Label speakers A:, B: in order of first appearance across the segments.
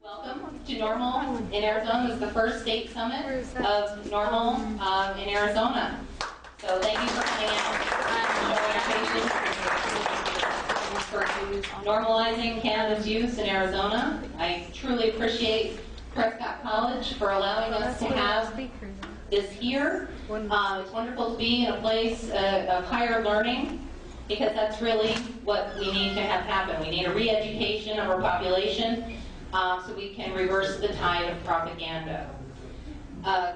A: Welcome to Norml in Arizona. This is the first state summit of Norml in Arizona. So thank you for coming out and showing your patience for normalizing cannabis use in Arizona. I truly appreciate Prescott College for allowing us to have this here. It's wonderful to be in a place of higher learning, because that's really what we need to have happen. We need a re-education of our population so we can reverse the tide of propaganda.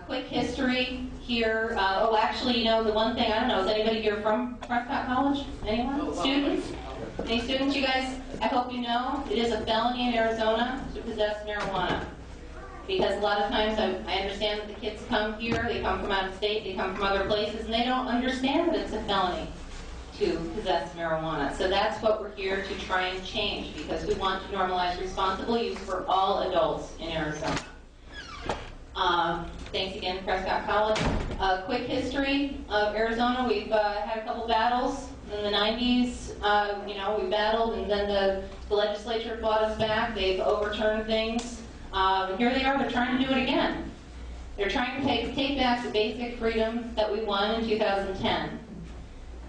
A: Quick history here. Actually, the one thing, I don't know, is anybody here from Prescott College? Anyone? Students? Any students, you guys? I hope you know it is a felony in Arizona to possess marijuana. Because a lot of times I understand that the kids come here, they come from out of state, they come from other places, and they don't understand that it's a felony to possess marijuana. So that's what we're here to try and change, because we want to normalize responsible use for all adults in Arizona. Thanks again, Prescott College. Quick history of Arizona. We've had a couple battles in the 90s. We battled, and then the legislature fought us back. They've overturned things. Here they are, they're trying to do it again. They're trying to take back the basic freedom that we won in 2010.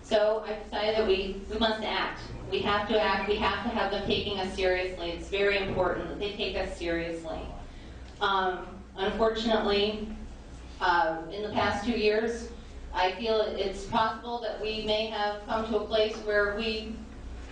A: So I decided that we must act. We have to act. We have to have them taking us seriously. It's very important that they take us seriously. Unfortunately, in the past 2 years, I feel it's possible that we may have come to a place where we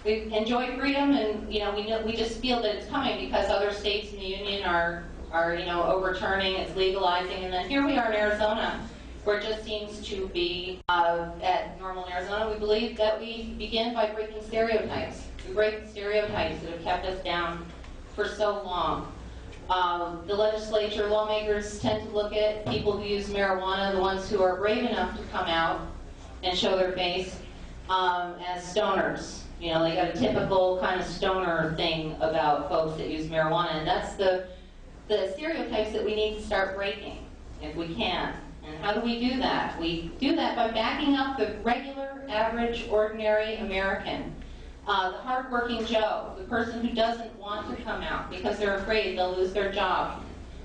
A: enjoy freedom, and we just feel that it's coming because other states in the union are overturning, it's legalizing, and then here we are in Arizona, where it just seems to be at Norml in Arizona. We believe that we begin by breaking stereotypes. We break the stereotypes that have kept us down for so long. The legislature, lawmakers tend to look at people who use marijuana, the ones who are brave enough to come out and show their face, as stoners. They got a typical kind of stoner thing about folks that use marijuana, and that's the stereotypes that we need to start breaking, if we can. And how do we do that? We do that by backing up the regular, average, ordinary American. The hardworking Joe, the person who doesn't want to come out because they're afraid they'll lose their job,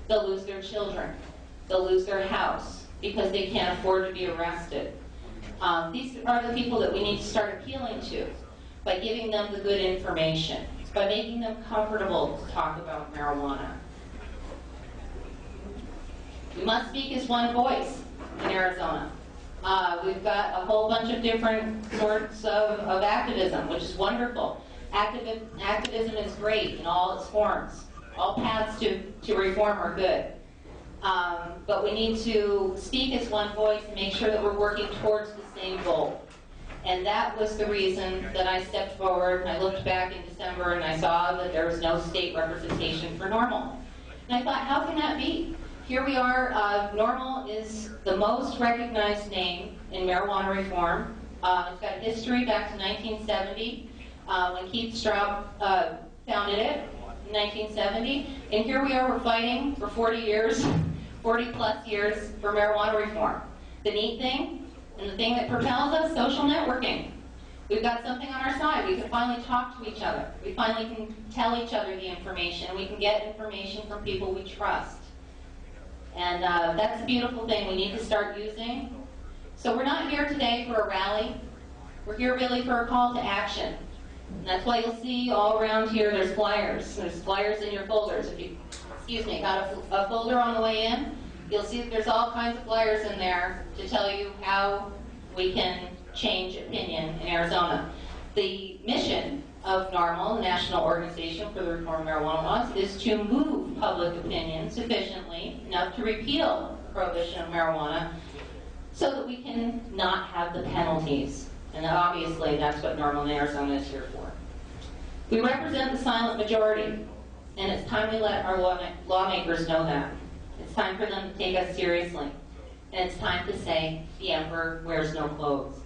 A: they'll lose their children, they'll lose their house because they can't afford to be arrested. These are the people that we need to start appealing to by giving them the good information, by making them comfortable to talk about marijuana. We must speak as one voice in Arizona. We've got a whole bunch of different sorts of activism, which is wonderful. Activism is great in all its forms. All paths to reform are good. But we need to speak as one voice and make sure that we're working towards the same goal. And that was the reason that I stepped forward. I looked back in December and I saw that there was no state representation for Norml. And I thought, how can that be? Here we are. Norml is the most recognized name in marijuana reform. It's got history back to 1970, when Keith Straub founded it in 1970. And here we are, we're fighting for 40 years, 40 plus years for marijuana reform. The neat thing, and the thing that propels us, social networking. We've got something on our side. We can finally talk to each other. We finally can tell each other the information. We can get information from people we trust. And that's a beautiful thing we need to start using. So we're not here today for a rally. We're here really for a call to action. And that's why you'll see all around here there's flyers. There's flyers in your folders. If you, got a folder on the way in, you'll see that there's all kinds of flyers in there to tell you how we can change opinion in Arizona. The mission of Norml, the National Organization for the Reform of Marijuana Laws, is to move public opinion sufficiently enough to repeal prohibition of marijuana so that we can not have the penalties. And obviously that's what Norml in Arizona is here for. We represent the silent majority, and it's time we let our lawmakers know that. It's time for them to take us seriously. And it's time to say, the emperor wears no clothes.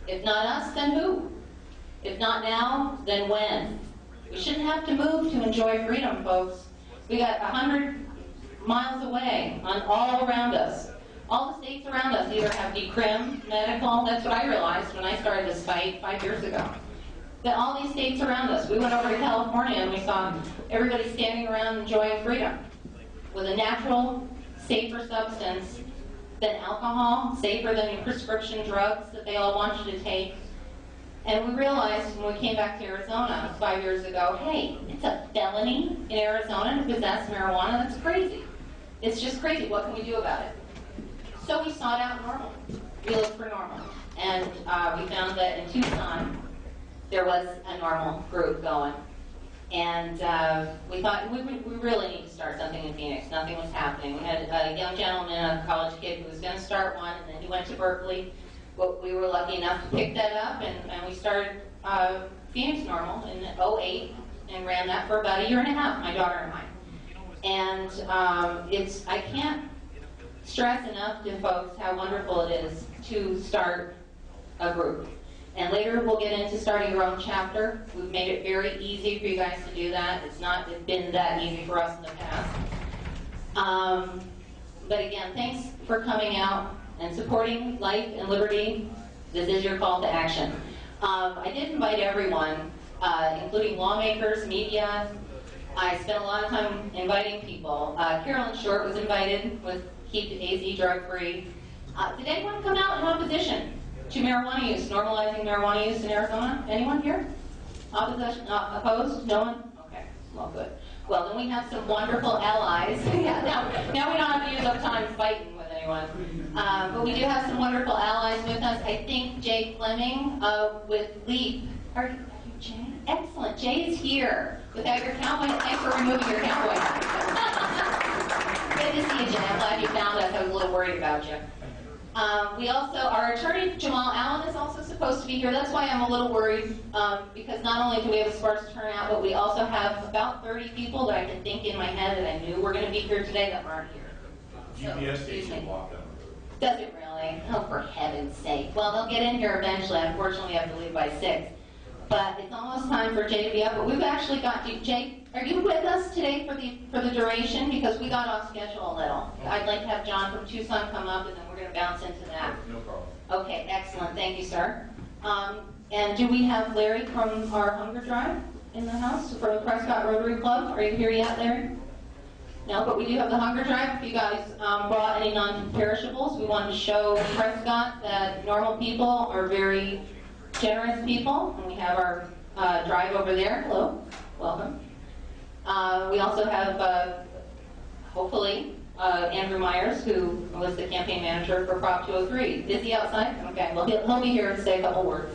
A: If not us, then who? If not now, then when? We shouldn't have to move to enjoy freedom, folks. We got 100 miles away, all around us. All the states around us either have decrim, medical. That's what I realized when I started this fight 5 years ago. But all these states around us, we went over to California and we saw everybody standing around enjoying freedom with a natural, safer substance than alcohol, safer than your prescription drugs that they all want you to take. And we realized when we came back to Arizona 5 years ago, hey, it's a felony in Arizona to possess marijuana. That's crazy. It's just crazy. What can we do about it? So we sought out Norml. We looked for Norml. And we found that in Tucson, there was a Norml group going. And we thought we really need to start something in Phoenix. Nothing was happening. We had a young gentleman, a college kid, who was going to start one, and then he went to Berkeley. Well, we were lucky enough to pick that up, and we started Phoenix Norml in '08 and ran that for about a year and a half, my daughter and I. And I can't stress enough to folks how wonderful it is to start a group. And later we'll get into starting your own chapter. We've made it very easy for you guys to do that. It's been that easy for us in the past. But again, thanks for coming out and supporting life and liberty. This is your call to action. I did invite everyone, including lawmakers, media. I spent a lot of time inviting people. Carolyn Short was invited with Keep AZ Drug Free. Did anyone come out in opposition to marijuana use, normalizing marijuana use in Arizona? Anyone here? Opposition? Opposed? No one? Okay, well, good. Well, then we have some wonderful allies. Yeah, now we don't have to use up time fighting with anyone. But we do have some wonderful allies with us. I think Jay Fleming with LEAP. Are you Jay? Excellent. Jay is here without your cowboy hat. Thanks for removing your cowboy hat. Good to see you, Jay. I'm glad you found us. I was a little worried about you. We also, our attorney, Jamal Allen, is also supposed to be here. That's why I'm a little worried, because not only do we have a sparse turnout, but we also have about 30 people that I can think in my head that I knew were going to be here today that aren't here.
B: UPS station walked down the road.
A: Does it really? Oh, for heaven's sake. Well, they'll get in here eventually. Unfortunately, we have to leave by 6. But it's almost time for Jay to be up. But we've actually got you. Jay, are you with us today for the duration? Because we got off schedule a little. I'd like to have John from Tucson come up, and then we're going to bounce into that.
B: No problem.
A: Okay, excellent. Thank you, sir. And do we have Larry from our Hunger Drive in the house, from the Prescott Rotary Club? Are you here yet, Larry? No, but we do have the Hunger Drive. If you guys brought any non-perishables, we wanted to show Prescott that Norml people are very generous people, and we have our drive over there. Hello, welcome. We also have, hopefully, Andrew Myers, who was the campaign manager for Prop 203. Is he outside? Okay, well, he'll be here to say a couple words.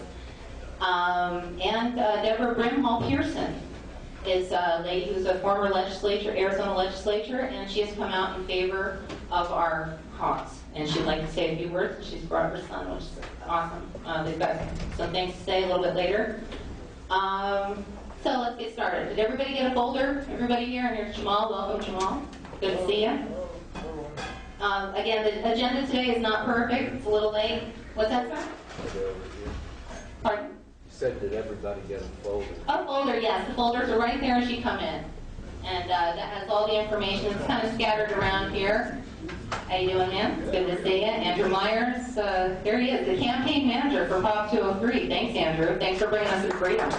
A: And Deborah Brimhall Pearson is a lady who's a former Arizona legislator, and she has come out in favor of our cause. And she'd like to say a few words, and she's brought her son, which is awesome. They've got some things to say a little bit later. So let's get started. Did everybody get a folder? Everybody here? And here's Jamal. Welcome, Jamal. Good to see you. Again, the agenda today is not perfect. It's a little late. What's that, sir? Pardon?
C: You said that everybody get a folder.
A: A folder, yes. The folders are right there as you come in. And that has all the information. It's kind of scattered around here. How you doing, man? It's good to see you. Andrew Myers, there he is, the campaign manager for Prop 203. Thanks, Andrew. Thanks for bringing us to freedom.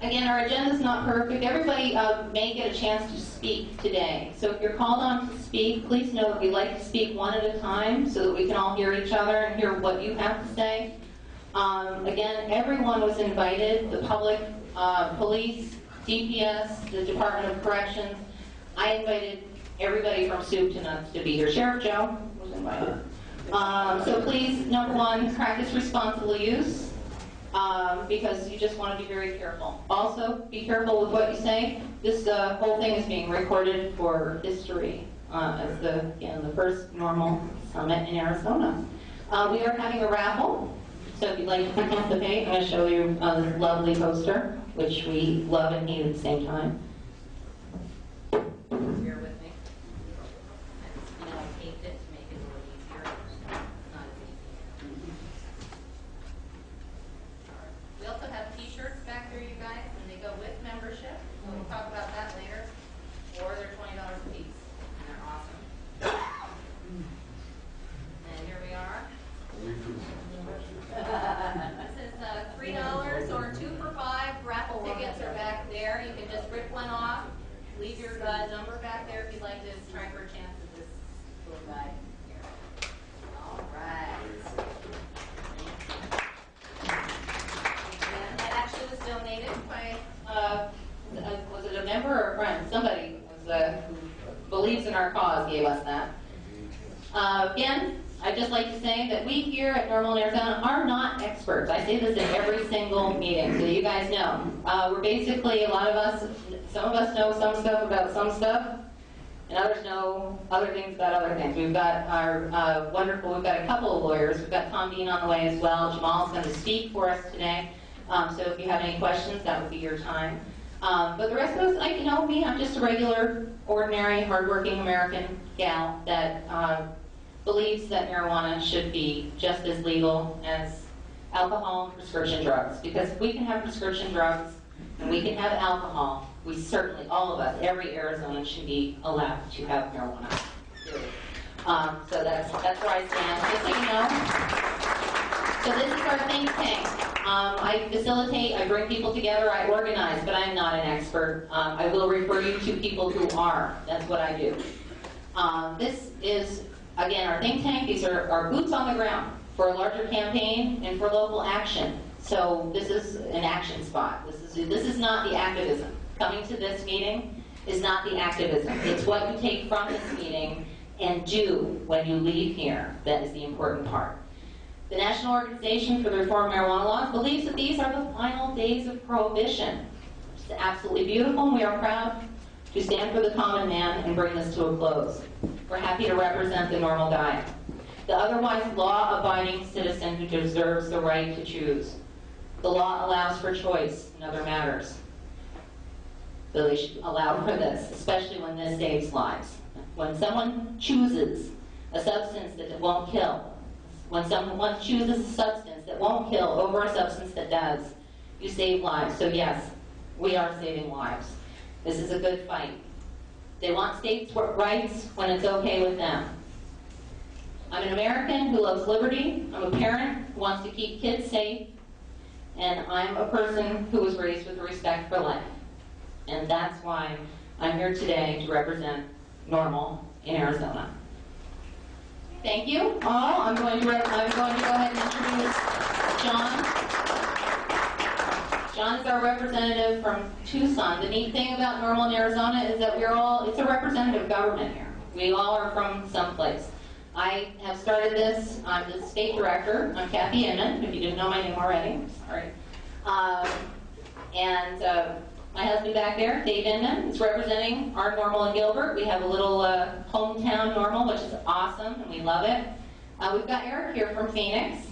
A: Again, our agenda's not perfect. Everybody may get a chance to speak today. So if you're called on to speak, please know that we like to speak one at a time so that we can all hear each other and hear what you have to say. Again, everyone was invited, the public, police, DPS, the Department of Corrections. I invited everybody from soup to nuts to be here. Sheriff Joe was invited. So please, number one, practice responsible use. Because you just want to be very careful. Also, be careful with what you say. This whole thing is being recorded for history as the first Norml summit in Arizona. We are having a raffle, so if you'd like to participate, I'm going to show you this lovely poster, which we love and hate at the same time. Bear with me. I taped it to make it a little easier. Not as easy. We also have t-shirts back there, you guys, and they go with membership. So we'll talk about that later. Or they're $20 a piece, and they're awesome. And here we are. our cause gave us that. Again, I'd just like to say that we here at Norml in Arizona are not experts. I say this in every single meeting, so you guys know. We're basically, a lot of us, some of us know some stuff about some stuff, and others know other things about other things. We've got our we've got a couple of lawyers. We've got Tom Dean on the way as well. Jamal's going to speak for us today. So if you have any questions, that would be your time. But the rest of us, like, you know me, I'm just a regular, ordinary, hardworking American gal that believes that marijuana should be just as legal as alcohol and prescription drugs. Because if we can have prescription drugs and we can have alcohol, we certainly, all of us, every Arizonan should be allowed to have marijuana. So that's where I stand. Just so you know. So this is our think tank. I facilitate, I bring people together, I organize, but I'm not an expert. I will refer you to people who are. That's what I do. This is, again, our think tank. These are our boots on the ground for a larger campaign and for local action. So this is an action spot. This is not the activism. Coming to this meeting is not the activism. It's what you take from this meeting and do when you leave here that is the important part. The National Organization for the Reform of Marijuana Laws believes that these are the final days of prohibition. It's absolutely beautiful, and we are proud to stand for the common man and bring this to a close. We're happy to represent the Norml guy, the otherwise law-abiding citizen who deserves the right to choose. The law allows for choice in other matters. So they should allow for this, especially when this saves lives. When someone chooses a substance that won't kill, when someone chooses a substance that won't kill over a substance that does, you save lives. So yes, we are saving lives. This is a good fight. They want states' rights when it's okay with them. I'm an American who loves liberty. I'm a parent who wants to keep kids safe. And I'm a person who was raised with respect for life. And that's why I'm here today to represent Norml in Arizona. Thank you all. I'm going to go ahead and introduce John. John is our representative from Tucson. The neat thing about Norml in Arizona is that it's a representative government here. We all are from someplace. I have started this. I'm the state director. I'm Kathy Inman, if you didn't know my name already. Sorry. My husband back there, Dave Inman, is representing our Norml in Gilbert. We have a little hometown Norml, which is awesome, and we love it. We've got Eric here from Phoenix.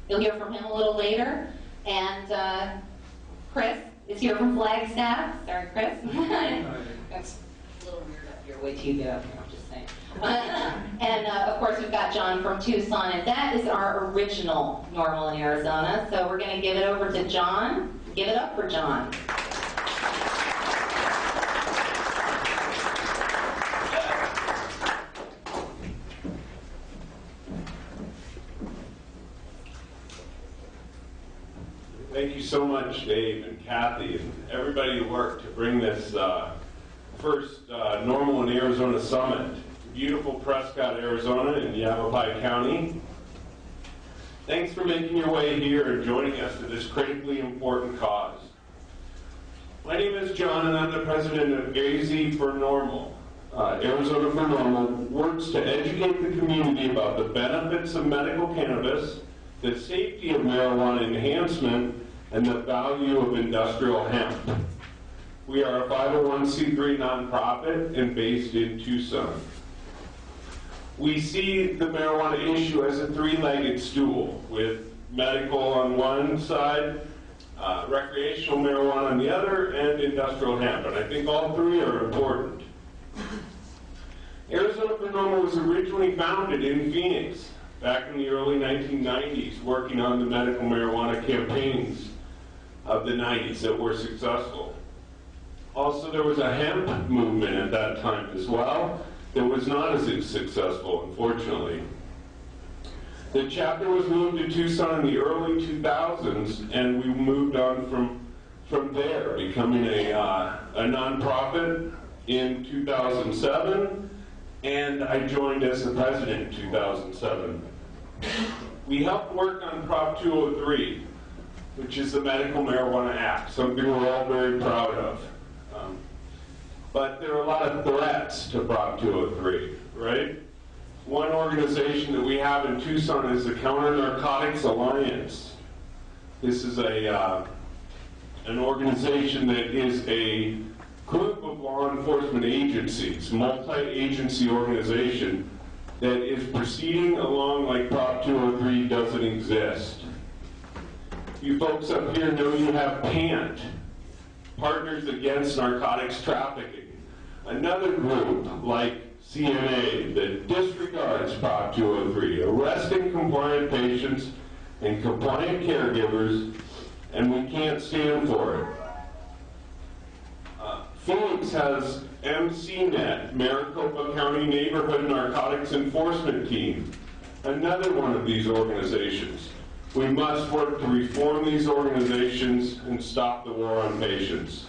A: You'll hear from him a little later. And Chris is here from Flagstaff. Sorry, Chris. That's a little weird up here. Wait till you get up here, I'm just saying. And of course, we've got John from Tucson, and that is our original Norml in Arizona. So we're going to give it over to John. Give it up for John.
B: Thank you so much, Dave and Kathy and everybody who worked to bring this first Norml in Arizona Summit to beautiful Prescott, Arizona in Yavapai County. Thanks for making your way here and joining us to this critically important cause. My name is John, and I'm the president of AZ for Norml. Arizona for Norml works to educate the community about the benefits of medical cannabis, the safety of marijuana enhancement, and the value of industrial hemp. We are a 501c3 nonprofit and based in Tucson. We see the marijuana issue as a three-legged stool, with medical on one side, recreational marijuana on the other, and industrial hemp. And I think all three are important. Arizona for Norml was originally founded in Phoenix back in the early 1990s, working on the medical marijuana campaigns of the 90s that were successful. Also, there was a hemp movement at that time as well that was not as successful, unfortunately. The chapter was moved to Tucson in the early 2000s, and we moved on from there, becoming a nonprofit in 2007, and I joined as the president in 2007. We helped work on Prop 203, which is the Medical Marijuana Act, something we're all very proud of. but there are a lot of threats to Prop 203, right? One organization that we have in Tucson is the Counter Narcotics Alliance. This is an organization that is a group of law enforcement agencies, multi-agency organization that is proceeding along like Prop 203 doesn't exist. You folks up here know you have PANT, Partners Against Narcotics Trafficking. Another group like CNA that disregards Prop 203, arresting compliant patients and compliant caregivers, and we can't stand for it. Phoenix has MCNet, Maricopa County Neighborhood Narcotics Enforcement Team, another one of these organizations. We must work to reform these organizations and stop the war on patients.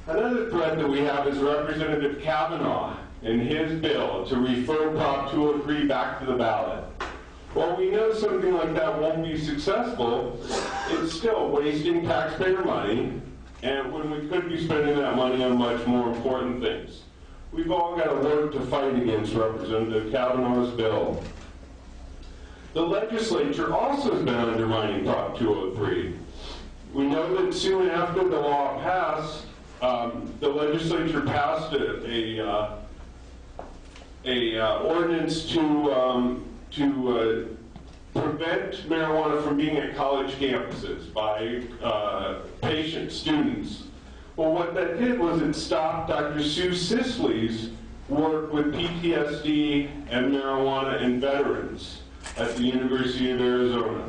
B: Another threat that we have is Representative Kavanaugh and his bill to refer Prop 203 back to the ballot. While we know something like that won't be successful, it's still wasting taxpayer money, and when we could be spending that money on much more important things. We've all got to work to fight against Representative Kavanaugh's bill. The legislature also has been undermining Prop 203. We know that soon after the law passed, the legislature passed a ordinance to prevent marijuana from being at college campuses by patient students. Well, what that did was it stopped Dr. Sue Sisley's work with PTSD and marijuana and veterans at the University of Arizona.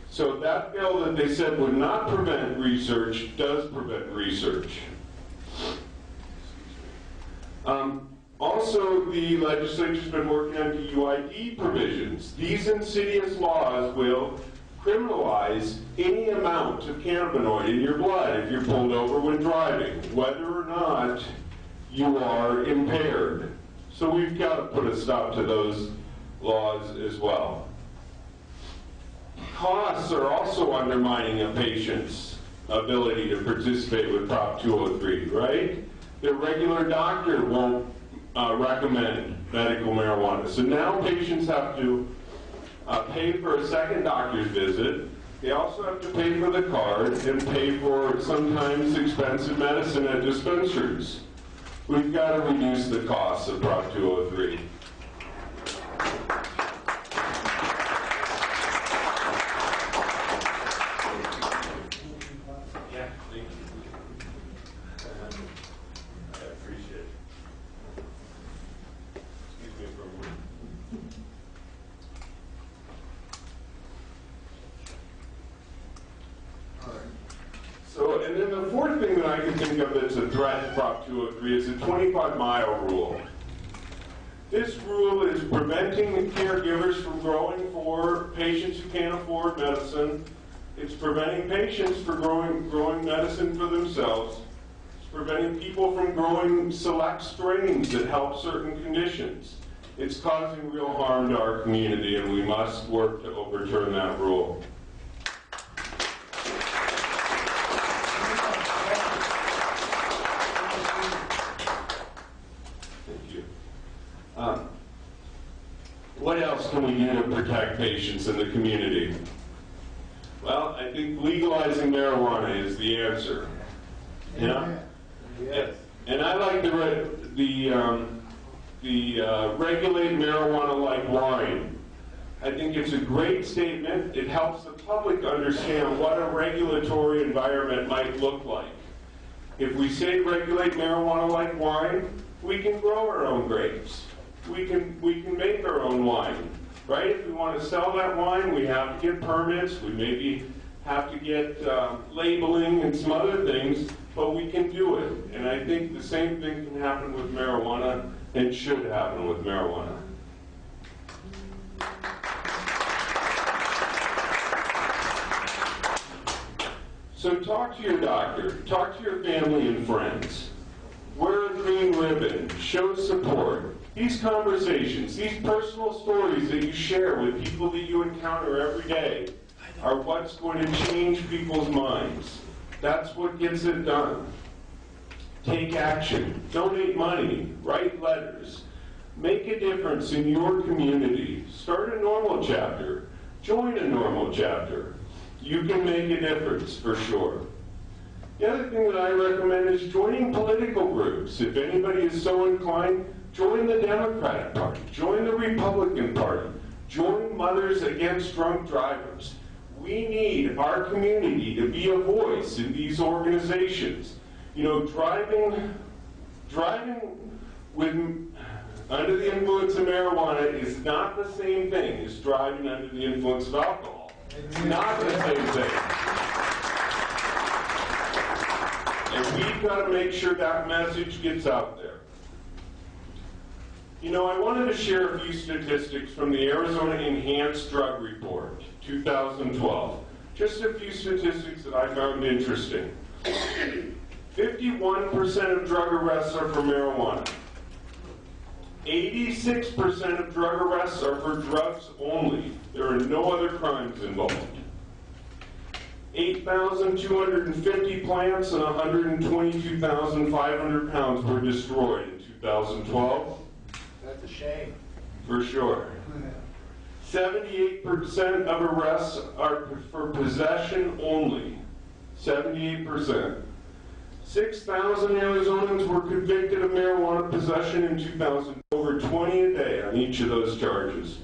B: So that bill that they said would not prevent research does prevent research. Also, the legislature's been working on DUID provisions. These insidious laws will criminalize any amount of cannabinoid in your blood if you're pulled over when driving, whether or not you are impaired. So we've got to put a stop to those laws as well. Costs are also undermining a patient's ability to participate with Prop 203, right? Their regular doctor won't recommend medical marijuana. So now patients have to pay for a second doctor's visit. They also have to pay for the card and pay for sometimes expensive medicine at dispensaries. We've got to reduce the costs of Prop 203. And then the fourth thing that I can think of that's a threat to Prop 203 is the 25-mile rule. This rule is preventing caregivers from growing for patients who can't afford medicine. It's preventing patients from growing medicine for themselves. It's preventing people from growing select strains that help certain conditions. It's causing real harm to our community, and we must work to overturn that rule. What else can we do to protect patients in the community? Well, I think legalizing marijuana is the answer. Yeah? Yes. And I like the regulate marijuana like wine. I think it's a great statement. It helps the public understand what a regulatory environment might look like. If we say regulate marijuana like wine, we can grow our own grapes. We can make our own wine, right? If we want to sell that wine, we have to get permits. We maybe have to get labeling and some other things, but we can do it. And I think the same thing can happen with marijuana and should happen with marijuana. So talk to your doctor, talk to your family and friends. Wear a green ribbon, show support. These conversations, these personal stories that you share with people that you encounter every day are what's going to change people's minds. That's what gets it done. Take action. Donate money. Write letters. Make a difference in your community. Start a Norml chapter. Join a Norml chapter. You can make a difference for sure. The other thing that I recommend is joining political groups. If anybody is so inclined, join the Democratic Party. Join the Republican Party. Join Mothers Against Drunk Drivers. We need our community to be a voice in these organizations. You know, driving with under the influence of marijuana is not the same thing as driving under the influence of alcohol. It's not the same thing. And we've got to make sure that message gets out there. You know, I wanted to share a few statistics from the Arizona Enhanced Drug Report, 2012. Just a few statistics that I found interesting. 51% of drug arrests are for marijuana. 86% of drug arrests are for drugs only. There are no other crimes involved. 8,250 plants and 122,500 pounds were destroyed in 2012.
C: That's a shame.
B: For sure. 78% of arrests are for possession only. 78%. 6,000 Arizonans were convicted of marijuana possession in 2000. Over 20 a day on each of those charges.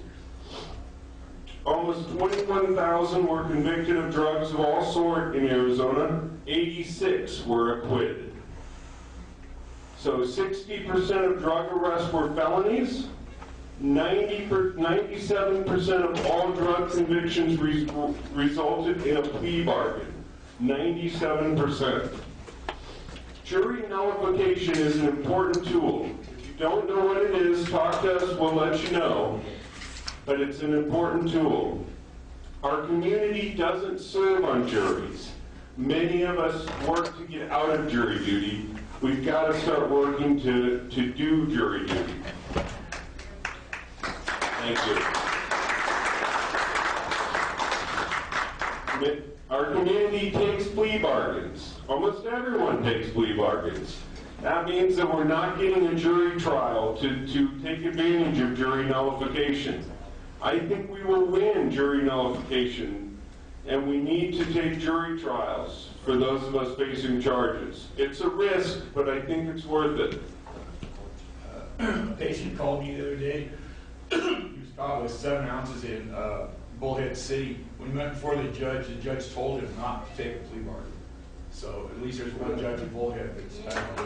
B: Almost 21,000 were convicted of drugs of all sorts in Arizona. 86 were acquitted. So 60% of drug arrests were felonies. 97% of all drug convictions resulted in a plea bargain. 97%. Jury nullification is an important tool. If you don't know what it is, talk to us, we'll let you know. But it's an important tool. Our community doesn't serve on juries. Many of us work to get out of jury duty. We've got to start working to do jury duty. Thank you. Our community takes plea bargains. Almost everyone takes plea bargains. That means that we're not getting a jury trial to take advantage of jury nullification. I think we will win jury nullification, and we need to take jury trials for those of us facing charges. It's a risk, but I think it's worth it.
D: A patient called me the other day. He was caught with 7 ounces in Bullhead City. When he went before the judge told him not to take a plea bargain. So at least there's one judge in Bullhead that's kind of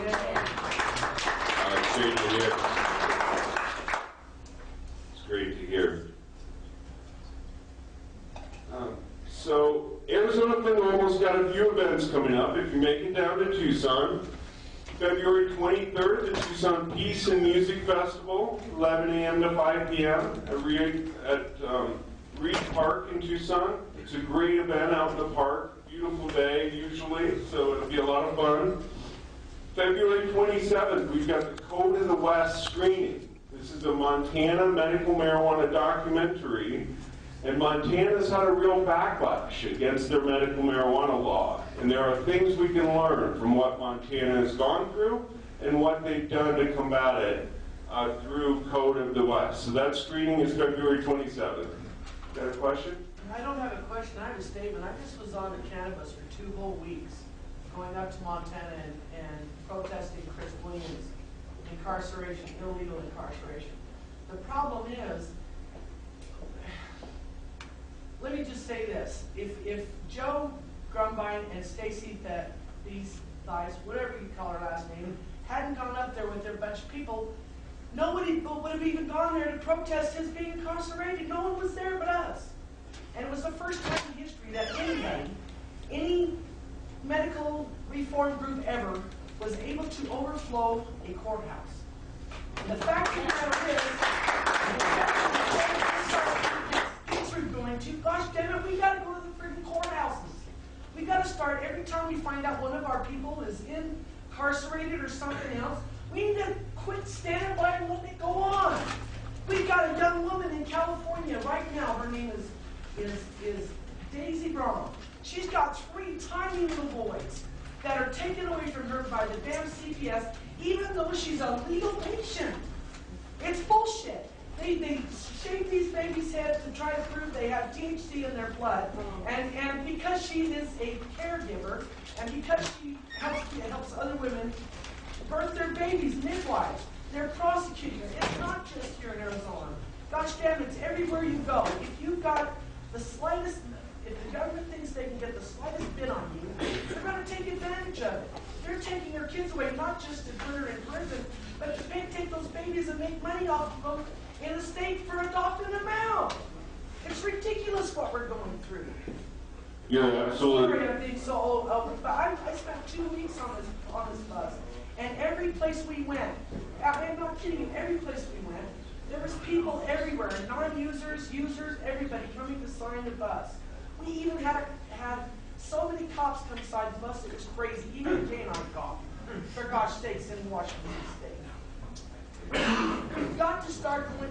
B: It's great to hear. It's great to hear. So Arizona for Norml's got a few events coming up. If you make it down to Tucson, February 23rd, the Tucson Peace and Music Festival, 11 a.m. to 5 p.m. at Reed Park in Tucson. It's a great event out in the park. Beautiful day usually, so it'll be a lot of fun. February 27th, we've got the Code of the West screening. This is a Montana medical marijuana documentary, and Montana's had a real backlash against their medical marijuana law. And there are things we can learn from what Montana has gone through and what they've done to combat it through Code of the West. So that screening is February 27th. Got a question?
E: I don't have a question, I have a statement. I just was on the cannabis for 2 whole weeks, going up to Montana and protesting Chris Williams' incarceration, illegal incarceration. The problem is, let me just say this. If Joe Grumbine and Stacy these guys, whatever you call her last name, hadn't gone up there with their bunch of people, nobody would have even gone there to protest his being incarcerated. No one was there but us. And it was the first time in history that anybody, any medical reform group ever, was able to overflow a courthouse. And the fact of the matter is, things are going to, gosh damn it, we got to go to the freaking courthouses. We got to start, every time we find out one of our people is incarcerated or something else, we need to quit standing by and let it go on. We've got a young woman in California right now, her name is Daisy Brown. She's got 3 tiny little boys that are taken away from her by the damn CPS, even though she's a legal patient. It's bullshit. They shave these babies' heads to try to prove they have THC in their blood, and because she is a caregiver, and because she helps other women birth their babies, midwives, they're prosecuting her. It's not just here in Arizona. Gosh damn, it's everywhere you go. If you've got the slightest, if the government thinks they can get the slightest bit on you, they're going to take advantage of it. They're taking your kids away, not just to put her in prison, but to take those babies and make money off of them in the state for adopting them out. It's ridiculous what we're going through.
B: You're absolutely.
E: Sorry, I'm being so old, but I spent 2 weeks on this bus, and every place we went, I'm not kidding you, every place we went, there was people everywhere, non-users, users, everybody coming to sign the bus. We even had so many cops come beside the bus, it was crazy, even a canine cop, for gosh sakes, in Washington State. We've got to start when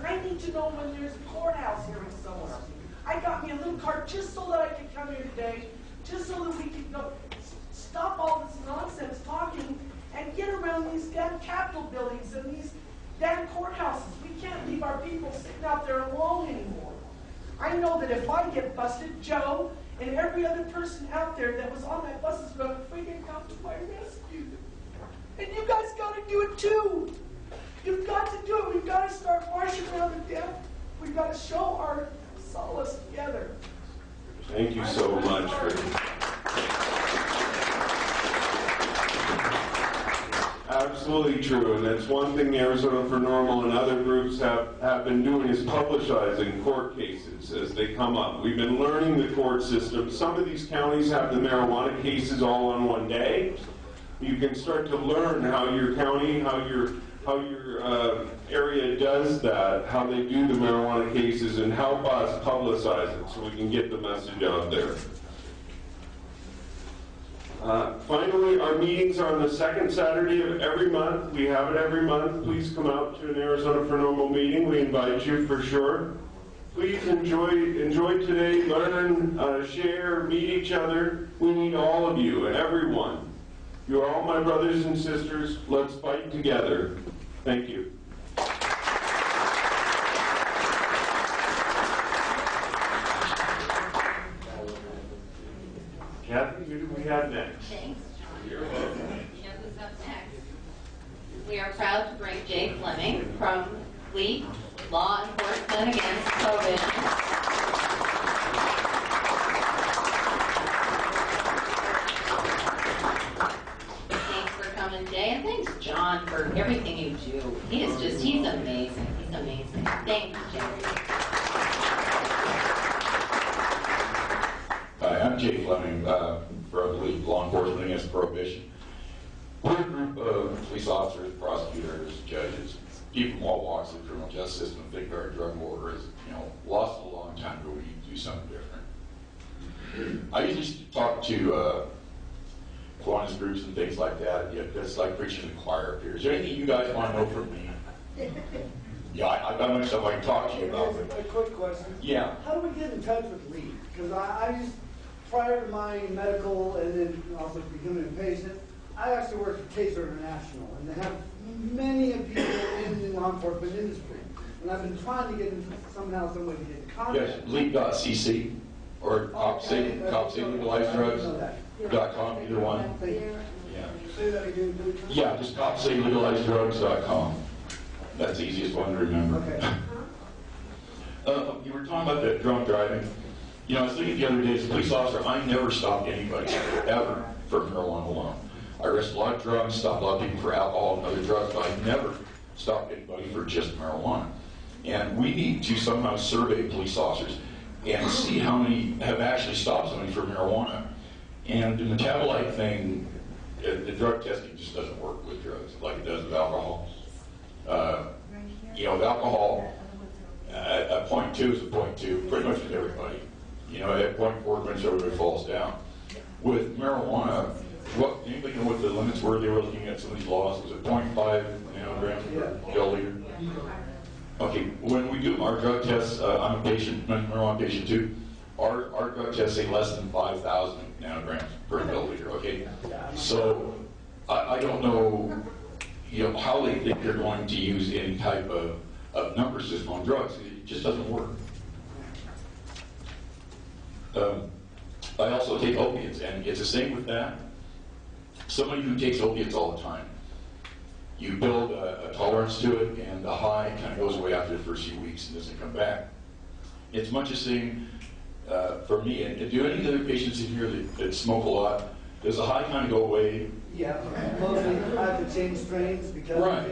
E: I need to know when there's a courthouse hearing somewhere. I got me a little card just so that I could come here today, just so that we could go stop all this nonsense talking and get around these damn Capitol buildings and these damn courthouses. We can't leave our people sitting out there alone anymore. I know that if I get busted, Joe and every other person out there that was on that bus is going to freaking come to my rescue. And you guys got to do it too. You've got to do it. We've got to start marching around the death. We've got to show our solace together.
B: Thank you so much for absolutely true, and that's one thing the Arizona for Norml and other groups have been doing is publicizing court cases as they come up. We've been learning the court system. Some of these counties have the marijuana cases all on one day. You can start to learn how your county, how your area does that, how they do the marijuana cases, and help us publicize it so we can get the message out there. Finally, our meetings are on the second Saturday of every month. We have it every month. Please come out to an Arizona for Norml meeting. We invite you for sure. Please enjoy today, learn, share, meet each other. We need all of you and everyone. You are all my brothers and sisters. Let's fight together. Thank you. Kathy, who do we have next?
A: Thanks, John. You know who's up next? We are proud to bring Jay Fleming from League Law Enforcement Against Prohibition. Thanks for coming, Jay, and thanks, John, for everything you do. He's amazing. He's amazing. Thank you, Jay.
F: Hi, I'm Jay Fleming from League Law Enforcement Against Prohibition. We're a group of police officers, prosecutors, judges, people from all walks of the criminal justice system think our drug war is, lost a long time ago. We need to do something different. I usually talk to Kiwanis groups and things like that. It's like preaching to the choir up here. Is there anything you guys want to know from me? Yeah, I've got much stuff I can talk to you about.
G: A quick question.
F: Yeah.
G: How do we get in touch with Lee? Because I just, prior to my medical and then also becoming a patient, I actually work for Taser International, and they have many people in the law enforcement industry. And I've been trying to get in somehow, some way to get in contact.
F: Yes, league.cc or copsavelegalizedrugs.com, either one.
G: Thank you.
F: Yeah.
G: Say that again, please.
F: Yeah, just copsavelegalizedrugs.com. That's the easiest one to remember.
G: Okay.
F: You were talking about that drunk driving. I was thinking the other day as a police officer, I never stopped anybody, ever, for marijuana alone. I arrested a lot of drugs, stopped a lot of people for alcohol and other drugs, but I never stopped anybody for just marijuana. And we need to somehow survey police officers and see how many have actually stopped somebody for marijuana. And the metabolite thing, the drug testing just doesn't work with drugs like it does with alcohol. With alcohol, a 0.2 is a 0.2, pretty much with everybody. At 0.4, pretty much everybody falls down. With marijuana, anybody know what the limits were they were looking at some of these laws? Was it 0.5 nanograms per milliliter? Okay, when we do our drug tests, I'm a patient, marijuana patient too. Our drug tests say less than 5,000 nanograms per milliliter, okay? So I don't know, how they think they're going to use any type of number system on drugs. It just doesn't work. I also take opiates, and it's the same with that. Somebody who takes opiates all the time, you build a tolerance to it, and the high kind of goes away after the first few weeks and doesn't come back. It's much the same for me. And do any of the other patients in here that smoke a lot, does the high kind of go away?
G: Yeah, mostly I have to change strains because
F: Right.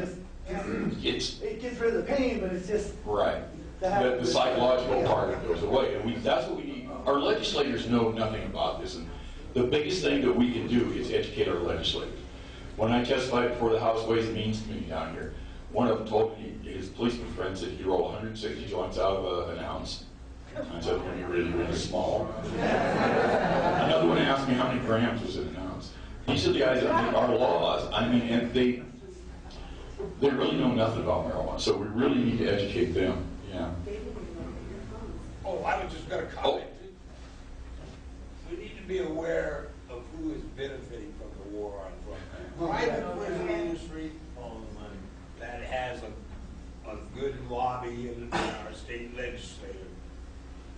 G: it gets rid of the pain, but it's just
F: Right. The psychological part of it goes away. And that's what we need. Our legislators know nothing about this. And the biggest thing that we can do is educate our legislators. When I testified before the House Ways and Means Committee down here, one of them told me his policeman friend said he rolled 160 joints out of an ounce. I said, when you're really, really small. Another one asked me how many grams was in an ounce. These are the guys that make our laws. I mean, and they really know nothing about marijuana, so we really need to educate them. Yeah.
H: Oh, I was just going to comment. We need to be aware of who is benefiting from the war on drugs. Private prison industry that has a good lobby in our state legislature.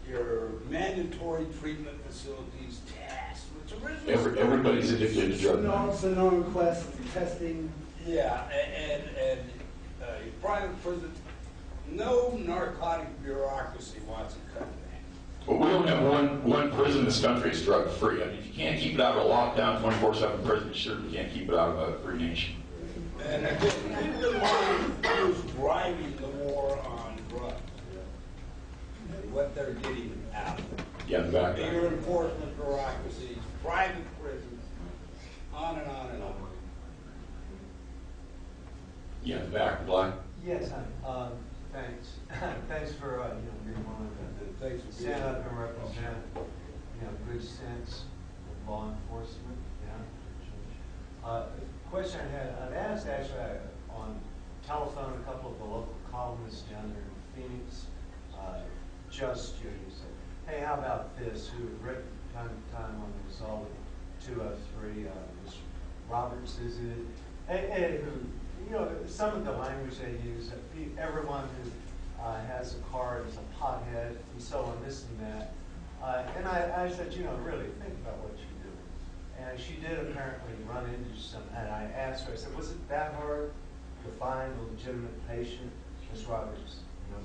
H: Your mandatory treatment facilities task, which originally
F: Everybody's addicted to drugs.
G: no request testing.
H: yeah, and your private prison, no narcotic bureaucracy wants to cut that.
F: But we don't have one prison in this country that's drug free. I mean, if you can't keep it out of a lockdown 24/7 prison, you certainly can't keep it out of a free nation.
H: And again, keep in mind who's driving the war on drugs. What they're getting out of it.
F: Yeah, in the back.
H: Bigger enforcement bureaucracies, private prisons, on and on and on.
F: Yeah, in the back, Black.
I: Yes, thanks. Thanks for, being willing to
H: Thanks for being
I: stand up
H: here.
I: and represent, good sense of law enforcement, yeah. Question I had, I've asked actually on telephone a couple of the local columnists down there in Phoenix, just you said, hey, how about this, who have written time to time on the result of 203, Ms. Roberts is it, and who, some of the language they use, everyone who has a card is a pothead, and so on, this and that. And I said, really, think about what you're doing. And she did apparently run into some, and I asked her, I said, was it that hard to find a legitimate patient? Ms. Roberts,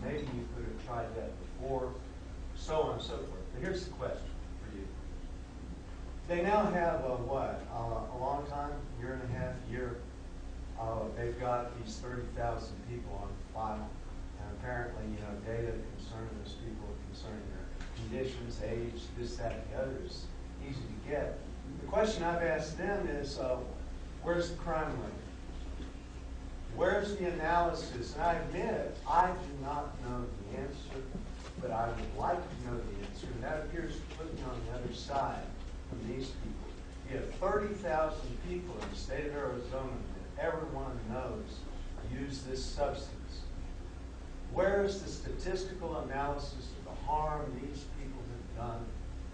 I: maybe you could have tried that before, so on and so forth. But here's the question for you. They now have, a long time, year and a half, they've got these 30,000 people on file. And apparently, data concerning those people, concerning their conditions, age, this, that, and the other is easy to get. The question I've asked them is, where's the crime rate? Where's the analysis? And I admit, I do not know the answer, but I would like to know the answer. And that appears to put me on the other side from these people. You have 30,000 people in the state of Arizona that everyone knows use this substance. Where is the statistical analysis of the harm these people have done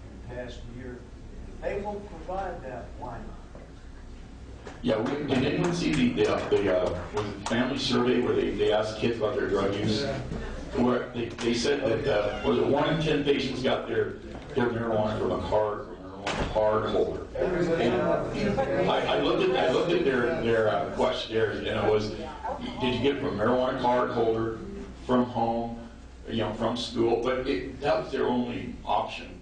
I: in the past year? If they won't provide that, why not?
F: Yeah, did anyone see the was it family survey where they asked kids about their drug use? Where they said that was it 1 in 10 patients got their marijuana from a card holder. And I looked at their questionnaires, and it was, did you get it from a marijuana card holder, from home, from school? But that was their only option.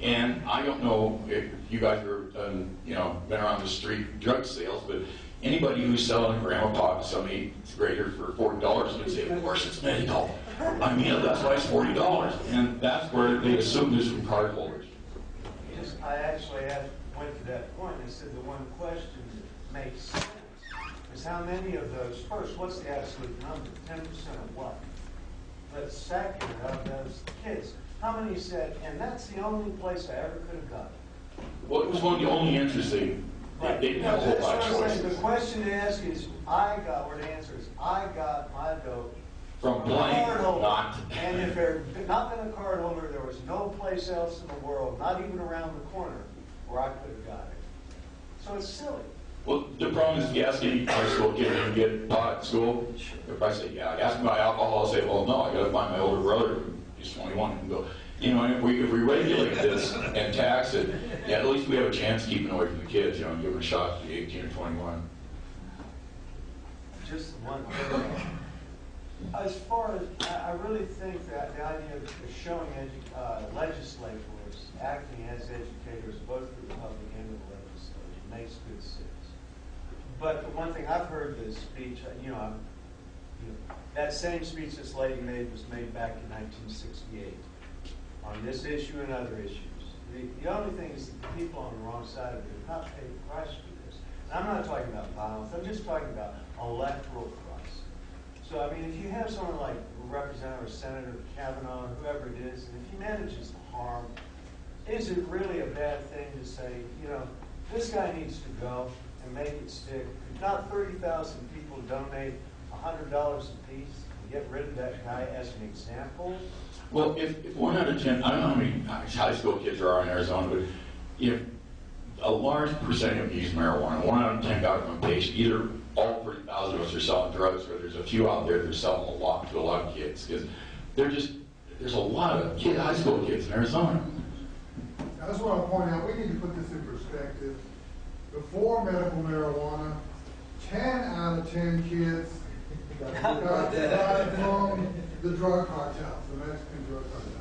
F: And I don't know if you guys have been around the street drug sales, but anybody who's selling a gram of pot to some 8th grader for $40 is going to say, of course it's medical. I mean, that's why it's $40. And that's where they assume this from card holders.
I: Yes, I actually went to that point and said the one question that makes sense is how many of those, first, what's the absolute number? 10% of what? But second, of those kids, how many said, and that's the only place I ever could have got it?
F: Well, it was one of the only answers they didn't have a whole lot of choices.
I: The question to ask is, or the answer is, I got my dope
F: From blank, not.
I: And if there had not been a card holder, there was no place else in the world, not even around the corner, where I could have got it. So it's silly.
F: Well, the problem is if you ask any high school kid to get pot at school, they'll probably say, yeah. Ask them about alcohol, I'll say, well, no, I gotta find my older brother who's 21 and go. You know, and if we regulate this and tax it, yeah, at least we have a chance keeping away from the kids, you know, and give them a shot to be 18 or 21.
I: Just one thing. As far as, I really think that the idea of showing legislators acting as educators, both the Republic and the legislature, makes good sense. But the one thing I've heard this speech, that same speech this lady made was made back in 1968 on this issue and other issues. The only thing is that the people on the wrong side of it have not paid the price for this. And I'm not talking about violence, I'm just talking about electoral price. So, I mean, if you have someone like Representative or Senator Kavanaugh, whoever it is, and if he manages to harm, is it really a bad thing to say, you know, this guy needs to go and make it stick? If not 30,000 people donate $100 apiece and get rid of that guy as an example?
F: Well, if 1 out of 10, I don't know how many high school kids there are in Arizona, but if a large percentage of them use marijuana, 1 out of 10 got from a patient, either all 30,000 of us are selling drugs, or there's a few out there that are selling a lot to a lot of kids, because there's a lot of high school kids in Arizona.
J: I just want to point out, we need to put this in perspective. Before medical marijuana, 10 out of 10 kids got from the drug cartels, the Mexican drug cartels.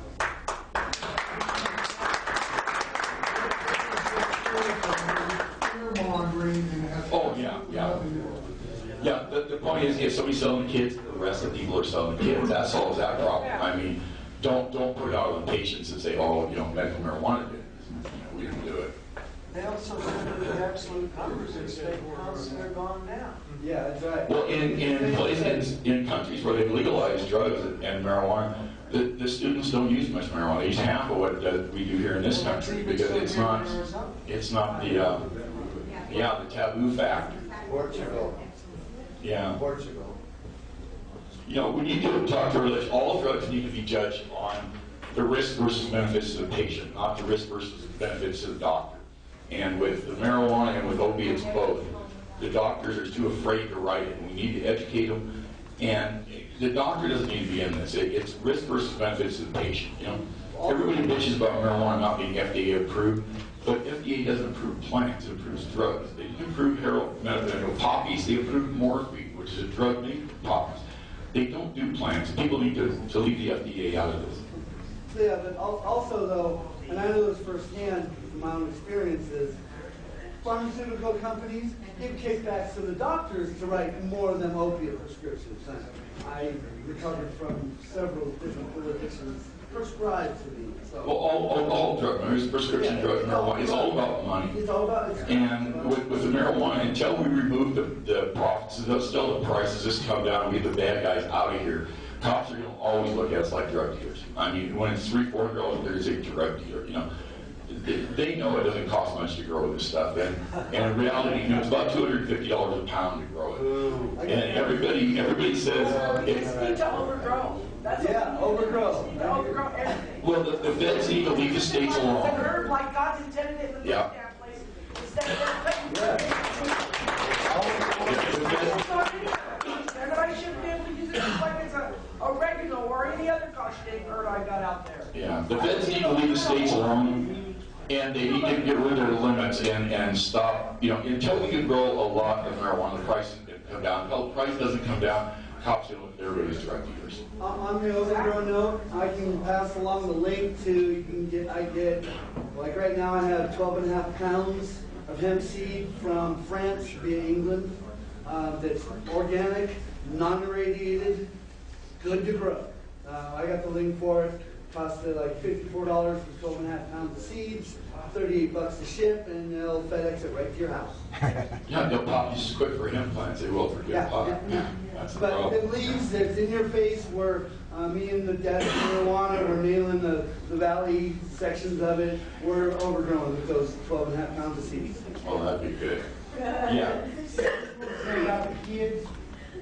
J: Fear-mongering and has nothing to do with it.
F: Yeah, the point is, if somebody's selling the kids, the rest of the people are selling the kids. That solves that problem. I mean, don't put it out on the patients and say, oh, you know, medical marijuana did it. We didn't do it.
I: They also said that the absolute numbers in state counts are gone down.
G: Yeah, that's right.
F: Well, in places, in countries where they've legalized drugs and marijuana, the students don't use much marijuana. They use half of what we do here in this country, because it's not the taboo factor.
G: Portugal.
F: Yeah.
G: Portugal.
F: You know, we need to talk to religion. All drugs need to be judged on the risk versus benefits to the patient, not the risk versus benefits to the doctor. And with the marijuana and with opiates both, the doctors are too afraid to write it. We need to educate them. And the doctor doesn't need to be in this. It's risk versus benefits to the patient. You know, everybody bitches about marijuana not being FDA approved, but FDA doesn't approve plants; it approves drugs. They didn't approve poppies; they approved morphine, which is a drug made from poppies. They don't do plants. People need to leave the FDA out of this.
G: Yeah, but also though, and I know this firsthand from my own experiences, pharmaceutical companies give kickbacks to the doctors to write more of them opiate prescriptions. I recovered from several different politicians prescribed to me. So.
F: Well, all drug, prescription drugs, marijuana, it's all about money.
G: It's all about it.
F: And with the marijuana, until we remove the profits, still the prices just come down and get the bad guys out of here. Cops are going to always look at us like drug dealers. I mean, when it's $300-$400, there's a drug dealer, you know. They know it doesn't cost much to grow this stuff, and in reality, you know, it's about $250 a pound to grow it. And everybody says
E: It's need to overgrow. That's
G: overgrow.
E: Overgrow everything.
F: Well, the feds need to leave the states
E: It's
F: alone.
E: a herb like God intended it in the
F: Yeah.
E: damn place. Instead of everybody should be able to use it just like it's a oregano or any other gosh dang herb I got out there.
F: Yeah, the feds need to leave the states alone. And they need to get rid of their limits and stop, you know, until we can grow a lot of marijuana, the price can come down. Until the price doesn't come down, cops don't look at everybody's drug dealers.
G: On the overgrow note, I can pass along the link to, like right now I have 12.5 pounds of hemp seed from France via England that's organic, non-irradiated, good to grow. I got the link for it. Cost like $54 for 12.5 pounds of seeds, $38 to ship, and they'll FedEx it right to your house.
F: Yeah, they'll pop just as quick for hemp plants. They will for good pot. That's the
G: But
F: problem.
G: it leaves, it's in your face where me and the daddy marijuana, we're nailing the valley sections of it. We're overgrown with those 12.5 pounds of seeds.
F: Oh, that'd be good. Yeah.
J: Say about the kids,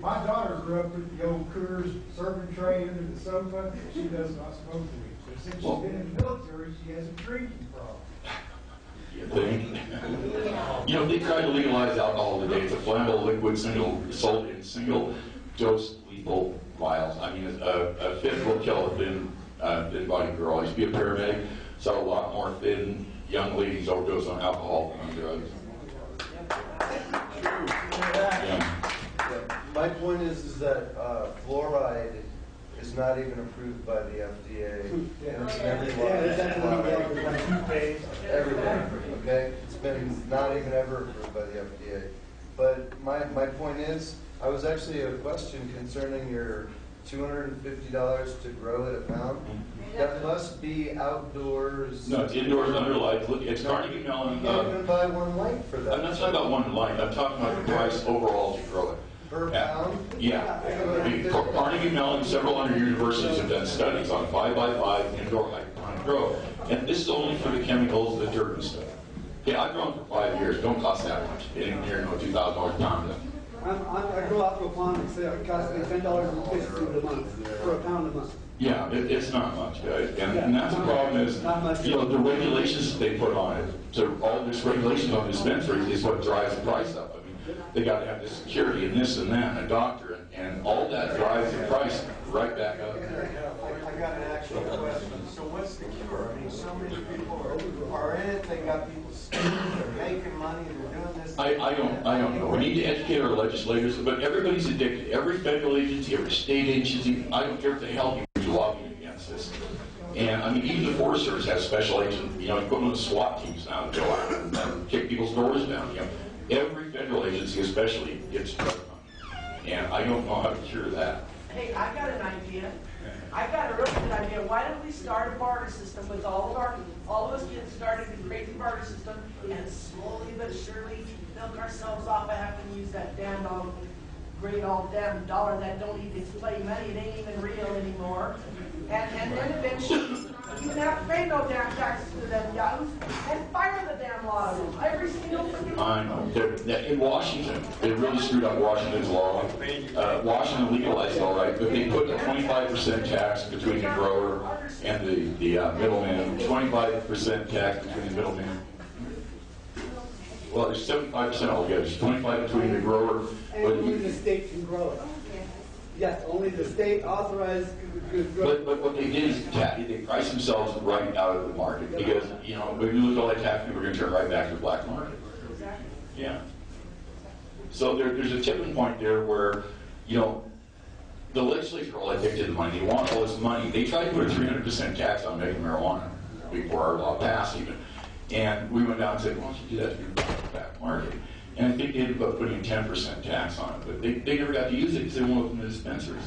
J: my daughter grew up with the old Coors serving tray under the sofa. She does not smoke weed. But since she's been in the military, she has a drinking problem.
F: You think? You know, they tried to legalize alcohol today. It's a flammable liquid, sold in single dose lethal vials. I mean, a fifth will kill a thin-bodied girl. I used to be a paramedic, saw a lot more thin young ladies overdose on alcohol than on drugs. Yeah.
K: My point is that fluoride is not even approved by the FDA. And it's never everywhere, okay? It's been not even ever approved by the FDA. But my point is, I was actually a question concerning your $250 to grow at a pound. That must be outdoors.
F: No, it's indoors under lights. Look, it's Carnegie Mellon.
K: You can't even buy one light for that.
F: I'm not talking about one light. I'm talking about the price overall to grow it.
K: Per pound?
F: Yeah. Carnegie Mellon, several other universities have done studies on 5x5 indoor hydroponic grow. And this is only for the chemicals, the dirt and stuff. Yeah, I've grown for 5 years. Don't cost that much. It ain't near $2,000 a pound.
G: I grow aquaponics, it costs me $10.50 a month, for a pound a month.
F: Yeah, it's not much, guys. And that's the problem is, you know, the regulations that they put on it, so all this regulations on dispensaries is what drives the price up. I mean, they got to have the security and this and that, and a doctor, and all that drives the price right back up.
I: I got an actual question. So what's the cure? I mean, so many people are in it, they got people scheming, they're making money, they're doing this.
F: I don't know. We need to educate our legislators, but everybody's addicted. Every federal agency, every state agency, I don't care if they help you lobbying against this. And I mean, even the Forest Service has special agents, you know, equivalent of SWAT teams now to go out and kick people's doors down. You know, every federal agency especially gets drug money. And I don't know how to cure that.
E: Hey, I got an idea. I got a really good idea. Why don't we start a barter system with all of us kids started a crazy barter system and slowly but surely milk ourselves off by having to use that damn great old damn dollar that don't even display money. It ain't even real anymore. And then eventually you can have to pay no damn taxes to them yahoos and fire the damn lot of them. Every single freaking
F: I know. In Washington, they really screwed up Washington's law. Washington legalized it all right, but they put a 25% tax between the grower and the middleman. 25% tax between the middleman. Well, there's 75% altogether. There's 25 between the grower.
G: And only the state can grow it. Yes, only the state authorized could grow it.
F: But what they did is they priced themselves right out of the market because, you know, when you look at all that tax, people are going to turn right back to the black market. Yeah. So there's a tipping point there where, you know, the legislature are all addicted to money. They want all this money. They tried to put a 300% tax on medical marijuana before our law passed even. And we went down and said, why don't you do that to your back market? And I think they ended up putting a 10% tax on it, but they never got to use it because they won't open the dispensaries.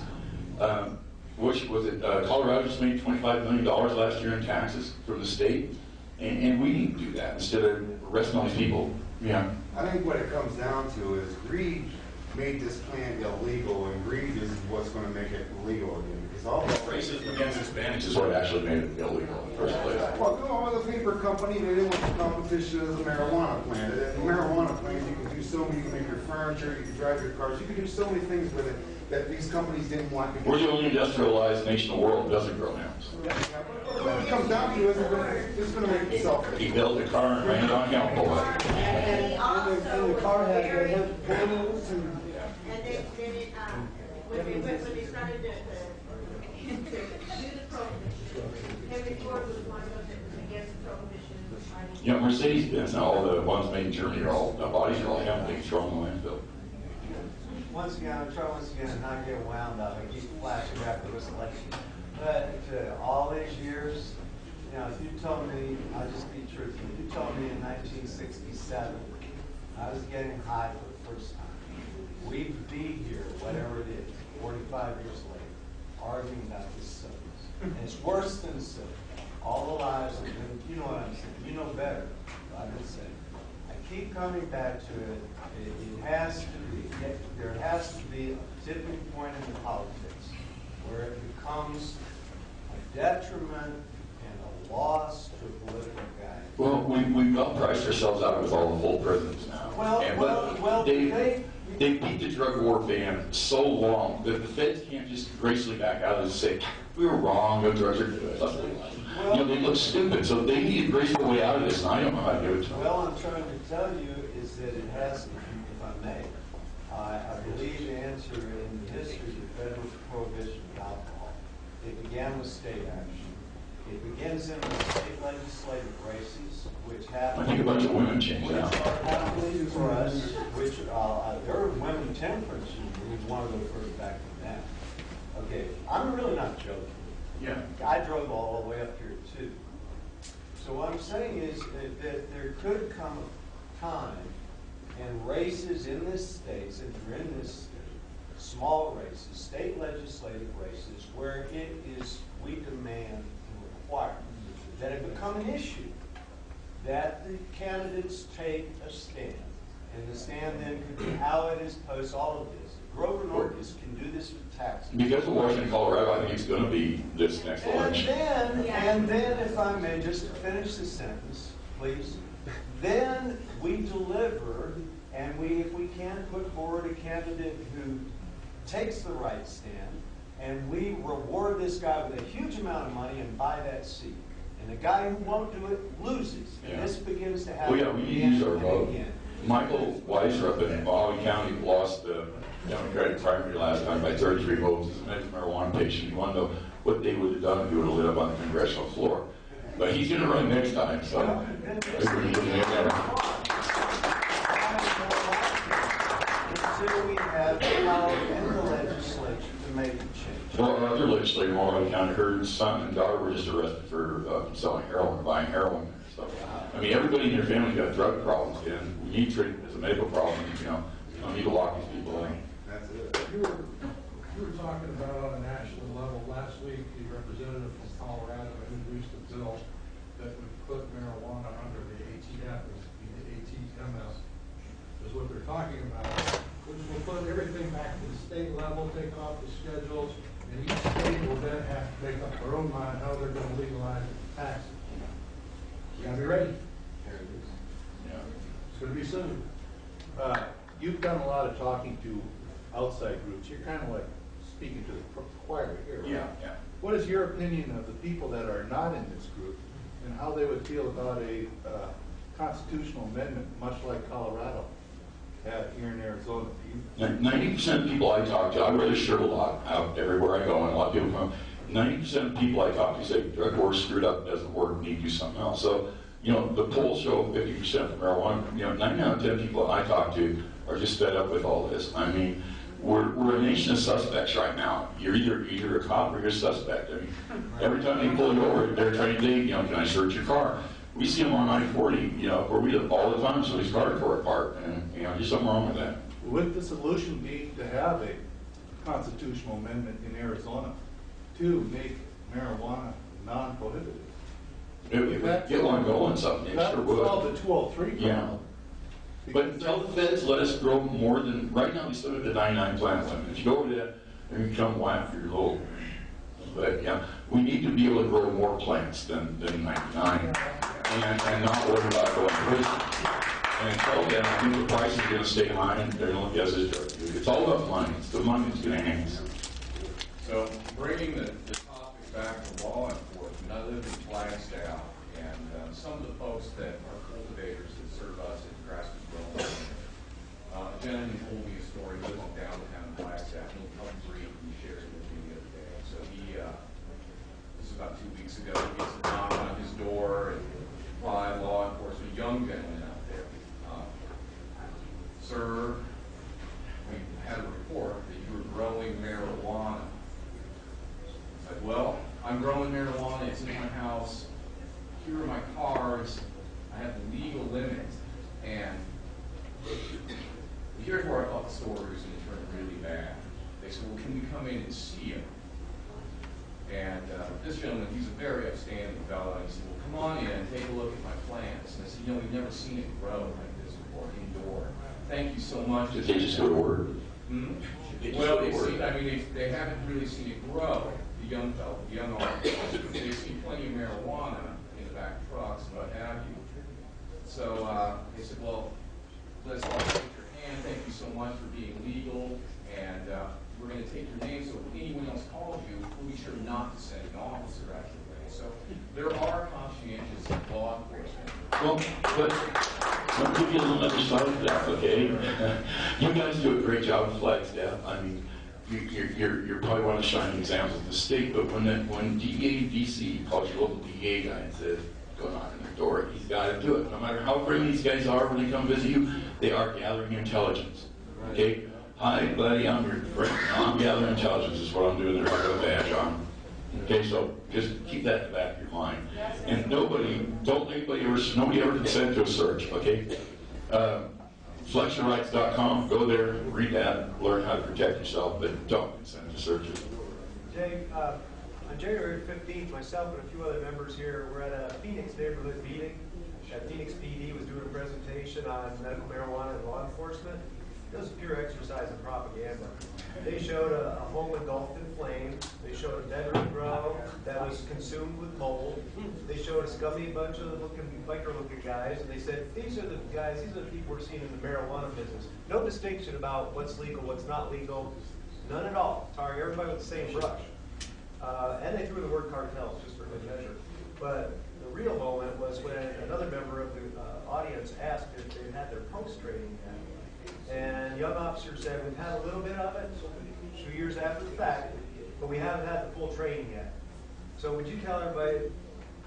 F: Which was it? Colorado just made $25 million last year in taxes from the state, and we need to do that instead of arresting all these people. Yeah.
L: I think what it comes down to is greed made this plant illegal, and greed is what's going to make it legal again. Because all the
F: racism against Hispanics is what actually made it illegal in the first place.
L: Well, no, the paper company, they didn't want the competition as a marijuana plant. The marijuana plant, you can do so many, you can make your furniture, you can drive your cars, you can do so many things with it that these companies didn't want.
F: We're the only industrialized nation in the world that doesn't grow hemp.
L: What it comes down to is it's going to make itself.
F: He built a car and ran it on hemp.
G: And the car had hemp panels and
M: when they started to do the prohibition, Henry Ford was one of them that was against the prohibition.
F: You know, Mercedes-Benz, now all the ones made in Germany are all, the bodies are all hemp, they throw them in the landfill.
I: Once again, I'll try once again and not get wound up. I keep flashing back to this election. But all these years, you know, if you told me, I'll just be truthful, if you told me in 1967 I was getting high for the first time, we'd be here, whatever it is, 45 years later, arguing about this substance. And it's worse than silk. All the lives have been, you know what I'm saying, you know better what I've been saying. I keep coming back to it. It has to be, there has to be a tipping point in the politics where it becomes a detriment and a loss to a political guy.
F: Well, we've priced ourselves out with all the full prisons now.
I: Well,
F: They beat the drug war ban so long that the feds can't just gracefully back out and say, we were wrong, no drugs are good. They look stupid, so they need to grace their way out of this, and I don't know how to do it.
I: Well, I'm trying to tell you is that it has, if I may, I believe the answer in the history of the federal prohibition of alcohol. It began with state action. It begins in the state legislative races, which happen.
F: I think a bunch of women changed
I: Which
F: out.
I: are happening for us, which there are women temperance, and we want to go further back than that. Okay, I'm really not joking.
F: Yeah.
I: I drove all the way up here too. So what I'm saying is that there could come a time and races in this state, since we're in this state, small races, state legislative races, where it is, we demand and require that it become an issue, that the candidates take a stand. And the stand then could be how it is post all of this. Grover Norquist can do this with taxes.
F: Because of Washington, Colorado, I think it's going to be this next election.
I: And then, if I may, just to finish the sentence, please, then we deliver, and if we can, put forward a candidate who takes the right stand, and we reward this guy with a huge amount of money and buy that seat. And the guy who won't do it loses. And this begins to happen
F: Well, yeah, we need to use our vote. Michael Weiser up in Mohawk County lost the Democratic primary last time by 33 votes as a medical marijuana patient. You want to know what they would have done if he would have lit up on the congressional floor. But he's going to run next time, so
I: until we have power in the legislature to make a change.
F: Well, other legislator in Mohawk County, her son and daughter were just arrested for selling heroin, buying heroin. So, I mean, everybody in your family got drug problems, and we need treatment as a medical problem. You don't need to lock these people in.
L: That's it.
J: You were talking about on a national level, last week, the representative from Colorado introduced a bill that would put marijuana under the ATF, is what they're talking about, which will put everything back to the state level, take off the schedules, and each state will then have to make up their own mind how they're going to legalize taxes. You gotta be ready. It's going to be soon.
N: You've done a lot of talking to outside groups. You're kind of like speaking to the choir here, right?
F: Yeah.
N: What is your opinion of the people that are not in this group and how they would feel about a constitutional amendment, much like Colorado had here in Arizona?
F: 90% of people I talk to, I really share a lot out everywhere I go, and a lot of people come. 90% of people I talk to say drug war's screwed up, doesn't work, need to do something else. So, the polls show 50% for marijuana. 9 out of 10 people I talk to are just fed up with all this. I mean, we're a nation of suspects right now. You're either a cop or you're a suspect. I mean, every time they pull you over, they're trying to say, can I search your car? We see them on I-40, where we live all the time, so these cars tore apart, and there's something wrong with that.
N: Would the solution be to have a constitutional amendment in Arizona to make marijuana non-prohibited?
F: Get one going, something.
N: That would solve the 203 problem.
F: Yeah. But tell the feds, let us grow more than, right now we still have the 99 plant limit. If you go over there, and you come whack your little, but we need to be able to grow more plants than 99 and not worry about going crazy. And until then, I think the price is going to stay high and they're going to look at us. It's all about money. It's the money that's going to hang us.
O: So bringing the topic back to law enforcement, I live in Flagstaff, and some of the folks that are cultivators that serve us at Grassroots Growing, a gentleman told me a story. He lives in downtown Flagstaff. He'll come brief and he shared it with me the other day. So this is about 2 weeks ago, he gets a knock on his door and by law enforcement, young gentleman out there. Sir, we had a report that you were growing marijuana. I said, well, I'm growing marijuana, it's in my house, here are my cards, I have the legal limit, and here's where I thought the story was going to turn really bad. They said, well, can we come in and see him? And this gentleman, he's a very upstanding fellow, and he said, well, come on in, take a look at my plants. And I said, we've never seen it grow like this before, indoor. Thank you so much.
F: Did they just go to work?
O: Well, they haven't really seen it grow. The young fellow, the young artist, they've seen plenty of marijuana in the back trucks and what have you. So they said, well, let's all take your and thank you so much for being legal, and we're going to take your name, so if anyone else calls you, we'll be sure not to send an officer out your way. So there are conscientious law enforcement.
F: Well, but I'll give you a little other side of that, okay? You guys do a great job with Flagstaff. I mean, you're probably one of the shining examples of the state, but when DA DC calls your local DA guy and says, go knock on their door, he's got to do it. No matter how friendly these guys are when they come visit you, they are gathering intelligence. Okay? Hi, buddy, I'm your friend. I'm gathering intelligence is what I'm doing there. I got a badge on. Okay, so just keep that in the back of your mind. And nobody ever consent to a search, okay? FlexYourRights.com, go there, read that, learn how to protect yourself, but don't consent to searches.
I: Jay, on January 15th, myself and a few other members here were at a Phoenix neighborhood meeting. Phoenix PD was doing a presentation on medical marijuana and law enforcement. It was a pure exercise in propaganda. They showed a home engulfed in flames. They showed a bedroom grow that was consumed with mold. They showed a scummy bunch of biker-looking guys, and they said, these are the guys, these are the people we're seeing in the marijuana business. No distinction about what's legal, what's not legal, none at all. Tarring everybody with the same brush. And they threw the word cartels just for good measure. But the real moment was when another member of the audience asked if they had their post-training yet. And young officer said, we've had a little bit of it 2 years after the fact, but we haven't had the full training yet. So would you tell everybody,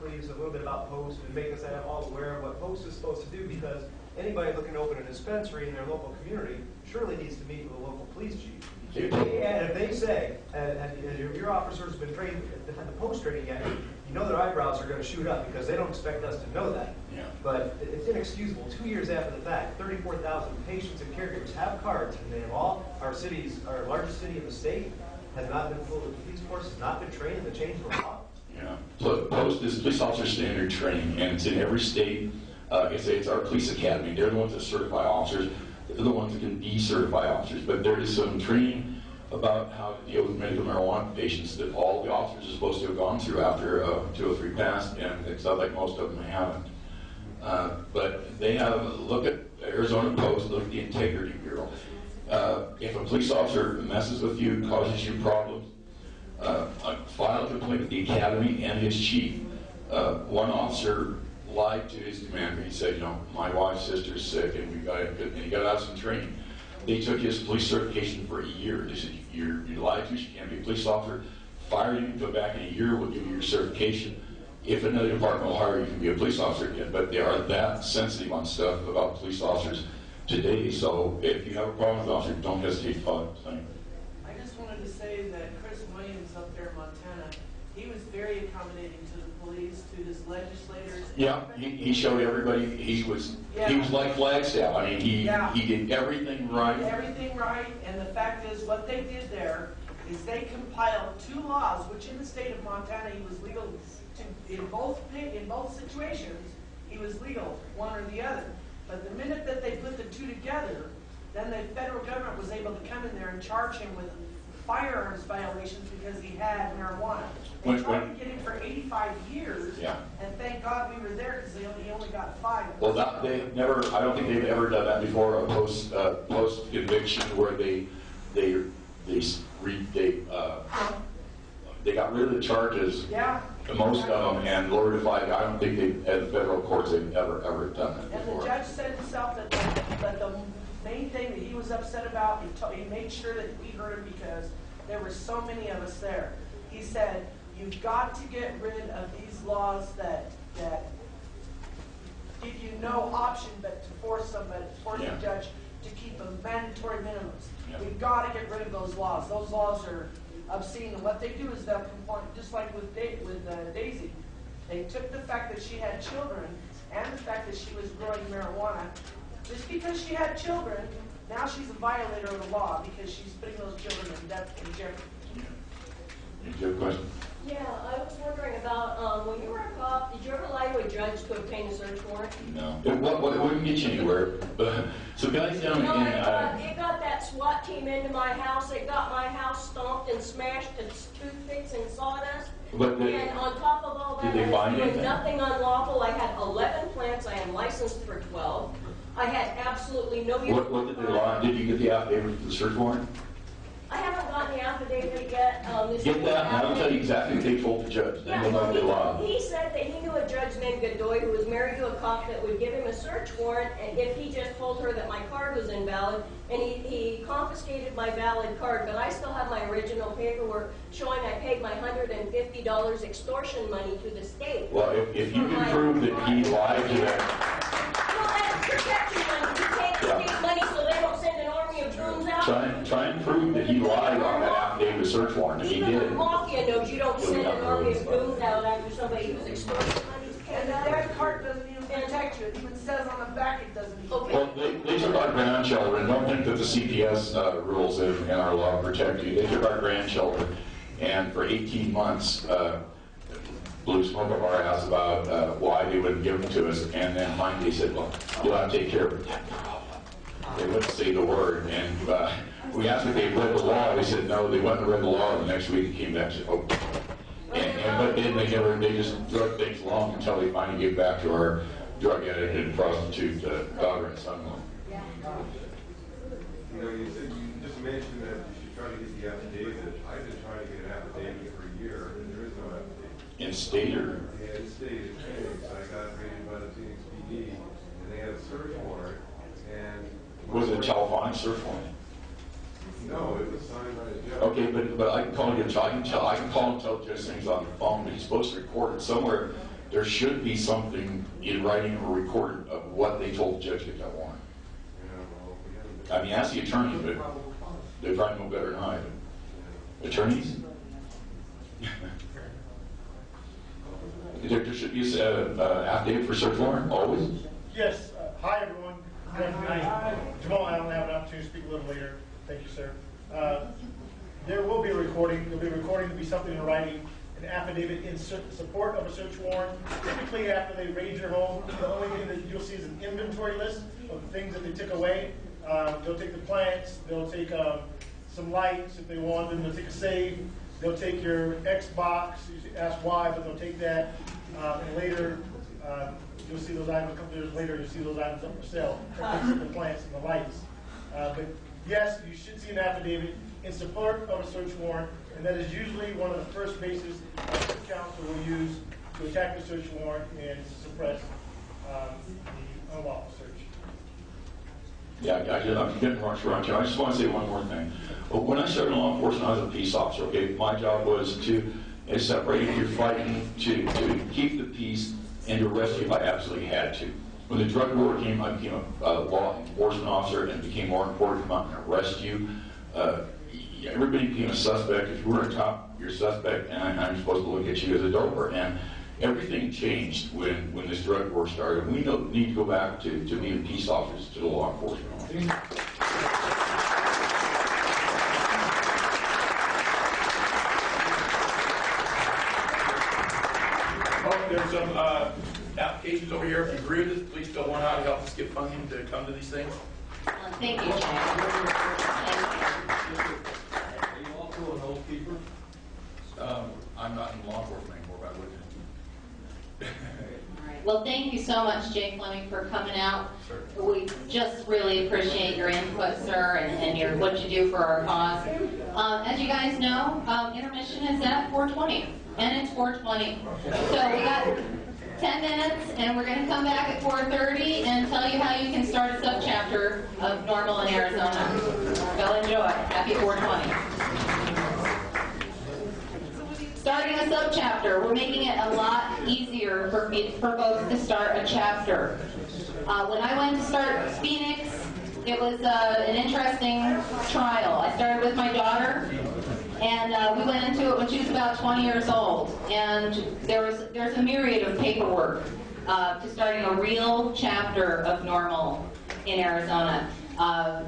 I: please, a little bit about POST and make us all aware of what POST is supposed to do, because anybody looking to open a dispensary in their local community surely needs to meet with a local police chief. And if they say, and your officers have been trained, had the POST training yet, you know their eyebrows are going to shoot up because they don't expect us to know that.
F: Yeah.
I: But it's inexcusable. 2 years after the fact, 34,000 patients and caregivers have cards, and they have all, our largest city in the state has not been full, the police force has not been trained in the change of law.
F: Yeah. So POST is police officer standard training, and it's in every state. It's our police academy. They're the ones that certify officers. They're the ones that can decertify officers. But there is some training about how to deal with medical marijuana patients that all the officers are supposed to have gone through after 203 passed, and it sounds like most of them haven't. But they have, look at Arizona Post, look at the Integrity Bureau. If a police officer messes with you, causes you problems, file a complaint with the academy and his chief. One officer lied to his commander. He said, my wife's sister's sick, and he got out of some training. They took his police certification for a year. They said, you lied to us, you can't be a police officer. Fire you, go back in a year, we'll give you your certification. If another department will hire you, you can be a police officer again. But they are that sensitive on stuff about police officers today. So if you have a problem with officers, don't hesitate to file a complaint.
E: I just wanted to say that Chris Williams up there in Montana, he was very accommodating to the police, to his legislators.
F: Yeah, he showed everybody he was like Flagstaff. I mean, he did everything right.
E: Everything right, and the fact is, what they did there is they compiled 2 laws, which in the state of Montana he was legal to, in both situations, he was legal, one or the other. But the minute that they put the 2 together, then the federal government was able to come in there and charge him with firearms violations because he had marijuana. They tried to get him for 85 years, and thank God we were there because he only got 5.
F: Well, I don't think they've ever done that before, a post conviction where they got rid of the charges, most of them, and lowered it 5. I don't think at the federal courts they've ever done that before.
E: And the judge said himself that the main thing that he was upset about, he made sure that we heard him because there were so many of us there. He said, you've got to get rid of these laws that give you no option but to force a judge to keep a mandatory minimums. We've got to get rid of those laws. Those laws are obscene, and what they do is they'll comply, just like with Daisy. They took the fact that she had children and the fact that she was growing marijuana. Just because she had children, now she's a violator of the law because she's putting those children in jeopardy.
F: Did you have a question?
P: Yeah, I was wondering about, when you were a cop, did you ever lie to a judge to obtain a search warrant?
F: No. It wouldn't get you anywhere. So guys down
P: No,
F: in...
P: it got that SWAT team into my house. It got my house stomped and smashed to toothpicks and sawdust. And on top of all that,
F: did they find
P: I was doing
F: anything?
P: nothing unlawful. I had 11 plants. I am licensed for 12. I had absolutely no...
F: What did they lie? Did you get the affidavit for the search warrant?
P: I haven't gotten the affidavit yet.
F: Get that, and I'll tell you exactly what they told the judge.
P: Yeah, well, he said that he knew a judge named Godoy who was married to a cop that would give him a search warrant and if he just told her that my card was invalid, and he confiscated my valid card, but I still have my original paperwork showing I paid my $150 extortion money to the state.
F: Well, if you can prove that he lied to that...
P: Well, that's protection money. You take the state money so they don't send an army of goons out.
F: Try and prove that he lied on that affidavit search warrant. If he
P: Even
F: did...
P: the mafia knows you don't send an army of goons out after somebody who's extorting money.
E: And that card doesn't even protect you. It even says on the back it doesn't.
P: Okay.
F: Well, they took our grandchildren. Don't think that the CPS rules in our law protect you. They took our grandchildren, and for 18 months, blew smoke up our ass about why they wouldn't give them to us. And then finally they said, well, you'll have to take care of it. They wouldn't say the word. And we asked if they read the law. They said no, they wouldn't read the law. The next week it came back and said, oh. But then they just drug things along until they finally gave back to our drug addict and prostitute daughter and son-in-law.
B: You know, you just mentioned that you should try to get the affidavit. I've been trying to get an affidavit for a year, and there is no affidavit.
F: In state or?
B: Yeah, in state, in Phoenix. I got raided by the Phoenix PD, and they had a search warrant, and...
F: Was it a telephonic search warrant?
B: No, it was signed by a judge.
F: Okay, but I can call you. I can call and tell Judge things on the phone, but he's supposed to record it somewhere. There should be something in writing or recorded of what they told the judge to get that warrant. I mean, ask the attorney, but they probably know better than I. But attorneys? There should be an affidavit for search warrant, always?
Q: Yes. Hi, everyone. Good afternoon. Jamal, I don't have an opportunity to speak a little later. Thank you, sir. There will be a recording. There will be a recording. There will be something in writing, an affidavit in support of a search warrant. Typically, after they raid your home, the only thing that you'll see is an inventory list of the things that they took away. They'll take the plants. They'll take some lights if they want them. They'll take a safe. They'll take your Xbox. You ask why, but they'll take that. And later, you'll see those items. A couple years later, you'll see those items up for sale. The plants and the lights. But yes, you should see an affidavit in support of a search warrant, and that is usually one of the first bases the counsel will use to attack the search warrant and suppress the unlawful search.
F: Yeah, I'm getting rushed around here. I just want to say one more thing. When I started in law enforcement, I was a peace officer. Okay, my job was to separate if you're fighting, to keep the peace, and to arrest you if I absolutely had to. When the drug war came, I became a law enforcement officer, and it became more important to come out and arrest you. Everybody became a suspect. If you were a cop, you're a suspect, and I'm supposed to look at you as a doper. And everything changed when this drug war started. We need to go back to being peace officers, to the law enforcement officers.
D: There's some applications over here. If you agree with this, please fill one out to help us get funding to come to these things.
A: Thank you, Jay.
N: Are you also an oath keeper?
F: I'm not in law enforcement anymore, but I would.
A: All right. Well, thank you so much, Jay Fleming, for coming out.
F: Sure.
A: We just really appreciate your input, sir, and what you do for our cause. As you guys know, intermission is at 4:20, and it's 4:20. So we got 10 minutes, and we're going to come back at 4:30 and tell you how you can start a subchapter of Norml in Arizona. So enjoy. Happy 420. Starting a subchapter, we're making it a lot easier for folks to start a chapter. When I went to start Phoenix, it was an interesting trial. I started with my daughter, and we went into it when she was about 20 years old. And there's a myriad of paperwork to starting a real chapter of Norml in Arizona.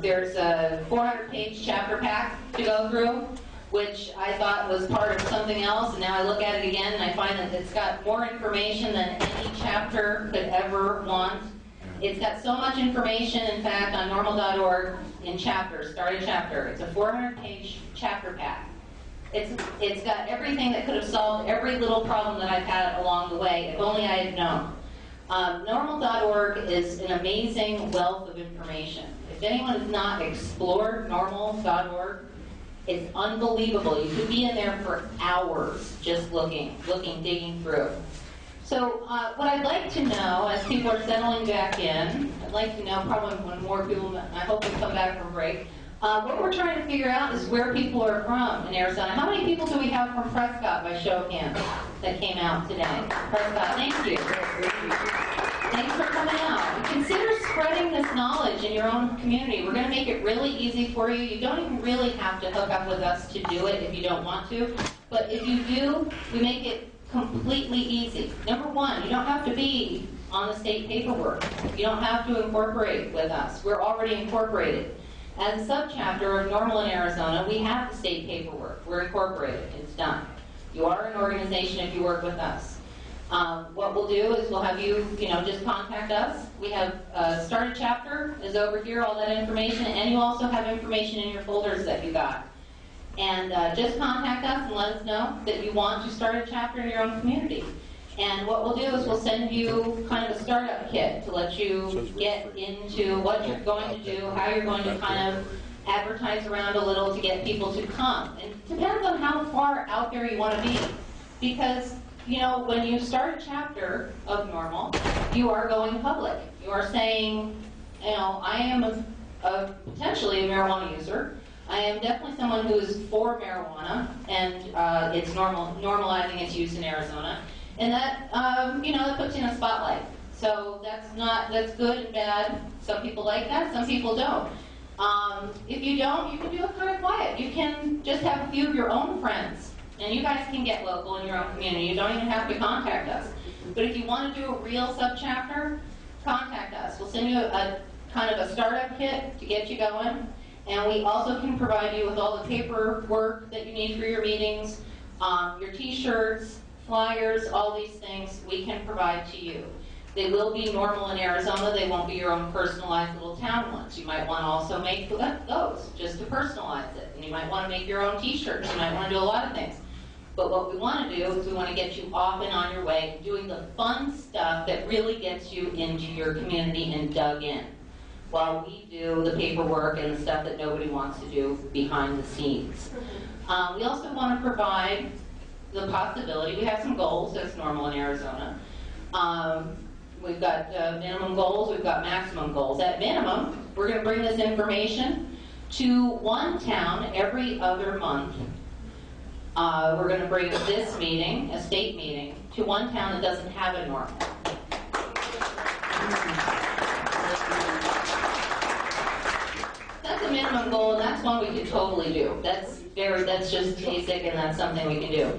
A: There's a 400-page chapter pack to go through, which I thought was part of something else, and now I look at it again and I find that it's got more information than any chapter could ever want. It's got so much information, in fact, on norml.org in chapters, start a chapter. It's a 400-page chapter pack. It's got everything that could have solved every little problem that I've had along the way, if only I had known. Norml.org is an amazing wealth of information. If anyone has not explored Norml.org, it's unbelievable. You could be in there for hours just looking, digging through. So what I'd like to know, as people are settling back in, I'd like to know, probably when more people, I hope, will come back from break, what we're trying to figure out is where people are from in Arizona. How many people do we have from Prescott, by show of hands, that came out today? Prescott, thank you. Thanks for coming out. Consider spreading this knowledge in your own community. We're going to make it really easy for you. You don't even really have to hook up with us to do it if you don't want to. But if you do, we make it completely easy. Number one, you don't have to be on the state paperwork. You don't have to incorporate with us. We're already incorporated. As a subchapter of Norml in Arizona, we have the state paperwork. We're incorporated. It's done. You are an organization if you work with us. What we'll do is we'll have you, just contact us. We have Start a Chapter is over here, all that information, and you also have information in your folders that you got. And just contact us and let us know that you want to start a chapter in your own community. And what we'll do is we'll send you kind of a startup kit to let you get into what you're going to do, how you're going to kind of advertise around a little to get people to come. And it depends on how far out there you want to be. Because, when you start a chapter of Norml, you are going public. You are saying, I am potentially a marijuana user. I am definitely someone who is for marijuana, and it's normalizing its use in Arizona. And that, that puts you in a spotlight. So that's good and bad. Some people like that, some people don't. If you don't, you can do it kind of quiet. You can just have a few of your own friends, and you guys can get local in your own community. You don't even have to contact us. But if you want to do a real subchapter, contact us. We'll send you a kind of a startup kit to get you going. And we also can provide you with all the paperwork that you need for your meetings, your t-shirts, flyers, all these things we can provide to you. They will be Norml in Arizona. They won't be your own personalized little town ones. You might want to also make those just to personalize it. And you might want to make your own t-shirts. You might want to do a lot of things. But what we want to do is we want to get you off and on your way, doing the fun stuff that really gets you into your community and dug in, while we do the paperwork and the stuff that nobody wants to do behind the scenes. We also want to provide the possibility, we have some goals that's Norml in Arizona. We've got minimum goals, we've got maximum goals. At minimum, we're going to bring this information to one town every other month. We're going to bring this meeting, a state meeting, to one town that doesn't have a Norml. That's a minimum goal, and that's one we could totally do. That's just basic, and that's something we can do.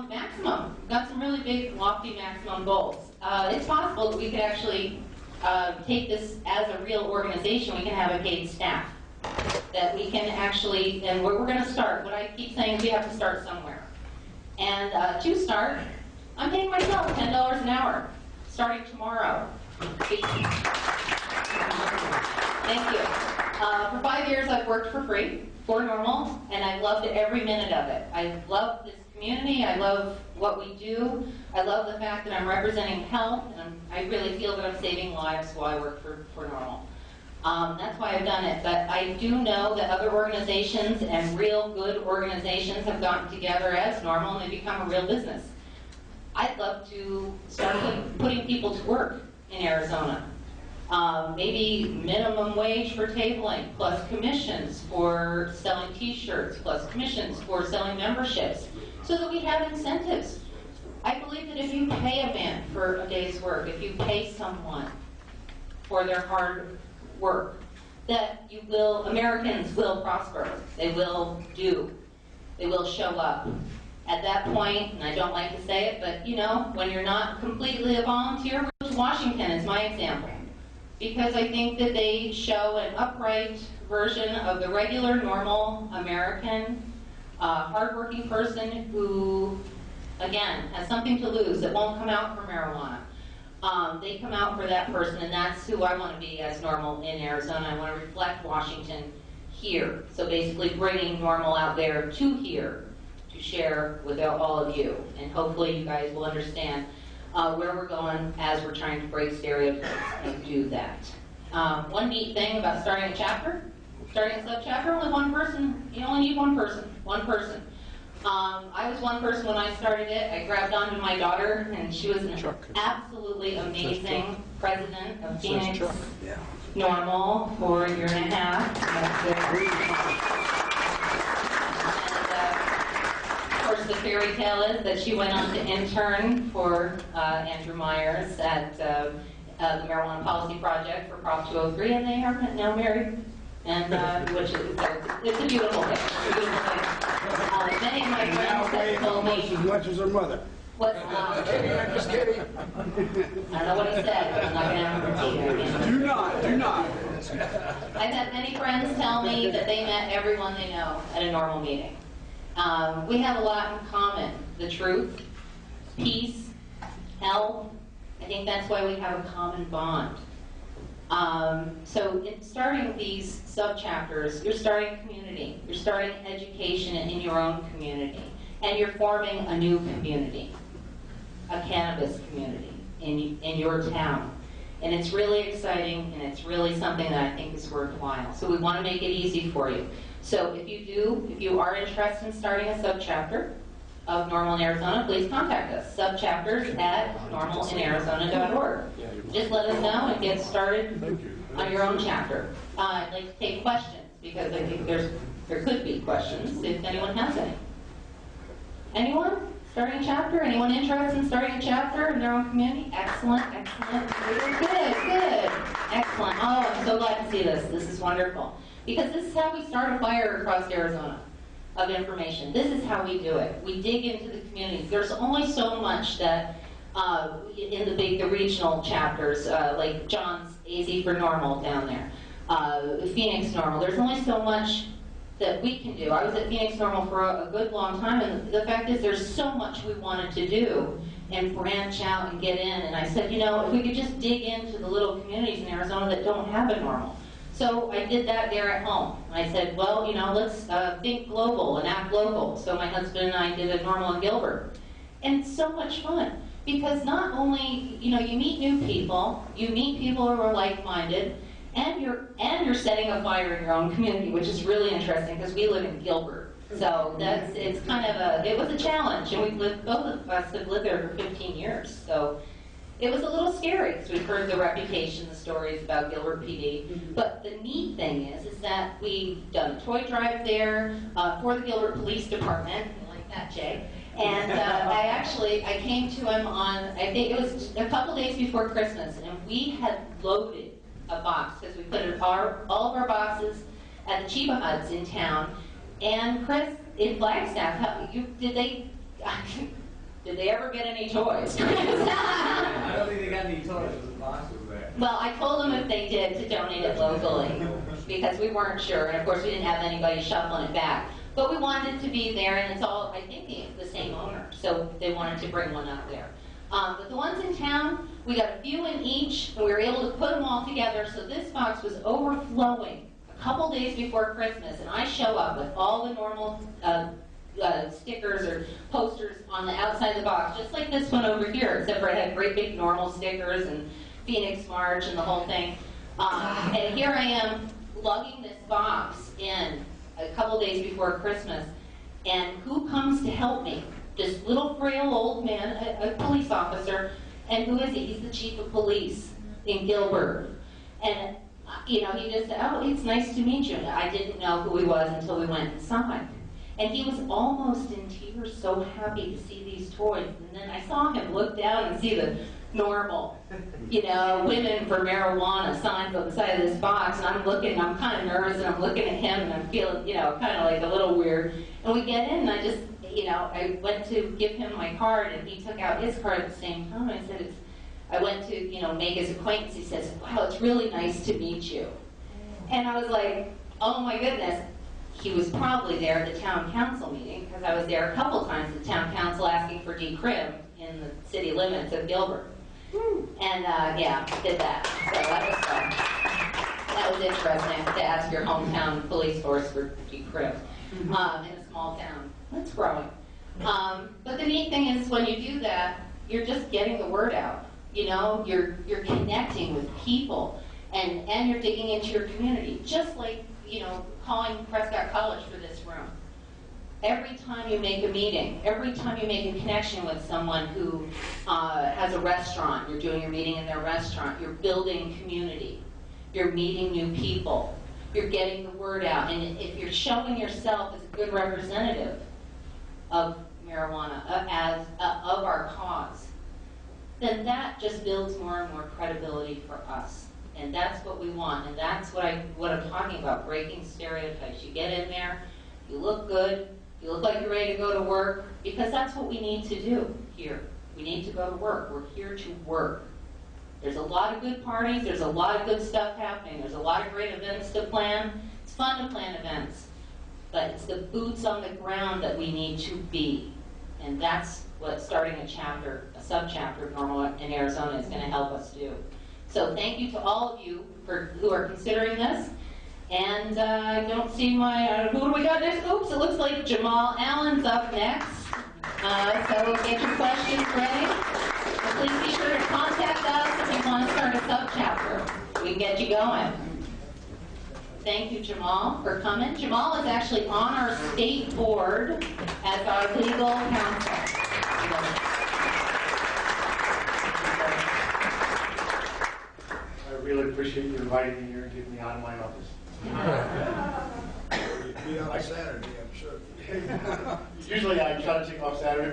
A: Maximum. We've got some really big, lofty maximum goals. It's possible that we could actually take this as a real organization. We can have a paid staff. That we can actually, and where we're going to start, what I keep saying is we have to start somewhere. And to start, I'm paying myself $10 an hour, starting tomorrow. Thank you. For 5 years, I've worked for free for Norml, and I've loved every minute of it. I love this community. I love what we do. I love the fact that I'm representing health, and I really feel that I'm saving lives while I work for Norml. That's why I've done it. But I do know that other organizations and real good organizations have gotten together as Norml, and they become a real business. I'd love to start putting people to work in Arizona. Maybe minimum wage for tabling, plus commissions for selling t-shirts, plus commissions for selling memberships, so that we have incentives. I believe that if you pay a man for a day's work, if you pay someone for their hard work, that Americans will prosper. They will show up. At that point, and I don't like to say it, but when you're not completely a volunteer, Washington is my example. Because I think that they show an upright version of the regular, normal American, hardworking person who, again, has something to lose, that won't come out for marijuana. They come out for that person, and that's who I want to be as Norml in Arizona. I want to reflect Washington here. So basically bringing Norml out there to here to share with all of you. And hopefully you guys will understand. where we're going as we're trying to break stereotypes and do that. One neat thing about starting a chapter, starting a subchapter, only one person, you only need one person. I was one person when I started it. I grabbed onto my daughter, and she was an absolutely amazing president of Phoenix Norml for a year and a half. Of course, the fairy tale is that she went on to intern for Andrew Myers at the Marijuana Policy Project for Prop 203, and they are now married. And which is it's a beautiful thing. Many of my friends have told me
H: as much as her mother.
A: What's
H: I'm just kidding.
A: I don't know what he said, but I'm not going to have to repeat it.
H: Do not.
A: I've had many friends tell me that they met everyone they know at a Norml meeting. We have a lot in common. The truth, peace, health. I think that's why we have a common bond. So in starting these subchapters, you're starting community. You're starting education in your own community. And you're forming a new community, a cannabis community in your town. And it's really exciting, and it's really something that I think is worthwhile. So we want to make it easy for you. So if you are interested in starting a subchapter of Norml in Arizona, please contact us. subchapters@normlinarizona.org. Just let us know and get started on your own chapter. I'd like to take questions, because I think there could be questions if anyone has any. Anyone starting a chapter? Anyone interested in starting a chapter in their own community? Excellent. Good. Excellent. Oh, I'm so glad to see this. This is wonderful. Because this is how we start a fire across Arizona of information. This is how we do it. We dig into the communities. There's only so much that in the regional chapters, like John's AZ for Norml down there, Phoenix Norml. There's only so much that we can do. I was at Phoenix Norml for a good long time, and the fact is there's so much we wanted to do and branch out and get in. And I said, if we could just dig into the little communities in Arizona that don't have a Norml. So I did that there at home. I said, well, let's think global and act local. So my husband and I did a Norml in Gilbert. And it's so much fun, because not only, you meet new people, you meet people who are like-minded, and you're setting a fire in your own community, which is really interesting, because we live in Gilbert. So it was a challenge, and both of us have lived there for 15 years. So it was a little scary, because we've heard the reputation, the stories about Gilbert PD. But the neat thing is that we've done a toy drive there for the Gilbert Police Department. You like that, Jay? And I came to him on, I think it was a couple days before Christmas, and we had loaded a box, because we put all of our boxes at the Chiba Huts in town. And Chris, in Flagstaff, did they ever get any toys?
I: I don't think they got any toys. The box was there.
A: Well, I told them if they did to donate it locally, because we weren't sure, and of course we didn't have anybody shuffling it back. But we wanted it to be there, and it's all, I think, the same owner, so they wanted to bring one out there. But the ones in town, we got a few in each, and we were able to put them all together, so this box was overflowing a couple days before Christmas, and I show up with all the Norml stickers or posters on the outside of the box, just like this one over here, except for it had great big Norml stickers and Phoenix March and the whole thing. And here I am lugging this box in a couple days before Christmas, and who comes to help me? This little frail old man, a police officer, and who is he? He's the chief of police in Gilbert. And, he just said, oh, it's nice to meet you. I didn't know who he was until we went inside. And he was almost in tears, so happy to see these toys. And then I saw him look down and see the Norml, women for marijuana signs on the side of this box. And I'm kind of nervous, and I'm looking at him, and I'm feeling, kind of like a little weird. And we get in, and I just, I went to give him my card, and he took out his card at the same time. I said, I went to, make his acquaintance. He says, wow, it's really nice to meet you. And I was like, oh my goodness. He was probably there at the town council meeting, because I was there a couple times at the town council asking for decrim in the city limits of Gilbert. And did that. So that was fun. That was interesting, to ask your hometown police force for decrim in a small town. That's growing. But the neat thing is, when you do that, you're just getting the word out. You know, you're connecting with people, and you're digging into your community. Just like, you know, calling Prescott College for this room. Every time you make a meeting, every time you make a connection with someone who has a restaurant, you're doing your meeting in their restaurant, you're building community, you're meeting new people, you're getting the word out, and if you're showing yourself as a good representative of marijuana, of our cause, then that just builds more and more credibility for us. And that's what we want, and that's what I'm talking about, breaking stereotypes. You get in there, you look good, you look like you're ready to go to work, because that's what we need to do here. We need to go to work. We're here to work. There's a lot of good parties. There's a lot of good stuff happening. There's a lot of great events to plan. It's fun to plan events. But it's the boots on the ground that we need to be. And that's what starting a sub-chapter of Norml in Arizona is going to help us do. So thank you to all of you who are considering this. And I don't see who do we got next? Oops, it looks like Jamal Allen's up next. So get your questions ready. So please be sure to contact us if you want to start a sub-chapter. We can get you going. Thank you, Jamal, for coming. Jamal is actually on our state board as our legal counsel.
Q: I really appreciate you inviting me here and getting me out of my office.
H: Be on Saturday, I'm sure.
Q: Usually I try to take off Saturday,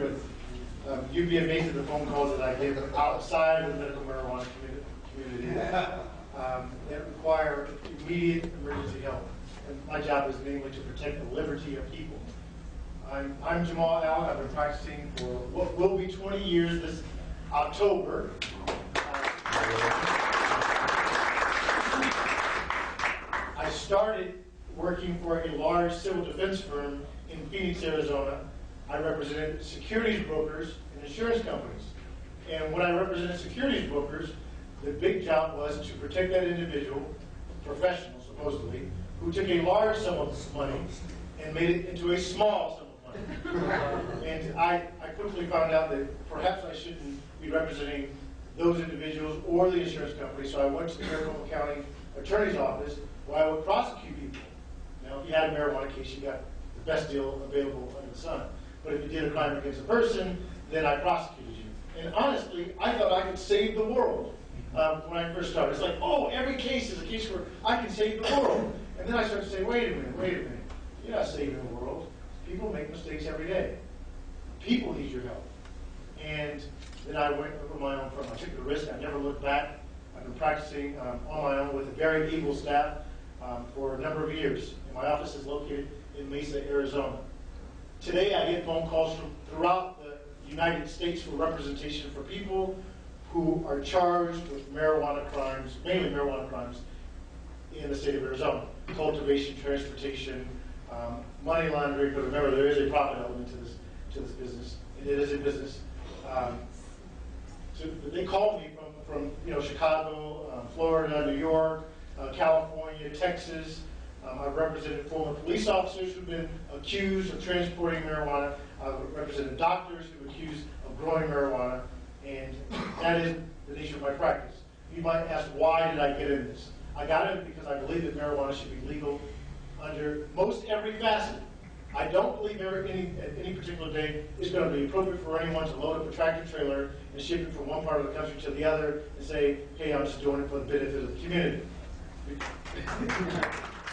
Q: but you'd be amazed at the phone calls that I get outside of the medical marijuana community that require immediate emergency help. And my job is mainly to protect the liberty of people. I'm Jamal Allen. I've been practicing for what will be 20 years this October. I started working for a large civil defense firm in Phoenix, Arizona. I represented securities brokers and insurance companies. And when I represented securities brokers, the big job was to protect that individual, professional supposedly, who took a large sum of money and made it into a small sum of money. And I quickly found out that perhaps I shouldn't be representing those individuals or the insurance company, so I went to the Maricopa County Attorney's Office where I would prosecute people. Now, if you had a marijuana case, you got the best deal available under the sun. But if you did a crime against a person, then I prosecuted you. And honestly, I thought I could save the world when I first started. It's like, oh, every case is a case where I can save the world. And then I started to say, wait a minute. You're not saving the world. People make mistakes every day. People need your help. And then I went over my own firm. I took the risk. I never looked back. I've been practicing on my own with a very able staff for a number of years. And my office is located in Mesa, Arizona. Today I get phone calls from throughout the United States for representation for people who are charged with marijuana crimes, mainly marijuana crimes, in the state of Arizona. Cultivation, transportation, money laundering, but remember there is a profit element to this business. And it is a business. So they called me from Chicago, Florida, New York, California, Texas. I've represented former police officers who've been accused of transporting marijuana. I've represented doctors who are accused of growing marijuana, and that is the nature of my practice. You might ask, why did I get in this? I got in it because I believe that marijuana should be legal under most every facet. I don't believe at any particular day it's going to be appropriate for anyone to load up a tractor trailer and ship it from one part of the country to the other and say, hey, I'm just doing it for the benefit of the community.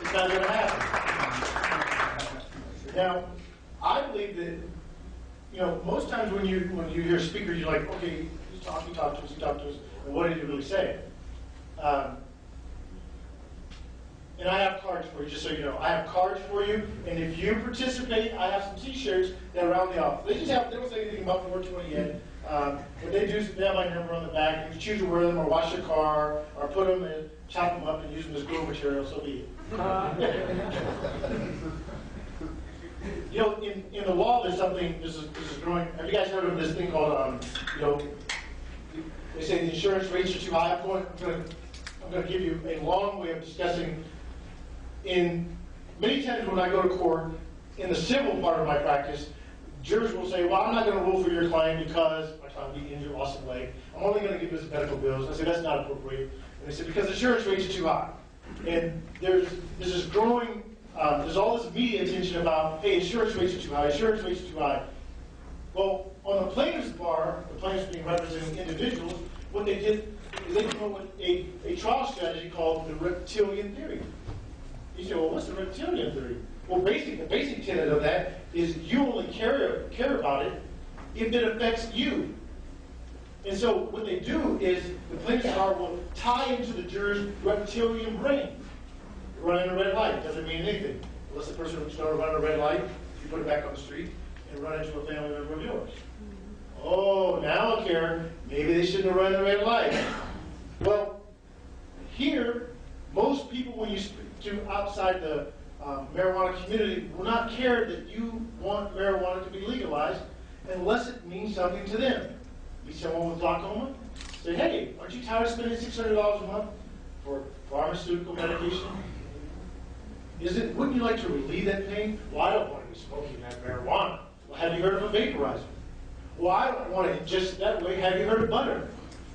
Q: It's not going to happen. Now, I believe that, most times when you hear speakers, you're like, okay, you talk to us, and what did you really say? And I have cards for you, just so you know. I have cards for you, and if you participate, I have some T-shirts that are around the office. They don't say anything about 420 yet. What they do is they have my number on the back. If you choose to wear them or wash your car or put them and chop them up and use them as glue material, so be it. In the law, there's something, this is growing. Have you guys heard of this thing called, they say the insurance rates are too high. I'm going to give you a long way of discussing. Many times when I go to court, in the civil part of my practice, jurors will say, well, I'm not going to rule for your client because my client will be injured, lost a leg. I'm only going to give us medical bills. And I say, that's not appropriate. And they say, because the insurance rates are too high. And there's this growing, there's all this media attention about, hey, insurance rates are too high, insurance rates are too high. Well, on the plaintiff's bar, the plaintiffs being representing individuals, what they did is they came up with a trial strategy called the reptilian theory. You say, well, what's the reptilian theory? Well, the basic tenet of that is you only care about it if it affects you. And so what they do is the plaintiff's bar will tie into the juror's reptilian brain. Running a red light doesn't mean anything. Unless the person who's going to run a red light, you put it back on the street and run into a family member of yours. Oh, now I care. Maybe they shouldn't have run the red light. Well, here, most people, when you speak to outside the marijuana community, will not care that you want marijuana to be legalized unless it means something to them. Be someone with glaucoma, say, hey, aren't you tired of spending $600 a month for pharmaceutical medication? Wouldn't you like to relieve that pain? Well, I don't want to be smoking that marijuana. Well, have you heard of a vaporizer? Well, I don't want to ingest that way. Have you heard of butter?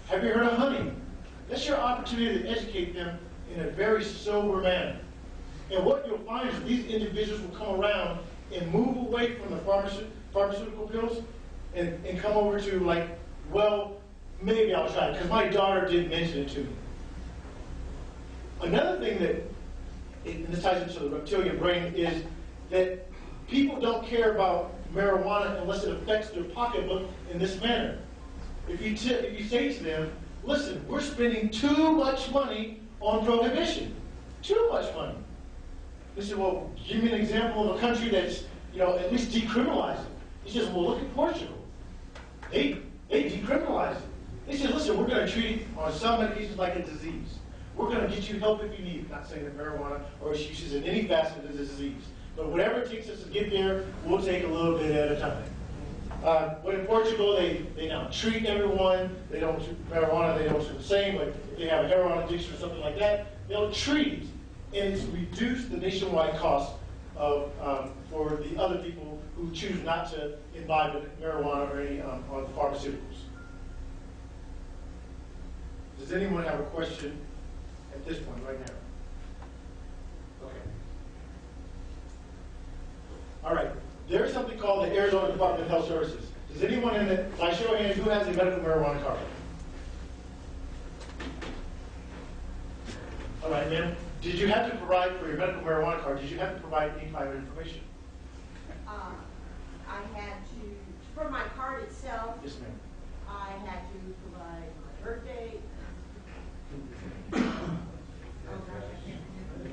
Q: Have you heard of honey? That's your opportunity to educate them in a very sober manner. And what you'll find is these individuals will come around and move away from the pharmaceutical pills and come over to like, well, maybe I'll try it, because my daughter did mention it to me. Another thing that, and this ties into the reptilian brain, is that people don't care about marijuana unless it affects their pocketbook in this manner. If you say to them, listen, we're spending too much money on prohibition. Too much money. They say, well, give me an example of a country that's, at least decriminalized it. He says, well, look at Portugal. They decriminalized it. They said, listen, we're going to treat it on some medications like a disease. We're going to get you help if you need. Not saying that marijuana or its use is in any facet of the disease. But whatever it takes us to get there, we'll take a little bit at a time. But in Portugal, they now treat everyone. They don't treat marijuana, they don't treat the same, but if they have a heroin addiction or something like that, they'll treat it. And it's reduced the nationwide cost of, for the other people who choose not to imbibe marijuana or any on pharmaceuticals. Does anyone have a question at this point right now? Okay. All right. There's something called the Arizona Department of Health Services. Does anyone in the, by show of hands, who has a medical marijuana card? All right, ma'am. Did you have to provide, for your medical marijuana card, did you have to provide any kind of information?
M: I had to, for my card itself,
Q: Yes, ma'am.
M: I had to provide my birthday.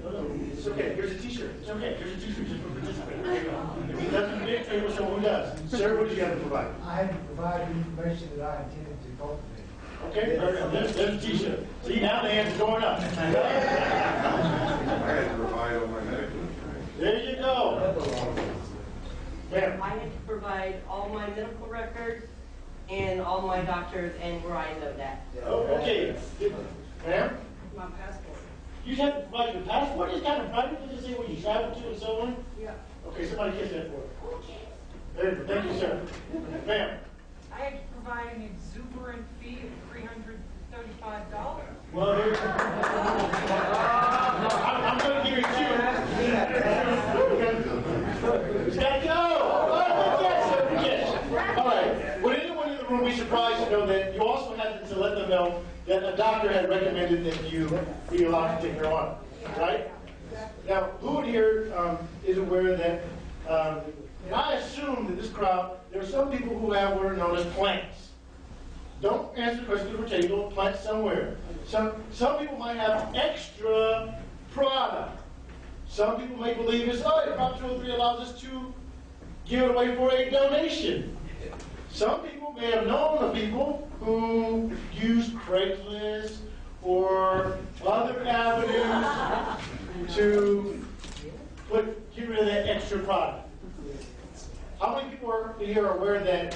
Q: No, it's okay. Here's a T-shirt. It's okay. Here's a T-shirt just for participating. There you go. If he doesn't big trade with someone who does. Sir, what did you have to provide?
R: I had to provide the information that I intended to cultivate.
Q: Okay, there's a T-shirt. See, now the hands are going up.
B: I had to provide all my medical insurance.
Q: There you go. Ma'am.
S: I had to provide all my medical records and all my doctors and where I know that.
Q: Oh, okay. Ma'am?
S: My passport.
Q: You have to provide your passport? Is kind of private? Does it say where you travel to and so on?
S: Yeah.
Q: Okay, somebody kiss that for us. Very good. Thank you, sir. Ma'am?
T: I had to provide an exuberant fee of $335.
Q: Well, I'm going to give you two. Gotta go. Yes. All right. Would anyone in the room be surprised to know that you also had to let them know that a doctor had recommended that you be allowed to take marijuana, right? Now, who in here is aware that, and I assume that this crowd, there are some people who have what are known as plants. Don't answer the question for table, plant somewhere. Some people might have extra product. Some people may believe it's, Prop 203 allows us to give it away for a donation. Some people may have known of people who use Craigslist or other avenues to get rid of that extra product. How many people here are aware that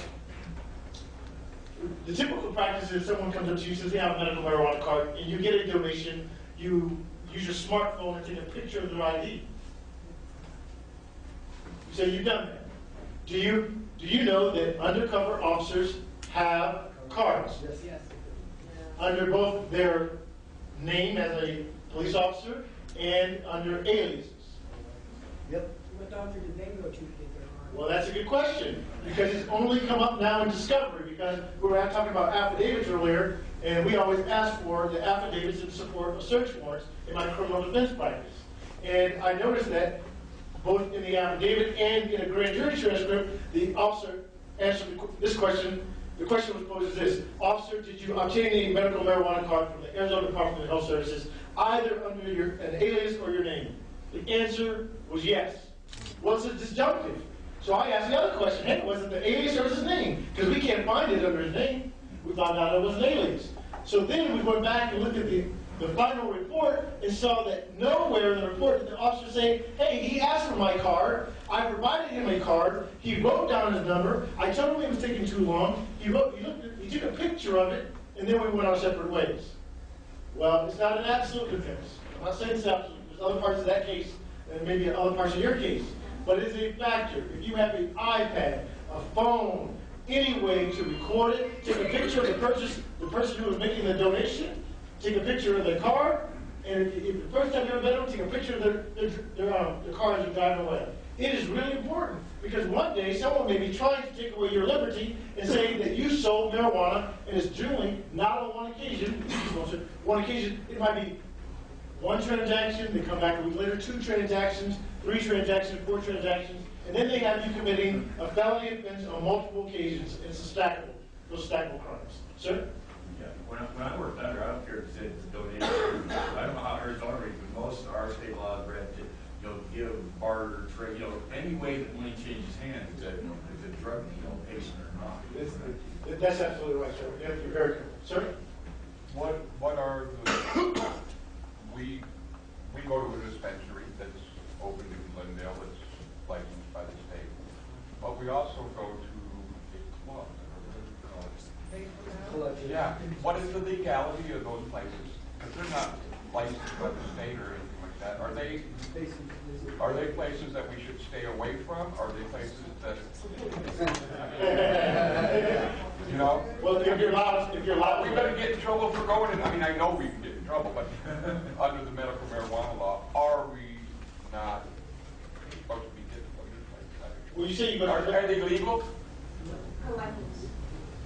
Q: the typical practice is someone comes up to you and says they have a medical marijuana card, and you get a donation, you use your smartphone and take a picture of their ID. You say you've done that. Do you Do you know that undercover officers have cards?
E: Yes.
Q: Under both their name as a police officer and under aliases?
G: Yep.
E: What doctor did they go to get their card?
Q: Well, that's a good question, because it's only come up now in discovery, because we were talking about affidavits earlier, and we always ask for the affidavits in support of search warrants in my criminal defense practice. And I noticed that both in the affidavit and in a grand jury transcript, the officer answered this question. The question was posed as this: Officer, did you obtain a medical marijuana card from the Arizona Department of Health Services, either under an alias or your name? The answer was yes. What's a disjunctive? So I asked the other question: hey, was it the alias or his name? Because we can't find it under his name. We found out it was an alias. So then we went back and looked at the final report and saw that nowhere in the report did the officer say, hey, he asked for my card, I provided him a card, he wrote down his number, I told him it was taking too long, he took a picture of it, and then we went our separate ways. Well, it's not an absolute defense. I'm not saying it's absolute. There's other parts of that case, and maybe other parts of your case. But it is a factor. If you have an iPad, a phone, any way to record it, take a picture of the person who was making the donation, take a picture of their card, and if the first time you ever met them, take a picture of their car as you're driving away. It is really important, because one day someone may be trying to take away your liberty and say that you sold marijuana and is doing, not on one occasion, it might be one transaction, they come back a week later, 2 transactions, 3 transactions, 4 transactions, and then they have you committing a felony offense on multiple occasions. It's those stackable crimes. Sir?
U: Yeah, when I worked under, I don't care if it's a donation. I don't know how Arizona reads, but most of our state laws read to, give, barter, trade, any way that money changes hands, if it's a drug patient or not.
Q: That's absolutely right, sir. You have to be very careful. Sir?
O: What are the, we go to a dispensary that's open in Glendale, that's licensed by the state, but we also go to a club. Yeah. What is the legality of those places? Because they're not licensed by the state or anything like that. Are they places that we should stay away from? Are they places that
Q: Well, if you're allowed,
O: we better get in trouble for going in. I mean, I know we can get in trouble, but under the medical marijuana law, are we not supposed to be getting places?
Q: Well, you say you go to
O: are they legal?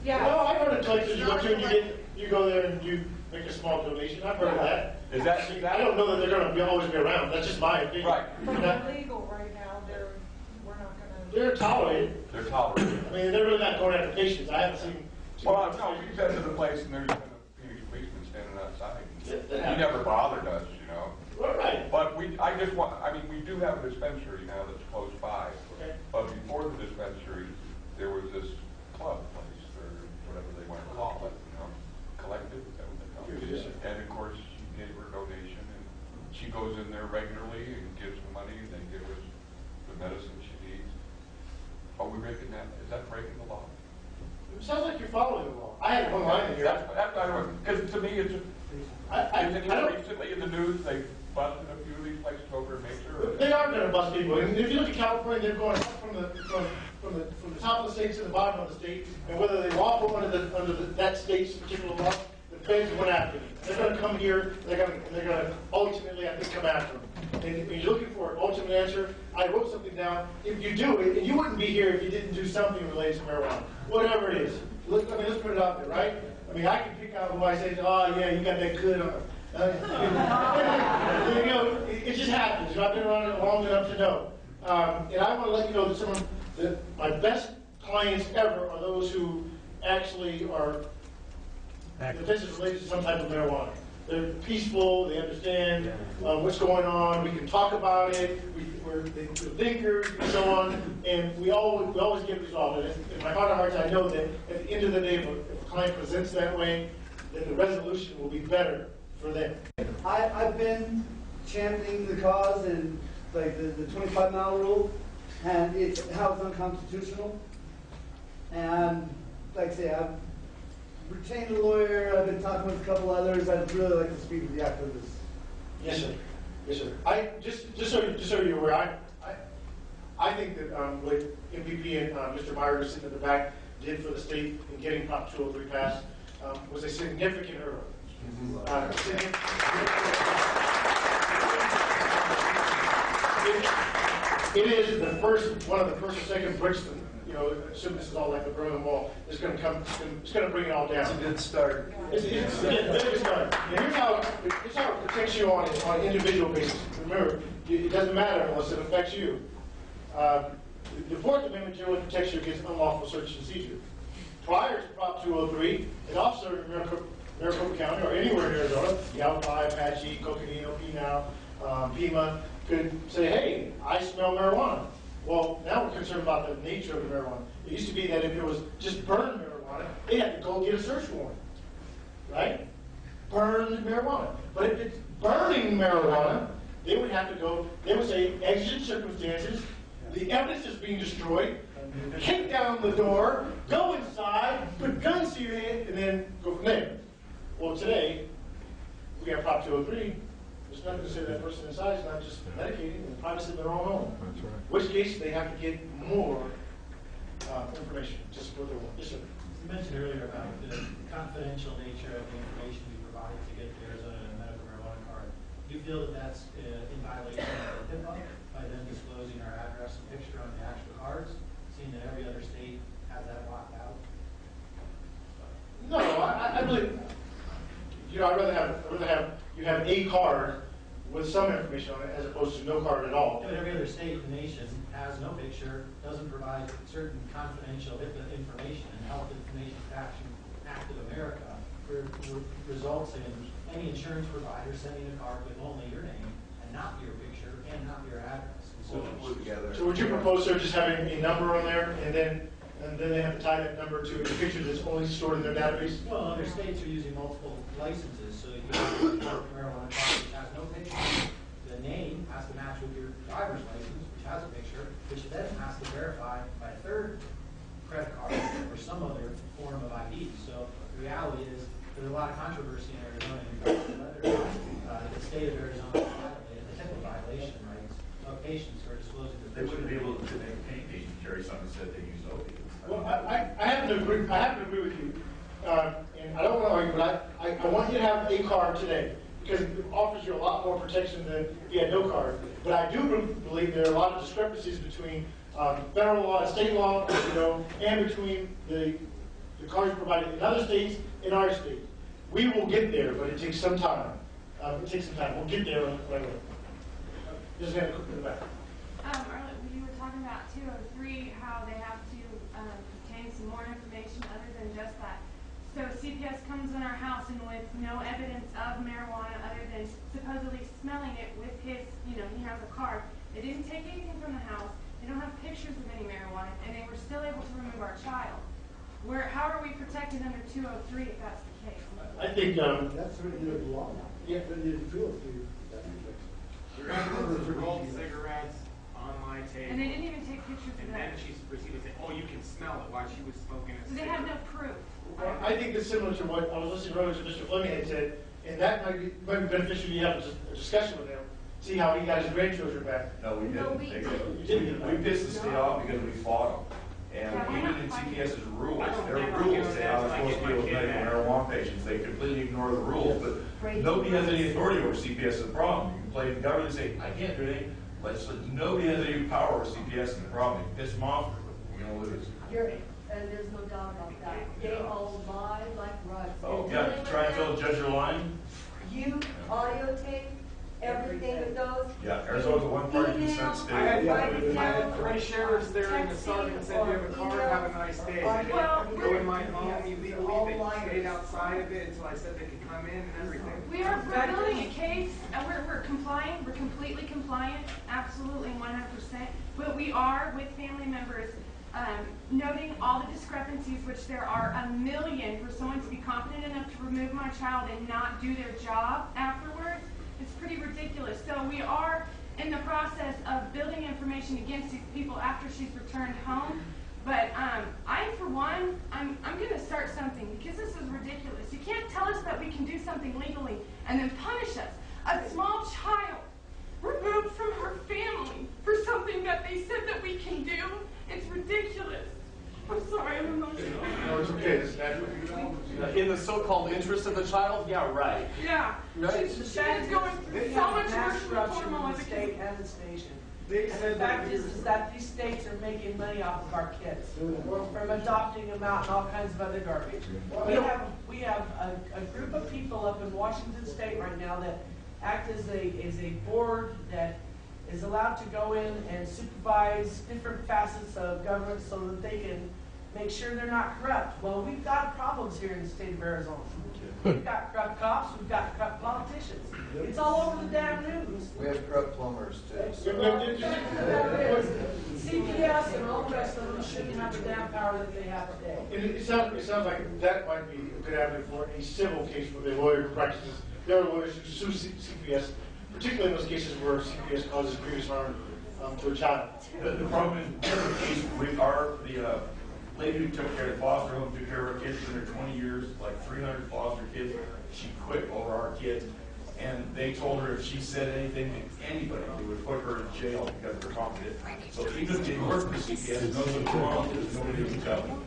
E: Yeah.
Q: No, I've heard of places you go to and you go there and you make a small donation. I've heard of that.
O: Is that
Q: I don't know that they're going to always be around. That's just my opinion.
O: Right.
T: But they're legal right now, we're not gonna.
Q: They're tolerated.
O: They're tolerated.
Q: I mean, they're really not going after patients. I haven't seen.
O: Well, no, we've been to the place and there's been a policeman standing outside. He never bothered us,
Q: Right.
O: But we do have a dispensary now that's close by.
Q: Okay.
O: But before the dispensary, there was this club place, or whatever they want to call it, collective, is that what they call it? And of course, she gave her a donation, and she goes in there regularly and gives the money, and they give her the medicine she needs. Are we breaking that? Is that breaking the law?
Q: It sounds like you're following the law. I had one line in here.
O: Because to me, it's recently in the news, they busted a few of these places over in Mesa.
Q: They are going to bust people. And if you look at California, they're going up from the top of the state to the bottom of the state, and whether they lawful under that state's particular law, the feds went after them. They're going to come here. They're going to ultimately, I think, come after them. And when you're looking for an ultimate answer, I wrote something down. If you do it, and you wouldn't be here if you didn't do something related to marijuana, whatever it is. Let's put it out there, right? I mean, I can pick out who I say, oh yeah, you got that good on. It just happens. I've been around it long enough to know. And I want to let you know that my best clients ever are those who actually are defenses related to some type of marijuana. They're peaceful. They understand what's going on. We can talk about it. We're thinkers and so on. And we always get resolved. And in my heart of hearts, I know that at the end of the day, if a client presents that way, then the resolution will be better for them.
G: I've been championing the cause and like the 25-mile rule, and it's how it's unconstitutional. And like I say, I've retained a lawyer. I've been talking with a couple others. I'd really like to speak with the activists.
Q: Yes, sir. Yes, sir. Just so you're aware, I think that what MPP and Mr. Meyer sitting at the back did for the state in getting Prop 203 passed was a significant hurdle. It is the first, one of the first or second bricks, you know, assume this is all like the Berlin Wall, it's going to come, it's going to bring it all down.
K: It's a good start.
Q: It's a good start. And here's how it protects you on an individual basis. Remember, it doesn't matter unless it affects you. The Fourth Amendment generally protects you against unlawful search and seizure. Prior to Prop 203, an officer in Maricopa County or anywhere in Arizona, Yavapai, Apache, Coconino, Pinal, Pima, could say, hey, I smell marijuana. Well, now we're concerned about the nature of the marijuana. It used to be that if it was just burned marijuana, they had to go get a search warrant, right? Burned marijuana. But if it's burning marijuana, they would have to go, they would say, exigent circumstances, the evidence is being destroyed, kick down the door, go inside, put guns to your head, and then go from there. Well, today, we have Prop 203. There's nothing to say that person inside is not just medicated in the privacy of their own home. That's right. In which case, they have to get more information to support their work. Yes, sir.
C: You mentioned earlier about the confidential nature of the information we provide to get the Arizona medical marijuana card. Do you feel that that's in violation of the HIPAA by them disclosing our address and picture on the actual cards, seeing that every other state has that locked out?
Q: No, I believe, you know, I'd rather have you have a card with some information on it as opposed to no card at all.
C: Yeah, but every other state in the nation has no picture, doesn't provide certain confidential information, and Health Information Protection Act of America results in any insurance provider sending a card with only your name and not your picture and not your address. And
Q: so would you propose, sir, just having a number on there and then they have to tie that number to a picture that's only stored in their database?
C: Well, other states are using multiple licenses, so you have a marijuana card which has no picture. The name has to match with your driver's license, which has a picture, which then has to verify by a third credit card or some other form of ID. So the reality is there's a lot of controversy in Arizona in regards to whether the state of Arizona violated the HIPAA violation rights of patients who are disclosing the
U: They wouldn't be able to make any patient carry something that said they use opiates.
Q: Well, I have to agree. I have to agree with you, and I don't want to argue, but I want you to have a card today because it offers you a lot more protection than if you had no card. But I do believe there are a lot of discrepancies between federal law and state law, you know, and between the cards provided in other states and our state. We will get there, but it takes some time. We'll get there right away. Just have a quick in the back.
V: Earlier, you were talking about 203, how they have to obtain some more information other than just that. So CPS comes in our house and with no evidence of marijuana other than supposedly smelling it with his, you know, he has a card. They didn't take anything from the house. They don't have pictures of any marijuana, and they were still able to remove our child. How are we protected under 203 if that's the case?
Q: I think
G: that's really good law.
Q: Yeah.
W: Rolled cigarettes on my table.
V: And they didn't even take pictures of
W: And
V: that.
W: then she proceeded to say, oh, you can smell it while she was smoking a
V: So they
W: cigarette.
V: have no proof.
Q: Well, I think it's similar to what I was listening earlier to Mr. Fleming had said, and that might be beneficial. You have a discussion with him, see how he got his grandchildren back.
U: No, we didn't.
Q: You didn't.
U: We pissed the state off because we fought them. And even in CPS's rules, their rules say how they're supposed to deal with medical marijuana patients. They completely ignore the rules, but nobody has any authority over CPS is the problem. You can play the government and say, I can't do anything. Nobody has any power over CPS and the problem. You piss them off, you're going to lose.
X: And there's no doubt about that. They all lie like rugs.
U: Oh, yeah, you try and tell the judge you're lying?
X: You audio tape everything that goes.
U: Yeah, Arizona's a one-party consent state.
W: I had 3 sheriffs there in the sergeant said, you have a card, have a nice day. I didn't go in my home illegally, they stayed outside of it until I said they could come in and everything.
V: We're building a case, and we're compliant, we're completely compliant, absolutely 100%. But we are, with family members, noting all the discrepancies, which there are a million, for someone to be confident enough to remove my child and not do their job afterwards. It's pretty ridiculous. So we are in the process of building information against these people after she's returned home. But I, for one, I'm going to start something because this is ridiculous. You can't tell us that we can do something legally and then punish us. A small child removed from her family for something that they said that we
W: in the so-called interest of the child, yeah, right.
T: Yeah.
W: Right.
T: She's going through so much worse than normal as a
E: state
T: kid.
E: and its nation.
W: They
E: And
W: said
E: the fact is that these states are making money off of our kids from adopting them out and all kinds of other garbage. We have a group of people up in Washington State right now that act as a board that is allowed to go in and supervise different facets of government so that they can make sure they're not corrupt. Well, we've got problems here in the state of Arizona. We've got corrupt cops, we've got corrupt politicians. It's all over the damn news.
K: We have corrupt plumbers too.
E: CPS and all the rest of them shouldn't have the damn power that they have today.
Q: It sounds like that might be a good avenue for a civil case with a lawyer who practices. There are lawyers who sue CPS, particularly in those cases where CPS causes grievous harm to a child.
U: The problem is, the case with the lady who took care of the foster home, took care of our kids for their 20 years, like 300 foster kids. She quit over our kids, and they told her if she said anything to anybody, they would put her in jail because of her confidence. So even if they work for CPS, knows what's wrong, there's nobody to tell them.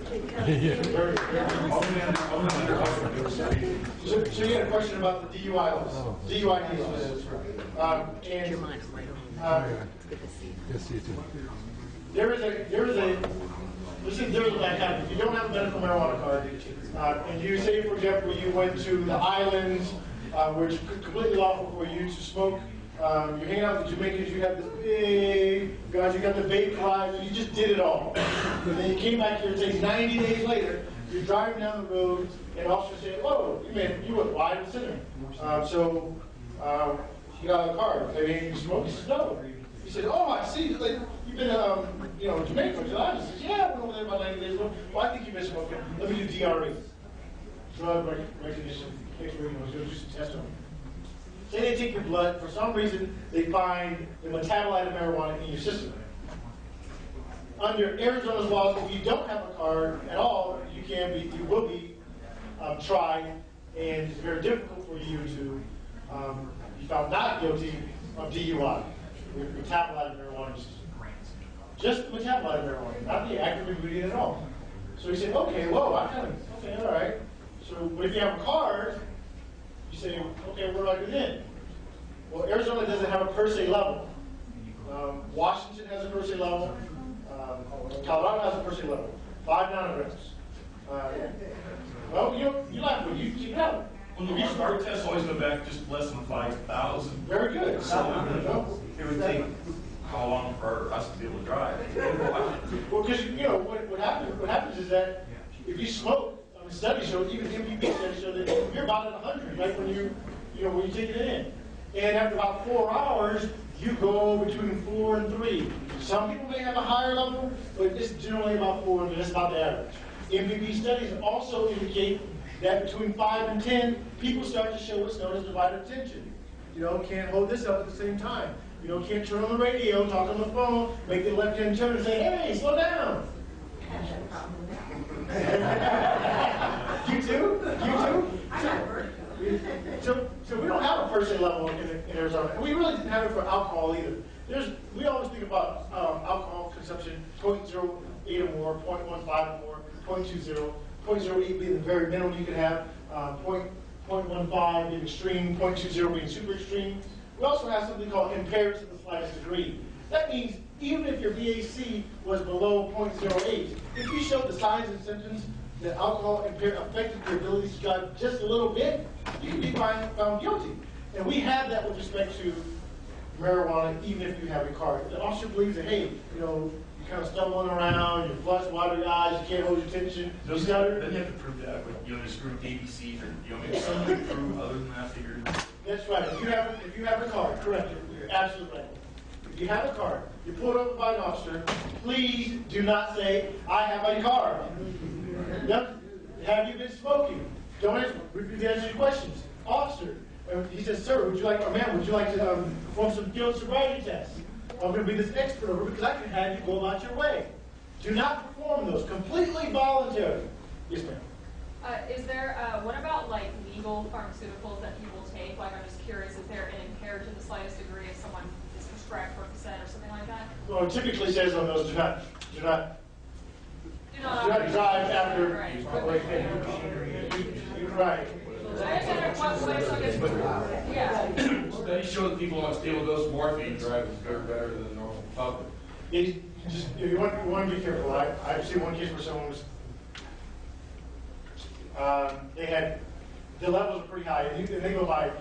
Q: So you had a question about the DUI laws, DUI cases. There is a if you don't have a medical marijuana card, and you say, for example, you went to the islands, where it's completely lawful for you to smoke, you hang out with the Jamaicans, you have this big, guys, you got the vape ride, you just did it all. And then you came back here, it takes 90 days later, you're driving down the road, and officers say, "Whoa, you were wide center." You got a card. Hey, you smoke? He said, "No." He said, "Oh, I see. Like, you've been, in Jamaica for July." He says, "Yeah, I went over there about 90 days ago." "Well, I think you've been smoking. Let me do DRE. Drug recognition. Case where go do some tests on you." Say they take your blood. For some reason, they find the metabolite of marijuana in your system. Under Arizona's laws, if you don't have a card at all, you will be tried, and it's very difficult for you to be found not guilty of DUI. The metabolite of marijuana system. Just the metabolite of marijuana, not the active ingredient at all. So he said, "Okay, whoa, okay, all right." So, but if you have a card, you say, "Okay, where do I get in?" Well, Arizona doesn't have a per se level. Washington has a per se level. Colorado has a per se level. 5 nanograms. Well, you like what you keep having.
U: Well, our tests always go back just less than 5,000.
Q: Very good.
U: So it would take how long for us to be able to drive?
Q: Well, because what happens is that if you smoke, studies show, even MPB studies show that you're about at 100, right, when you take it in. And after about 4 hours, you go between 4 and 3. Some people may have a higher level, but it's generally about 4, and that's about the average. MPB studies also indicate that between 5 and 10, people start to show what's known as divided attention. Can't hold this up at the same time. Can't turn on the radio, talk on the phone, make the left-hand turn and say, "Hey, slow down." You too? So we don't have a per se level in Arizona. And we really didn't have it for alcohol either. We always think about alcohol consumption, 0.08 or more, 0.15 or more, 0.20, 0.08 being the very minimum you can have, 0.15 being extreme, 0.20 being super extreme. We also have something called impaired to the slightest degree. That means even if your VAC was below 0.08, if you showed the signs and symptoms that alcohol affected your ability to drive just a little bit, you can be found guilty. And we have that with respect to marijuana, even if you have a card. The officer believes that, hey, you're kind of stumbling around, you're flush, water your eyes, you can't hold your attention.
U: Then you have to prove that with, just screw ABCs or, maybe something to prove other than that figure.
Q: That's right. If you have a card, correct, you're absolutely right. If you have a card, you're pulled over by an officer, please do not say, "I have a card." Have you been smoking? Don't answer your questions. Officer, he says, "Sir, would you like to perform some field sobriety tests? I'm going to be this expert over because I can have you go about your way." Do not perform those. Completely voluntary. Yes, ma'am.
D: Is there, what about legal pharmaceuticals that people take? I'm just curious, is there an impaired to the slightest degree if someone is prescribed Percocet or something like that?
Q: Well, it typically says on those, do not drive after.
D: Right.
Q: Right.
U: Studies show that people on stable dose morphine drive better than the normal public.
Q: You want to be careful. I've seen one case where someone was, they had, the levels are pretty high, and they go by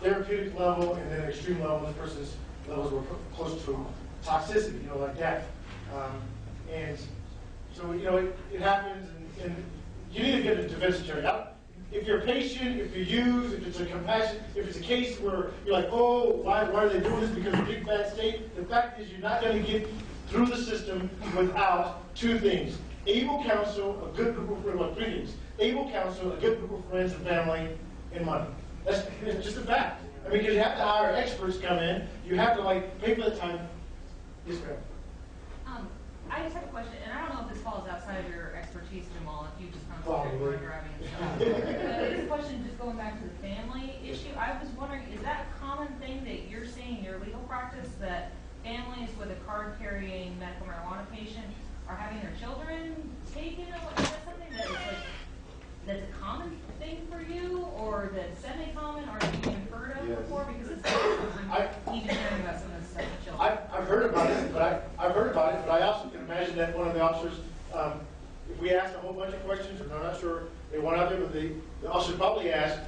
Q: therapeutic level and then extreme level. This person's levels were close to toxicity, like death. And so, it happens, and you need to get a defense attorney. If you're a patient, if you use, if it's a compassion, if it's a case where you're like, oh, why are they doing this because of big bad state? The fact is you're not going to get through the system without two things. Able counsel, a good group of friends, well, three things. Able counsel, a good group of friends and family, and money. That's just a fact. I mean, because you have to hire experts come in. You have to, pay for the time. Yes, ma'am.
J: I just have a question, and I don't know if this falls outside of your expertise, Jamal, if you just concentrate on driving and stuff. But this question, just going back to the family issue, I was wondering, is that a common thing that you're seeing in your legal practice, that families with a card-carrying medical marijuana patient are having their children taken? Is that something that is that's a common thing for you, or that's semi-common, or have you even heard of before? Because it's even hearing about some of this stuff with children.
Q: I've heard about it, but I also can imagine that one of the officers, if we asked a whole bunch of questions, and I'm not sure they went out there, but the officer probably asked,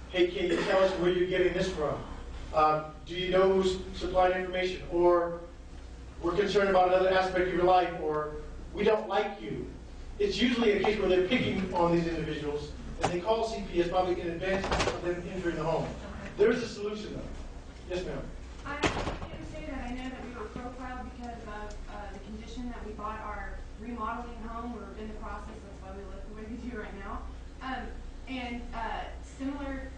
Q: hey, can you tell us where you're getting this from? Do you know who's supplying information? Or we're concerned about another aspect of your life, or we don't like you. It's usually a case where they're picking on these individuals, and they call CPS probably in advance of them entering the home. There is a solution, though. Yes, ma'am.
V: I didn't say that. I know that we were profiled because of the condition that we bought our remodeling home. We're in the process. That's why we look the way we do right now. And similar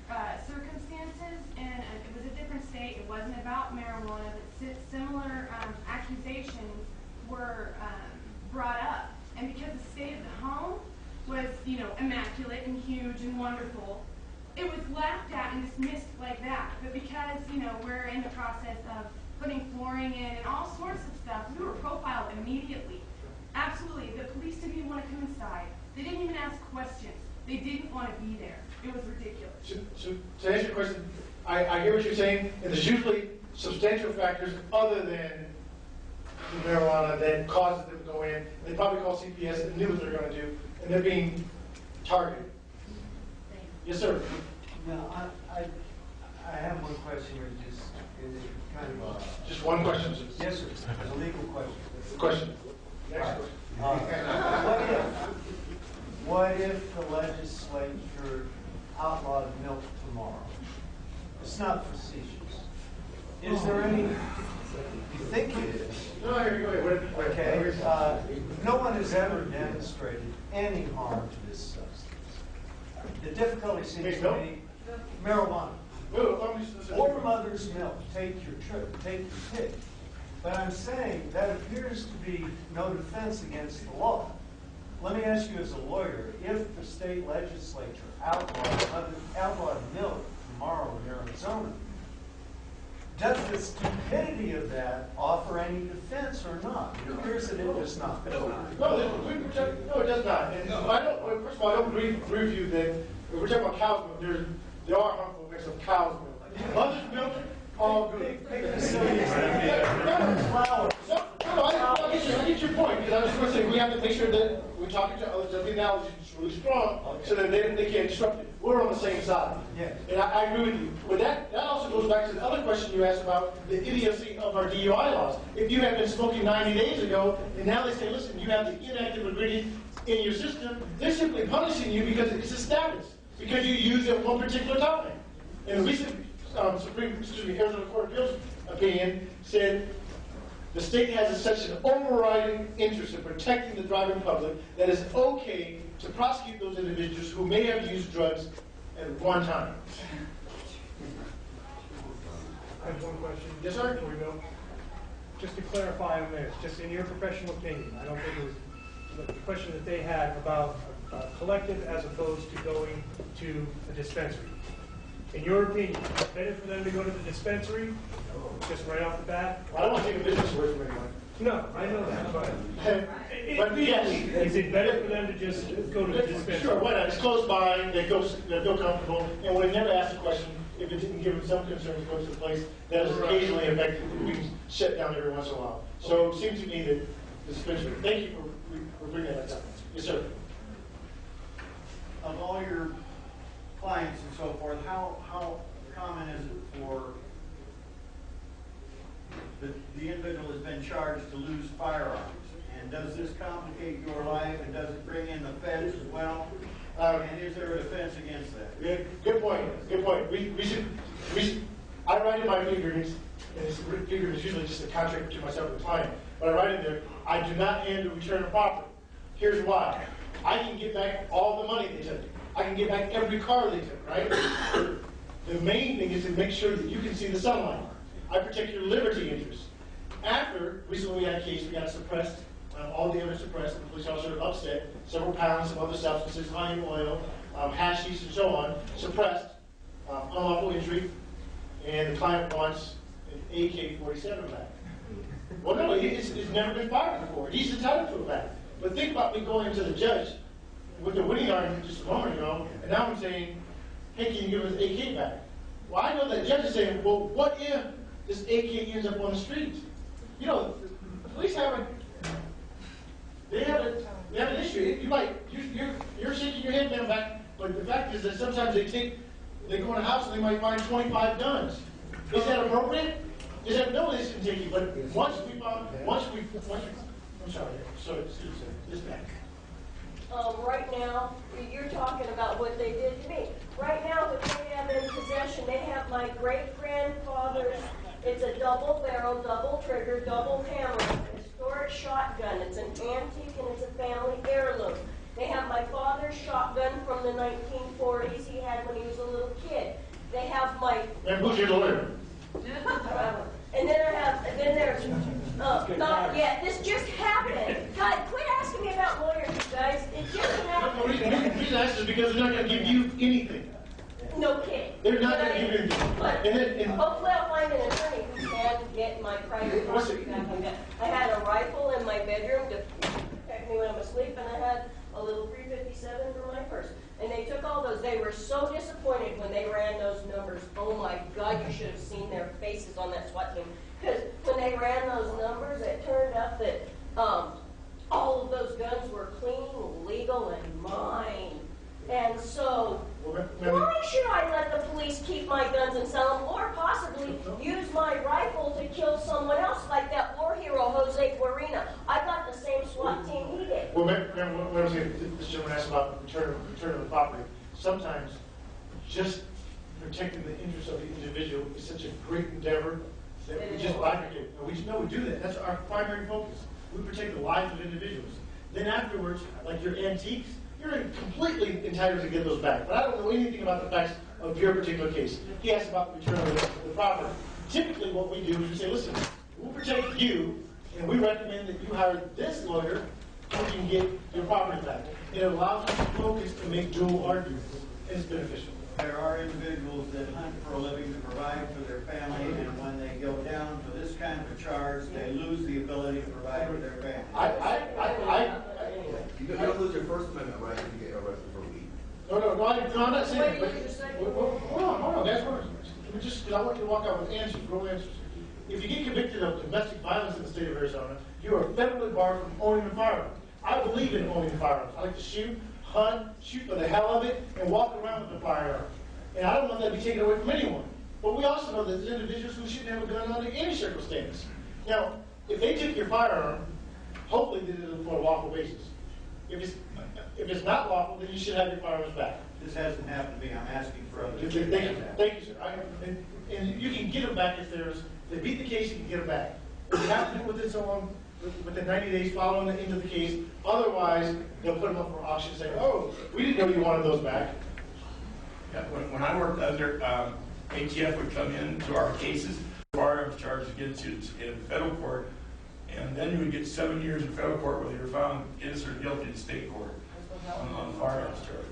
V: circumstances, and it was a different state. It wasn't about marijuana, but similar accusations were brought up. And because the state of the home was, immaculate and huge and wonderful, it was laughed at and dismissed like that. But because, we're in the process of putting flooring in and all sorts of stuff, we were profiled immediately. Absolutely. The police didn't even want to come inside. They didn't even ask questions. They didn't want to be there. It was ridiculous.
Q: So to answer your question, I hear what you're saying, and there's usually substantial factors other than the marijuana that causes them to go in. They probably call CPS and knew what they're going to do, and they're being targeted. Yes, sir.
I: No, I have one question here. Just kind of
Q: just one question.
I: Yes, sir. It's a legal question.
Q: Question. Next
I: question. What if the legislature outlawed milk tomorrow? It's not facetious. Is there any? You think it is?
Q: No, go ahead.
I: Okay. No one has ever demonstrated any harm to this substance. The difficulty seems to be marijuana. Or mother's milk. Take your pick. But I'm saying that appears to be no defense against the law. Let me ask you as a lawyer, if the state legislature outlawed milk tomorrow in Arizona, does the stupidity of that offer any defense or not? It appears that it does not.
Q: No, it does not. And first of all, I don't agree with you that if we're talking about cow's milk, there are harmful effects of cow's milk. Mother's milk, all good. I get your point, because I was going to say we have to make sure that we're talking to others, that the analogy is really strong, so that they can't disrupt it. We're on the same side.
I: Yeah.
Q: And I agree with you. But that also goes back to the other question you asked about the idiocy of our DUI laws. If you had been smoking 90 days ago, and now they say, listen, you have the inactive ingredient in your system, they're simply punishing you because it's established, because you used it at one particular time. And the recent Arizona Court of Appeals opinion said the state has such an overriding interest in protecting the driving public that it's okay to prosecute those individuals who may have used drugs at one time.
L: I have one question.
Q: Yes, sir.
L: Before we go. Just to clarify on this, just in your professional opinion, I don't think it was the question that they had about collective as opposed to going to a dispensary. In your opinion, it's better for them to go to the dispensary, just right off the bat?
Q: I don't want to take a business away from anyone.
L: No, I know that, but
Q: But yes.
L: is it better for them to just go to the dispensary?
Q: Sure, why not? It's close by, they feel comfortable, and we never ask the question, if it didn't give them some concern to go to the place, that is occasionally effective, we can shut down every once in a while. So it seems to me that the dispensary, thank you for bringing that up. Yes, sir.
A: Of all your clients and so forth, how common is it for the individual has been charged to lose firearms? And does this complicate your life, and does it bring in the feds as well? And is there a defense against that?
Q: Good point. Good point. I write in my fee agreements, and this fee agreement is usually just a contract between myself and the client, but I write in there, I do not handle return of property. Here's why. I can get back all the money they took. I can get back every car they took, right? The main thing is to make sure that you can see the sunlight. I protect your liberty interest. Recently we had a case, we got it suppressed, all the evidence suppressed, and the police officer upset, several pounds of other substances, honey oil, hashish, and so on, suppressed, unlawful entry, and the client wants an AK-47 back. Well, no, it's never been fired before. He's entitled to it back. But think about me going to the judge with the winning argument just a moment ago, and now I'm saying, hey, can you give us AK back? Well, I know that judge is saying, well, what if this AK ends up on the street? You know, the police have an issue. You're shaking your head down back, but the fact is that sometimes they go in a house and they might find 25 guns. Is that appropriate? No, they shouldn't take you, but I'm sorry, this back.
X: Right now, you're talking about what they did to me. Right now, what they have in possession, they have my great-grandfather's, it's a double barrel, double trigger, double hammer, historic shotgun. It's an antique and it's a family heirloom. They have my father's shotgun from the 1940s he had when he was a little kid. They have my...
Q: And who's your lawyer?
X: And then there's, not yet, this just happened. God, quit asking me about lawyers, you guys. It just happened.
Q: The reason I ask is because they're not going to give you anything.
X: No kidding.
Q: They're not going to give you anything.
X: But hopefully I'll find an attorney who can get my private property back. I had a rifle in my bedroom to protect me when I'm asleep, and I had a little .357 for my purse. And they took all those. They were so disappointed when they ran those numbers. Oh my God, you should have seen their faces on that SWAT team. Because when they ran those numbers, it turned out that all of those guns were clean, legal, and mine. And so, why should I let the police keep my guns and sell them, or possibly use my rifle to kill someone else, like that war hero, Jose Guarina? I got the same SWAT team he did.
Q: Well, when I was this gentleman asked about return of the property, sometimes just protecting the interests of the individual is such a great endeavor that we just bifurcate. We do that. That's our primary focus. We protect the lives of individuals. Then afterwards, like your antiques, you're completely entitled to get those back. But I don't know anything about the facts of your particular case. He asked about the return of the property. Typically what we do is we say, listen, we'll protect you, and we recommend that you hire this lawyer so you can get your property back. It allows us to focus and make dual arguments. It's beneficial.
A: There are individuals that hunt for a living to provide for their family, and when they go down to this kind of a charge, they lose the ability to provide for their family.
F: You don't lose your First Amendment right if you get arrested for weed.
Q: No, I'm not saying that. Hold on, that's what I want you to walk out with answers, real answers. If you get convicted of domestic violence in the state of Arizona, you are federally barred from owning a firearm. I believe in owning firearms. I like to shoot, hunt, shoot for the hell of it, and walk around with a firearm. And I don't want that to be taken away from anyone. But we also know that there's individuals who shouldn't have a gun under any circumstance. Now, if they took your firearm, hopefully they did it for a lawful basis. If it's not lawful, then you should have your firearms back.
A: This hasn't happened to me. I'm asking for other
Q: Thank you, sir. And you can get them back if they beat the case, you can get them back. You have to do within so long, within 90 days following the end of the case. Otherwise, they'll put them up for auction and say, oh, we didn't know you wanted those back.
U: Yeah, when I worked under, ATF would come into our cases, firearms charges against you in federal court, and then you would get 7 years in federal court whether you're found innocent or guilty in state court on firearms charge.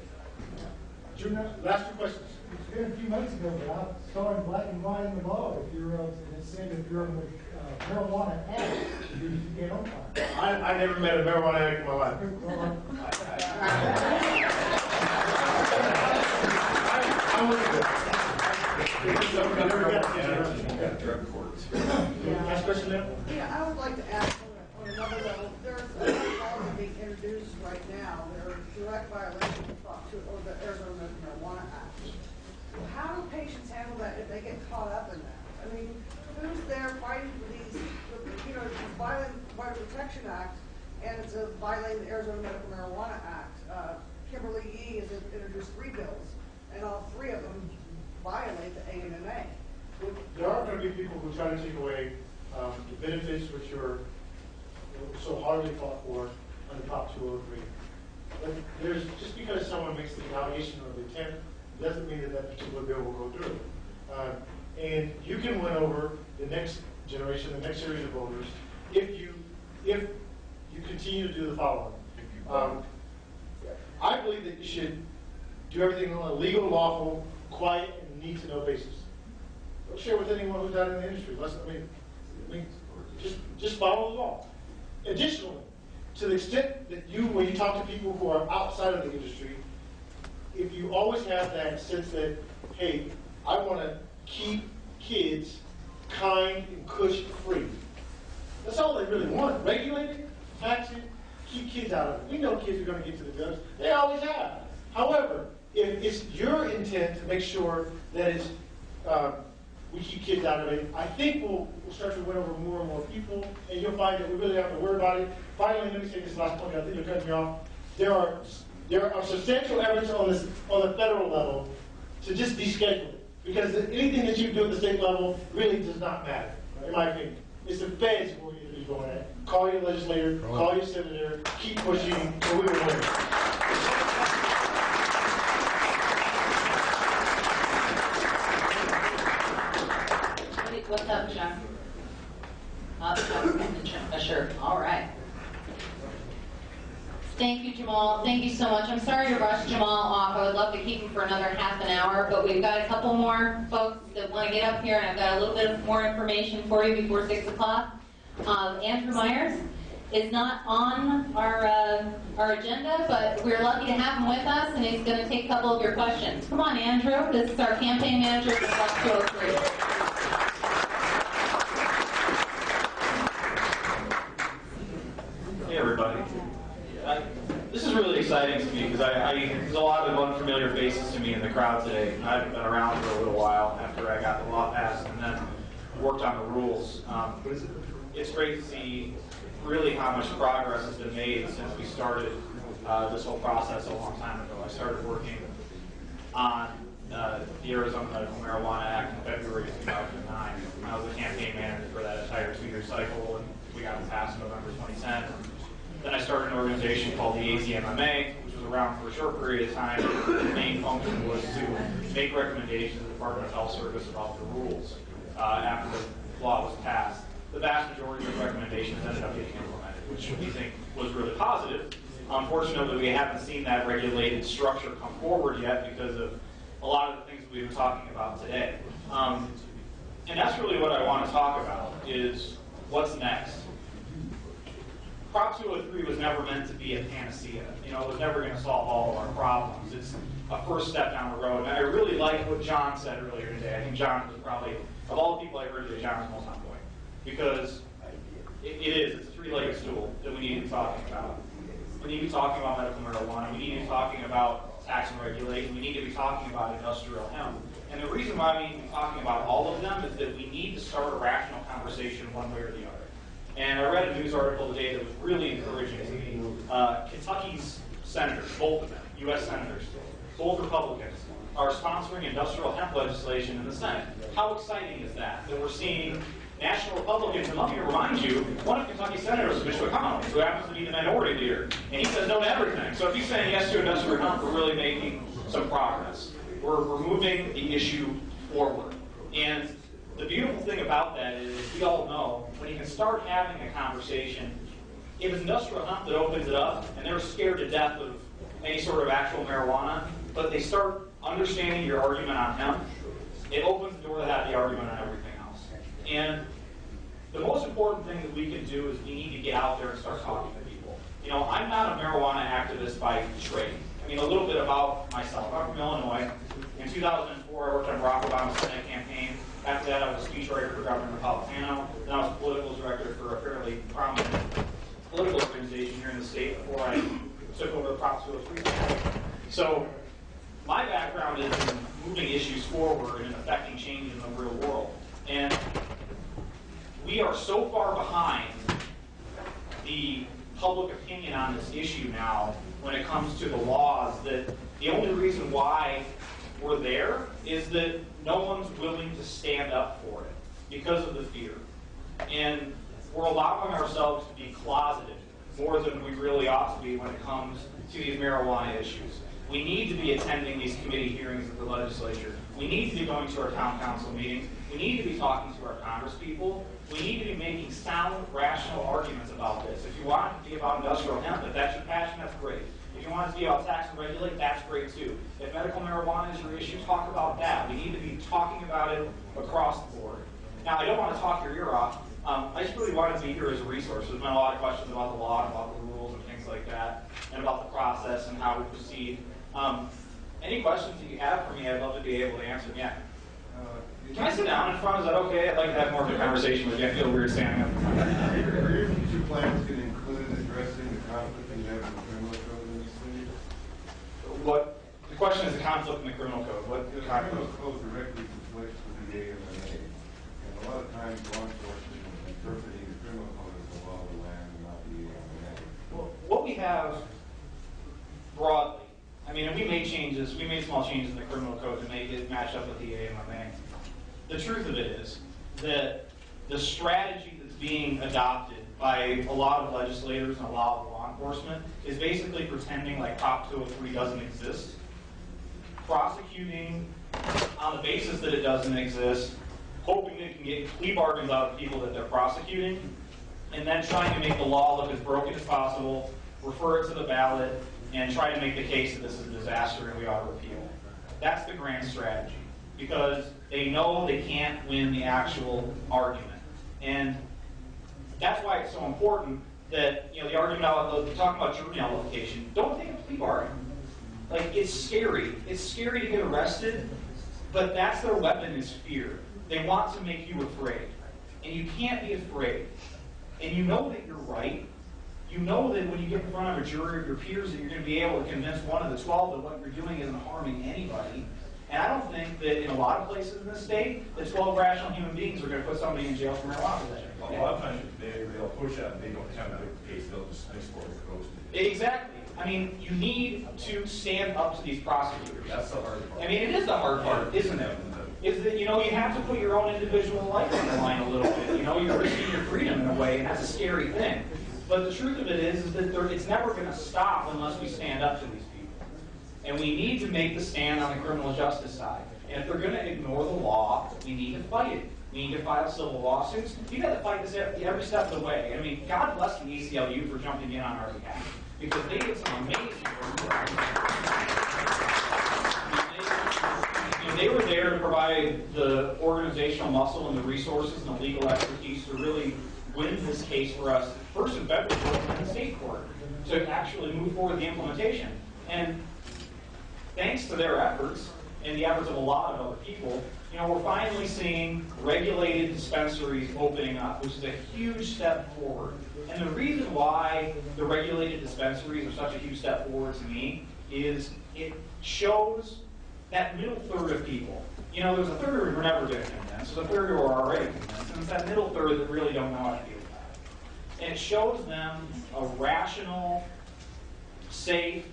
Q: Last two questions.
R: It's been a few months ago, but I saw in black and white in the law, if you're, and it said if you're on the marijuana act, you get on fire.
Q: I never met a marijuana addict in my life. I'm with you.
O: Drug courts.
Q: Last question now?
H: Yeah, I would like to ask on another level, there's a law being introduced right now, that are direct violations of the Arizona Marijuana Act. How do patients handle that if they get caught up in that? I mean, who's there fighting for these, you know, it's violating the Fire Protection Act, and it's violating the Arizona Medical Marijuana Act. Kimberly Yee has introduced 3 bills, and all 3 of them violate the AMMA.
Q: There are going to be people who try to take away the benefits which are so hardly fought for under Prop 203. But there's, just because someone makes the allegation or the attempt, doesn't mean that that particular bill will go through. And you can win over the next generation, the next series of voters, if you continue to do the following. I believe that you should do everything on a legal, lawful, quiet, and need-to-know basis. Don't share with anyone who's out in the industry. Just follow the law. Additionally, to the extent that when you talk to people who are outside of the industry, if you always have that sense that, hey, I want to keep kids kind and cush-free. That's all they really want. Regulate it, tax it, keep kids out of it. We know kids are going to get to the drugs. They always have. However, if it's your intent to make sure that it's we keep kids out of it, I think we'll start to win over more and more people, and you'll find that we really have to worry about it. Finally, let me say this last point. I think you're cutting me off. There are substantial evidence on the federal level to just deschedule it, because anything that you do at the state level really does not matter, in my opinion. It's the feds where we need to be going at. Call your legislator, call your senator, keep pushing, and we will win.
M: What's up, Chuck? Sure. All right. Thank you, Jamal. Thank you so much. I'm sorry to rush Jamal off. I would love to keep him for another half an hour, but we've got a couple more folks that want to get up here, and I've got a little bit more information for you before 6 o'clock. Andrew Myers is not on our agenda, but we're lucky to have him with us, and he's going to take a couple of your questions. Come on, Andrew. This is our campaign manager for Prop 203.
N: Hey, everybody. This is really exciting to me because there's a lot of unfamiliar faces to me in the crowd today. I've been around for a little while after I got the law passed and then worked on the rules. It's great to see really how much progress has been made since we started this whole process a long time ago. I started working on the Arizona Medical Marijuana Act in February of 2009. I was the campaign manager for that entire 2-year cycle, and we got it passed in November 2010. Then I started an organization called the AZMMA, which was around for a short period of time. The main function was to make recommendations to the Department of Health Service about the rules after the law was passed. The vast majority of the recommendations ended up getting implemented, which we think was really positive. Unfortunately, we haven't seen that regulated structure come forward yet because of a lot of the things we've been talking about today. And that's really what I want to talk about, is what's next. Prop 203 was never meant to be a panacea. It was never going to solve all of our problems. It's a first step down the road. And I really like what John said earlier today. I think John was probably, of all the people I heard today, John was most on point. Because it's a 3-legged stool that we need to be talking about. We need to be talking about medical marijuana. We need to be talking about tax and regulation. We need to be talking about industrial hemp. And the reason why we need to be talking about all of them is that we need to start a rational conversation one way or the other. And I read a news article today that was really encouraging to me. Kentucky's senators, both of them, U.S. senators, both Republicans, are sponsoring industrial hemp legislation in the Senate. How exciting is that? That we're seeing national Republicans, and let me remind you, one of Kentucky's senators is Mitch McConnell, who happens to be the minority leader, and he says no to everything. So if he's saying yes to industrial hemp, we're really making some progress. We're moving the issue forward. And the beautiful thing about that is, we all know, when you can start having a conversation, if it's industrial hemp that opens it up, and they're scared to death of any sort of actual marijuana, but they start understanding your argument on hemp, it opens the door to have the argument on everything else. And the most important thing that we can do is we need to get out there and start talking to people. You know, I'm not a marijuana activist by trade. I mean, a little bit about myself. I'm from Illinois. In 2004, I worked on Barack Obama's Senate campaign. After that, I was a speechwriter for Governor Napolitano. Then I was political director for a fairly prominent political organization here in the state before I took over the Prop 203. So my background is in moving issues forward and affecting change in the real world. And we are so far behind the public opinion on this issue now when it comes to the laws that the only reason why we're there is that no one's willing to stand up for it because of the fear. And we're allowing ourselves to be closeted more than we really ought to be when it comes to these marijuana issues. We need to be attending these committee hearings of the legislature. We need to be going to our town council meetings. We need to be talking to our congresspeople. We need to be making sound, rational arguments about this. If you want it to be about industrial hemp, if that's your passion, that's great. If you want it to be about tax and regulate, that's great too. If medical marijuana is your issue, talk about that. We need to be talking about it across the board. Now, I don't want to talk your ear off. I just really wanted to be here as a resource. There's been a lot of questions about the law, about the rules and things like that, and about the process and how we proceed. Any questions that you have for me, I'd love to be able to answer them. Yeah. Can I sit down in front? Is that okay? I'd like to have more of a conversation with you. I feel weird standing up.
B: Are your future plans going to include addressing the conflict you have in the criminal code in the city?
N: What? The question is the conflict in the criminal code. What
B: the criminal code directly conflicts with the AMMA. And a lot of times law enforcement is interpreting the criminal code as the law of the land and not the AMMA.
N: Well, what we have broadly, I mean, and we made changes, we made small changes in the criminal code to make it match up with the AMMA. The truth of it is that the strategy that's being adopted by a lot of legislators and a lot of law enforcement is basically pretending like Prop 203 doesn't exist, prosecuting on the basis that it doesn't exist, hoping they can get plea bargains out of people that they're prosecuting, and then trying to make the law look as broken as possible, refer it to the ballot, and try to make the case that this is a disaster and we ought to repeal. That's the grand strategy, because they know they can't win the actual argument. And that's why it's so important that, you know, the argument about talking about jury nullification, don't take a plea bargain. Like, it's scary. It's scary to get arrested, but that's their weapon is fear. They want to make you afraid. And you can't be afraid. And you know that you're right. You know that when you get in front of a jury of your peers that you're going to be able to convince one of the 12 that what you're doing isn't harming anybody. And I don't think that in a lot of places in this state, that 12 rational human beings are going to put somebody in jail for marijuana possession.
U: A lot of times they'll push that and they don't have a case, they'll dismiss for it goes to.
N: Exactly. I mean, you need to stand up to these prosecutors.
U: That's the hard part.
N: I mean, it is the hard part, isn't it? Is that, you know, you have to put your own individual life on the line a little bit. You know, you're risking your freedom in a way, and that's a scary thing. But the truth of it is that it's never going to stop unless we stand up to these people. And we need to make the stand on the criminal justice side. And if they're going to ignore the law, we need to fight it. We need to file civil lawsuits. You've got to fight this every step of the way. I mean, God bless the ACLU for jumping in on our behalf, because they did some amazing work. They were there to provide the organizational muscle and the resources and the legal expertise to really win this case for us, first in federal court and then state court, to actually move forward the implementation. And thanks to their efforts and the efforts of a lot of other people, you know, we're finally seeing regulated dispensaries opening up, which is a huge step forward. And the reason why the regulated dispensaries are such a huge step forward to me is it shows that middle third of people. You know, there's a third who are never going to convince, there's a third who are already convinced, and it's that middle third that really don't know how to feel about it. And it shows them a rational, safe,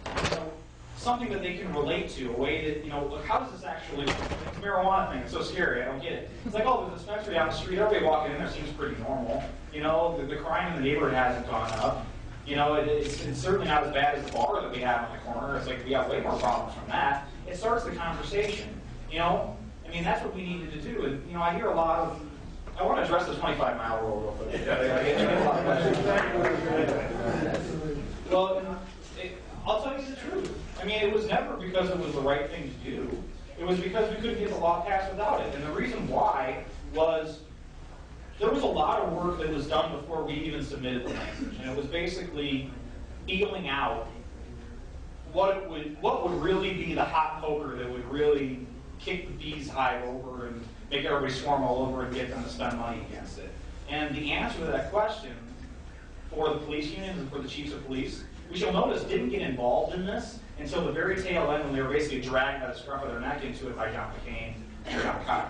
N: you know, something that they can relate to, a way that, you know, look, how does this actually work? It's a marijuana thing. It's so scary. I don't get it. It's like, oh, there's a dispensary down the street. Everybody walking in there seems pretty normal. You know, the crime in the neighborhood hasn't gone up. You know, it's certainly not as bad as the bar that we have on the corner. It's like we have way more problems from that. It starts the conversation. You know, I mean, that's what we needed to do. And, you know, I hear a lot of, I want to address the 25-mile rule real quick. I get a lot of questions. Well, I'll tell you the truth. I mean, it was never because it was the right thing to do. It was because we couldn't get the law passed without it. And the reason why was there was a lot of work that was done before we even submitted the language. And it was basically feeling out what would really be the hot poker that would really kick the bees hive over and make everybody swarm all over and get them to spend money against it. And the answer to that question for the police unions and for the chiefs of police, we shall notice, didn't get involved in this until the very tail end when they were basically dragged by the scruff of their neck into it by John McCain and John Kyle.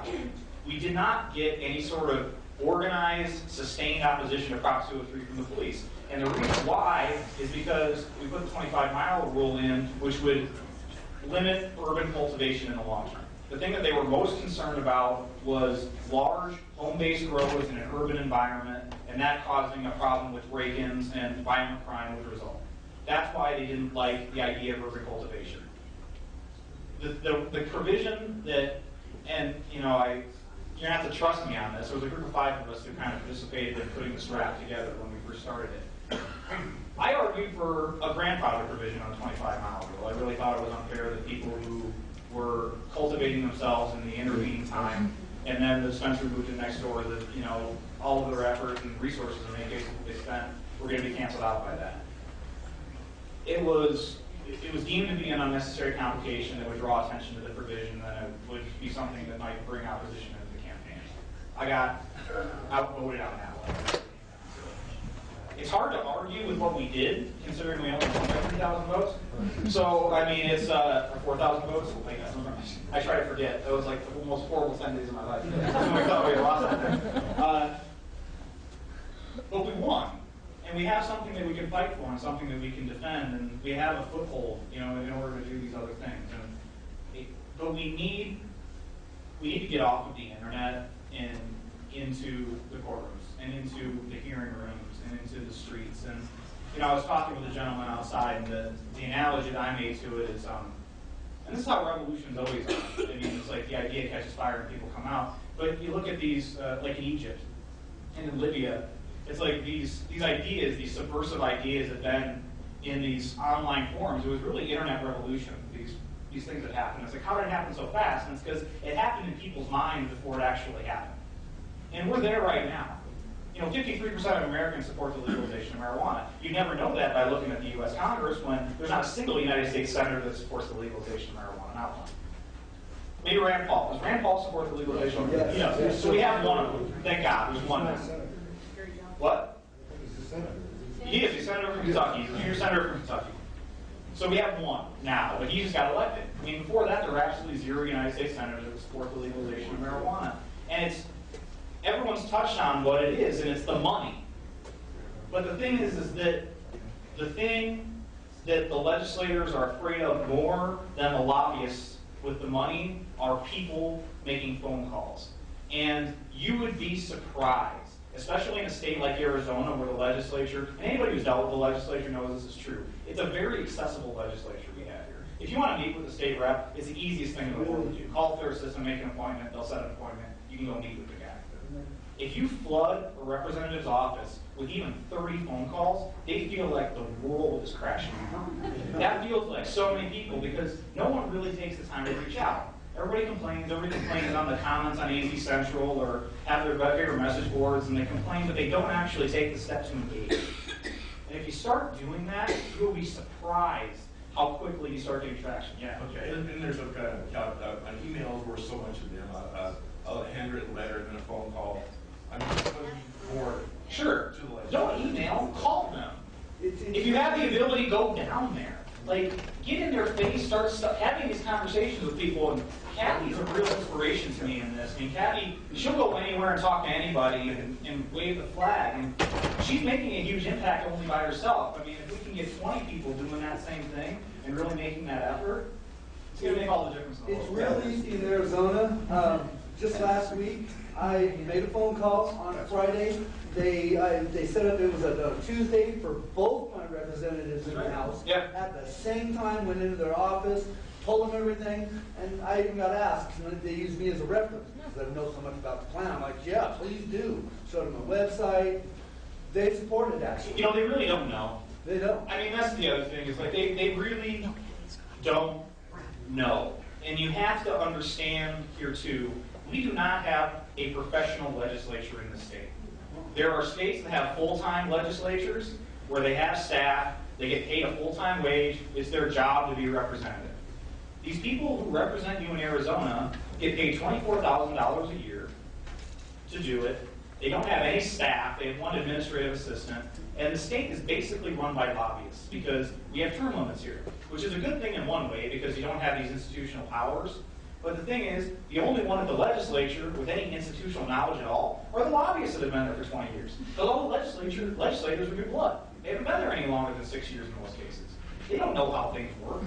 N: We did not get any sort of organized, sustained opposition to Prop 203 from the police. And the reason why is because we put the 25-mile rule in, which would limit urban cultivation in the long term. The thing that they were most concerned about was large home-based growers in an urban environment, and that causing a problem with break-ins and violent crime would result. That's why they didn't like the idea of urban cultivation. The provision that, and you know, you're gonna have to trust me on this. There was a group of 5 of us who kind of participated in putting this draft together when we first started it. I argued for a grandfather provision on the 25-mile rule. I really thought it was unfair that people who were cultivating themselves in the intervening time, and then the dispensary moved in next door, that, you know, all of their effort and resources in many cases that they spent were going to be canceled out by that. It was deemed to be an unnecessary complication that would draw attention to the provision, and it would be something that might bring opposition into the campaign. I got outvoted on that one. It's hard to argue with what we did, considering we only won by 3,000 votes. So, I mean, it's 4,000 votes. I try to forget. That was like the most horrible 10 days of my life. I thought we lost that. But we won. And we have something that we can fight for and something that we can defend. And we have a foothold, you know, in order to do these other things. But we need to get off of the internet and into the courtrooms and into the hearing rooms and into the streets. And, you know, I was talking with a gentleman outside, and the analogy that I made to it is, and this is how revolutions always are. I mean, it's like the idea catches fire and people come out. But you look at these, like in Egypt and in Libya, it's like these ideas, these subversive ideas have been in these online forums. It was really internet revolution, these things that happened. It's like, how did it happen so fast? And it's because it happened in people's minds before it actually happened. And we're there right now. You know, 53% of Americans support the legalization of marijuana. You never know that by looking at the U.S. Congress when there's not a single United States senator that supports the legalization of marijuana. Not one. Maybe Rand Paul. Does Rand Paul support the legalization?
F: Yes.
N: Yes. So we have one of them. Thank God. There's one now. What? He is. He's a senator from Kentucky. He's a junior senator from Kentucky. So we have one now, but he just got elected. I mean, before that, there were absolutely 0 United States senators that would support the legalization of marijuana. And everyone's touched on what it is, and it's the money. But the thing is that the thing that the legislators are afraid of more than the lobbyists with the money are people making phone calls. And you would be surprised, especially in a state like Arizona where the legislature, and anybody who's dealt with the legislature knows this is true, it's a very accessible legislature we have here. If you want to meet with the state rep, it's the easiest thing in the world to do. Call their assistant, make an appointment, they'll set an appointment, you can go meet with the guy. If you flood a representative's office with even 30 phone calls, they feel like the world is crashing down. That feels like so many people because no one really takes the time to reach out. Everybody complains on the comments on AZ Central or have their favorite message boards, and they complain, but they don't actually take the steps to engage. And if you start doing that, you'll be surprised how quickly you start getting traction. Yeah.
U: Okay, and there's an email is worth so much of them, a handwritten letter and a phone call. I'm just going to be more
N: Sure. Don't email, call them. If you have the ability, go down there. Like, get in their face, start having these conversations with people. And Kathy's a real inspiration to me in this. I mean, Kathy, she'll go anywhere and talk to anybody and wave the flag. And she's making a huge impact only by herself. I mean, if we can get 20 people doing that same thing and really making that effort, it's going to make all the difference in the world.
F: It's real easy in Arizona. Just last week, I made a phone call on a Friday. They set up, it was a Tuesday for both my representatives in the House.
N: Yep.
F: At the same time, went into their office, told them everything, and I even got asked, and they used me as a reference because I know so much about the plan. I'm like, yeah, please do. Showed them my website. They supported that.
N: You know, they really don't know.
F: They don't.
N: I mean, that's the other thing. Is like they really, don't know. And you have to understand here too, we do not have a professional legislature in the state. There are states that have full-time legislatures where they have staff, they get paid a full-time wage, it's their job to be representative. These people who represent you in Arizona get paid $24,000 a year to do it. They don't have any staff, they have one administrative assistant, and the state is basically run by lobbyists because we have term limits here, which is a good thing in one way because you don't have these institutional powers. But the thing is, the only one at the legislature with any institutional knowledge at all are the lobbyists that have been there for 20 years. Because all the legislators are new blood. They haven't been there any longer than 6 years in most cases. They don't know how things work.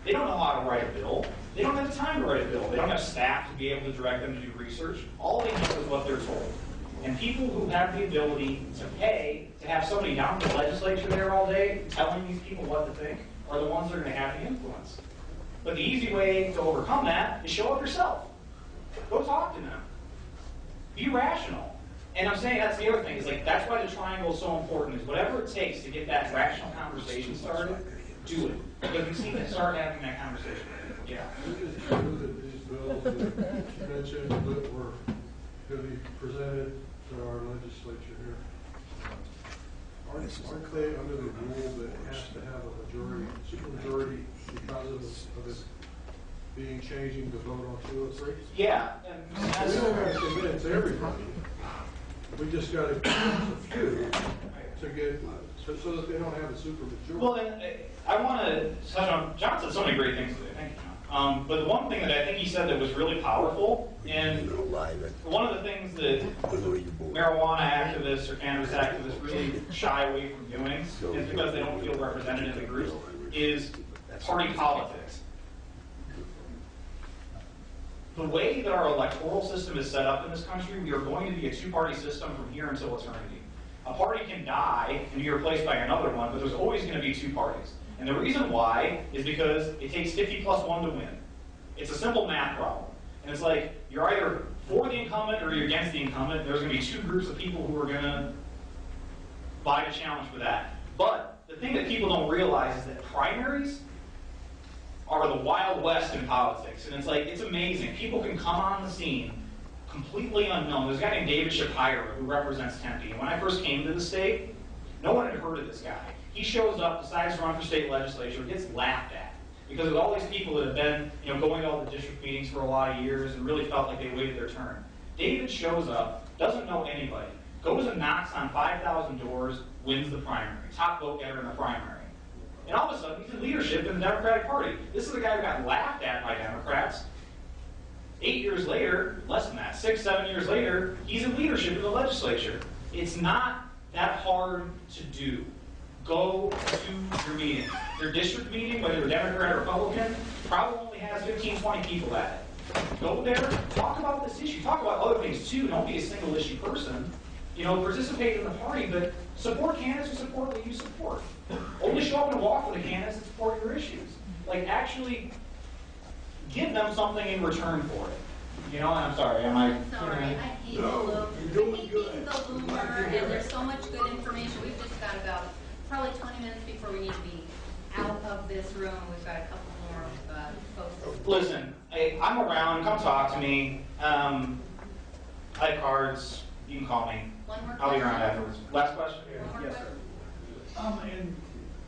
N: They don't know how to write a bill. They don't have the time to write a bill. They don't have staff to be able to direct them to do research. All they know is what they're told. And people who have the ability to pay to have somebody down in the legislature there all day telling these people what to think are the ones that are going to have the influence. But the easy way to overcome that is show up yourself. Go talk to them. Be rational. And I'm saying that's the other thing. Is like that's why the triangle is so important. Is whatever it takes to get that rational conversation started, do it. Because we seem to start having that conversation. Yeah.
C: It is true that these bills that you mentioned that were going to be presented to our legislature here, aren't they under the rule that it has to have a majority, supermajority because of it being changing to vote on 203?
N: Yeah.
C: We don't have to convince everybody. We just got to convince a few to get so that they don't have a supermajority.
N: Well, then I want to touch on. John said so many great things today. Thank you, John. But the one thing that I think he said that was really powerful, and one of the things that marijuana activists or cannabis activists really shy away from doing is because they don't feel represented in the groups, is party politics. The way that our electoral system is set up in this country, we are going to be a two-party system from here until eternity. A party can die and be replaced by another one, but there's always going to be two parties. And the reason why is because it takes 50 plus 1 to win. It's a simple math problem. And it's like, you're either for the incumbent or you're against the incumbent. There's going to be two groups of people who are going to buy the challenge for that. But the thing that people don't realize is that primaries are the Wild West in politics. And it's like, it's amazing. People can come on the scene completely unknown. There's a guy named David Shapiro who represents Tempe. And when I first came to the state, no one had heard of this guy. He shows up, decides to run for state legislature, gets laughed at. Because there's all these people that have been going to all the district meetings for a lot of years and really felt like they waited their turn. David shows up, doesn't know anybody, goes and knocks on 5,000 doors, wins the primary. Top vote getter in the primary. And all of a sudden, he's in leadership in the Democratic Party. This is a guy who got laughed at by Democrats. 8 years later, less than that, 6, 7 years later, he's in leadership in the legislature. It's not that hard to do. Go to your meeting. Your district meeting, whether you're Democrat or Republican, probably only has 15, 20 people at it. Go there, talk about this issue, talk about other things too. Don't be a single issue person. Participate in the party, but support candidates who support what you support. Only show up and walk for the candidates that support your issues. Like, actually give them something in return for it. And I'm sorry, am I?
M: Sorry, I hate the loop. I hate being the loomer, and there's so much good information. We've just got about probably 20 minutes before we need to be out of this room. We've got a couple more folks.
N: Listen, I'm around. Come talk to me. I have cards. You can call me.
M: One more
N: I'll be
M: question.
N: around afterwards. Last question?
E: Yes, sir. And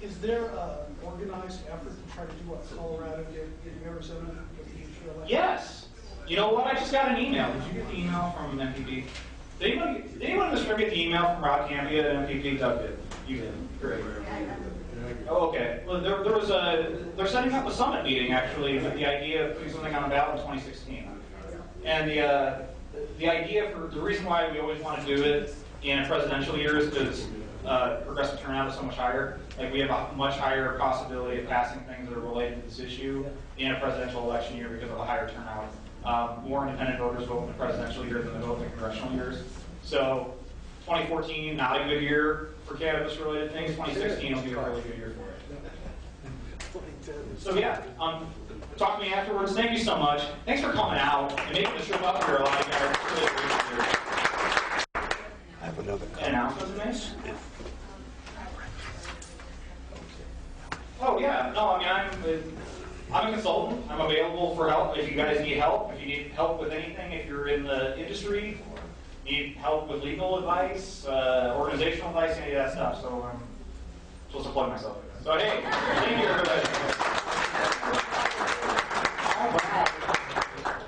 E: is there an organized effort to try to do what Colorado did in Arizona with the future election?
N: Yes. You know what? I just got an email. Did you get the email from MPP? Did anyone in this room get the email from Rod Campia at MPP? Doug did. You did. Great. Oh, okay. Well, they're setting up a summit meeting, actually, with the idea of putting something on the ballot in 2016. And the idea for the reason why we always want to do it in a presidential year is because progressive turnout is so much higher. Like, we have a much higher possibility of passing things that are related to this issue in a presidential election year because of a higher turnout. More independent voters vote in the presidential year than they vote in the congressional years. So 2014, not a good year for cannabis-related things. 2016 will be a really good year for it. So yeah, talk to me afterwards. Thank you so much. Thanks for coming out and making the trip up here a lot of guys. Really appreciate it.
G: I have another
N: announcement. Oh yeah, no, I mean I'm a consultant. I'm available for help if you guys need help. If you need help with anything, if you're in the industry, or need help with legal advice, organizational advice, any of that stuff. So I'm supposed to plug myself in. So hey, thank you everybody.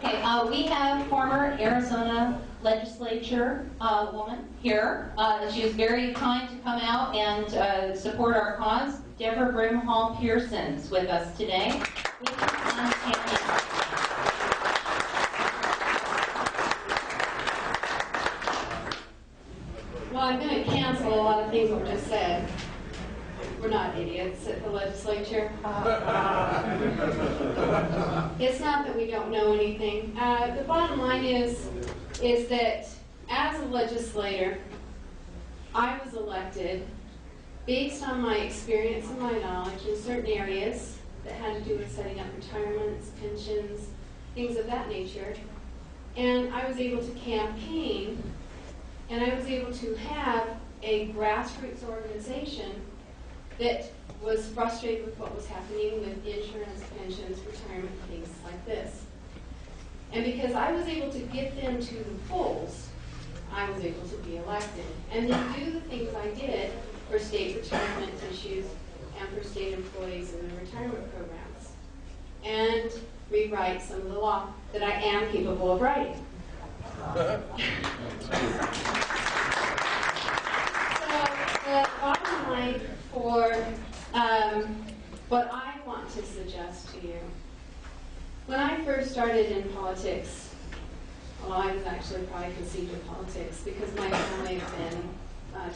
M: Okay, we have former Arizona legislature woman here. She was very kind to come out and support our cause. Deborah Brimhall Pearson is with us today.
P: Well, I'm going to cancel a lot of things that were just said. We're not idiots at the legislature. It's not that we don't know anything. The bottom line is that as a legislator, I was elected based on my experience and my knowledge in certain areas that had to do with setting up retirements, pensions, things of that nature. And I was able to campaign, and I was able to have a grassroots organization that was frustrated with what was happening with insurance, pensions, retirement, things like this. And because I was able to get them to the polls, I was able to be elected. And then do the things I did for state retirement issues and for state employees in the retirement programs. And rewrite some of the law that I am capable of writing. So the bottom line for what I want to suggest to you. When I first started in politics, well, I was actually probably conceived in politics because my family had been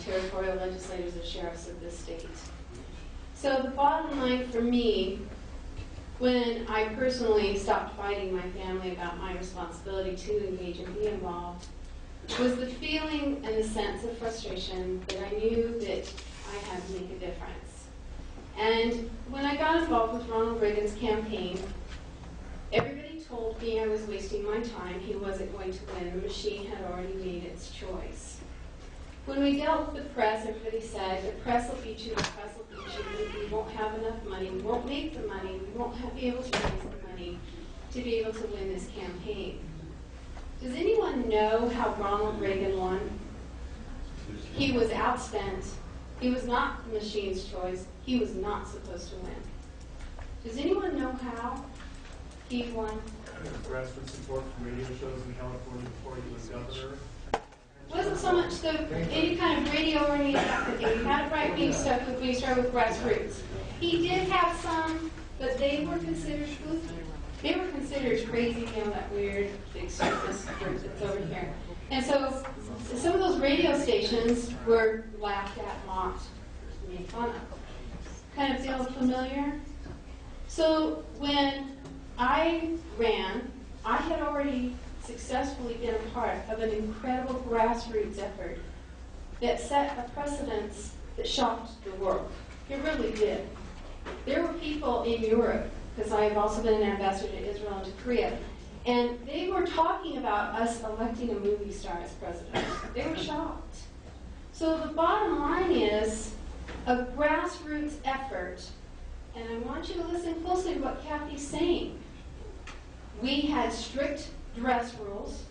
P: territorial legislators or sheriffs of this state. So the bottom line for me, when I personally stopped fighting my family about my responsibility to engage and be involved, was the feeling and the sense of frustration that I knew that I had to make a difference. And when I got involved with Ronald Reagan's campaign, everybody told me I was wasting my time. He wasn't going to win. The machine had already made its choice. When we dealt with the press, everybody said, the press will beat you, the press will beat you, we won't have enough money, we won't make the money, we won't be able to raise the money to be able to win this campaign. Does anyone know how Ronald Reagan won? He was outspent. He was not the machine's choice. He was not supposed to win. Does anyone know how he won?
L: Grassroots support from radio shows in California before he was governor.
P: It wasn't so much any kind of radio or any of that thing. He had right-wing stuff when he started with grassroots. He did have some, but they were considered crazy, you know, that weird extremist group that's over here. And so some of those radio stations were laughed at, mocked, made fun of. Kind of feels familiar? So when I ran, I had already successfully been a part of an incredible grassroots effort that set a precedence that shocked the world. It really did. There were people in Europe, because I have also been an ambassador to Israel and to Korea, and they were talking about us electing a movie star as president. They were shocked. So the bottom line is a grassroots effort, and I want you to listen closely to what Kathy's saying. We had strict dress rules,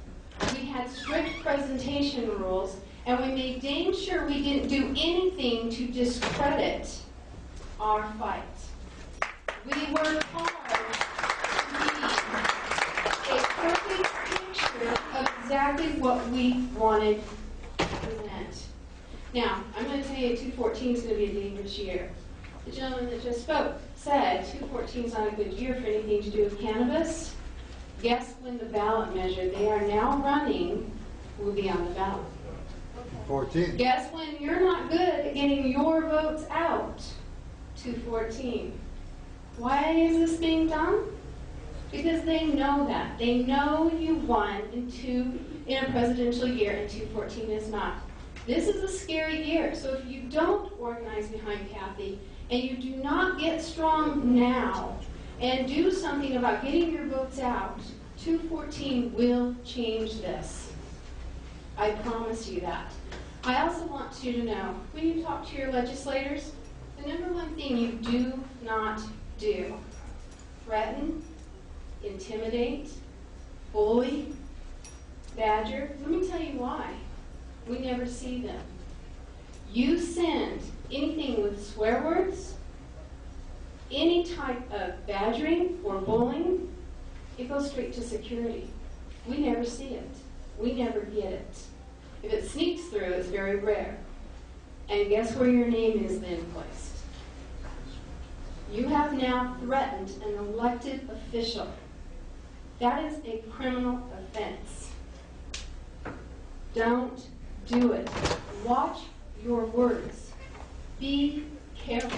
P: we had strict presentation rules, and we made dang sure we didn't do anything to discredit our fight. We worked hard to be a perfect picture of exactly what we wanted to present. Now, I'm going to tell you 214 is going to be a dangerous year. The gentleman that just spoke said 214 is not a good year for anything to do with cannabis. Guess when the ballot measure they are now running will be on the ballot?
G: 14.
P: Guess when you're not good at getting your votes out? 214. Why is this being done? Because they know that. They know you won in a presidential year and 214 is not. This is a scary year. So if you don't organize behind Kathy and you do not get strong now, and do something about getting your votes out, 214 will change this. I promise you that. I also want you to know, when you talk to your legislators, the number one thing you do not do threaten, intimidate, bully, badger, let me tell you why. We never see them. You send anything with swear words, any type of badgering or bullying, it goes straight to security. We never see it. We never get it. If it sneaks through, it's very rare. And guess where your name is then placed? You have now threatened an elected official. That is a criminal offense. Don't do it. Watch your words. Be careful.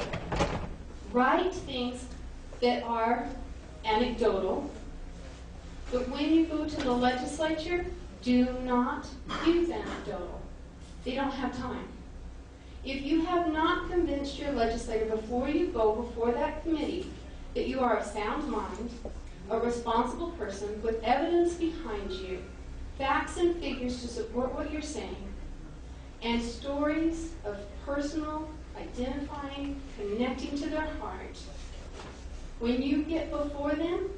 P: Write things that are anecdotal, but when you go to the legislature, do not use anecdotal. They don't have time. If you have not convinced your legislator before you go before that committee that you are of sound mind, a responsible person with evidence behind you, facts and figures to support what you're saying, and stories of personal identifying, connecting to their heart, when you get before them,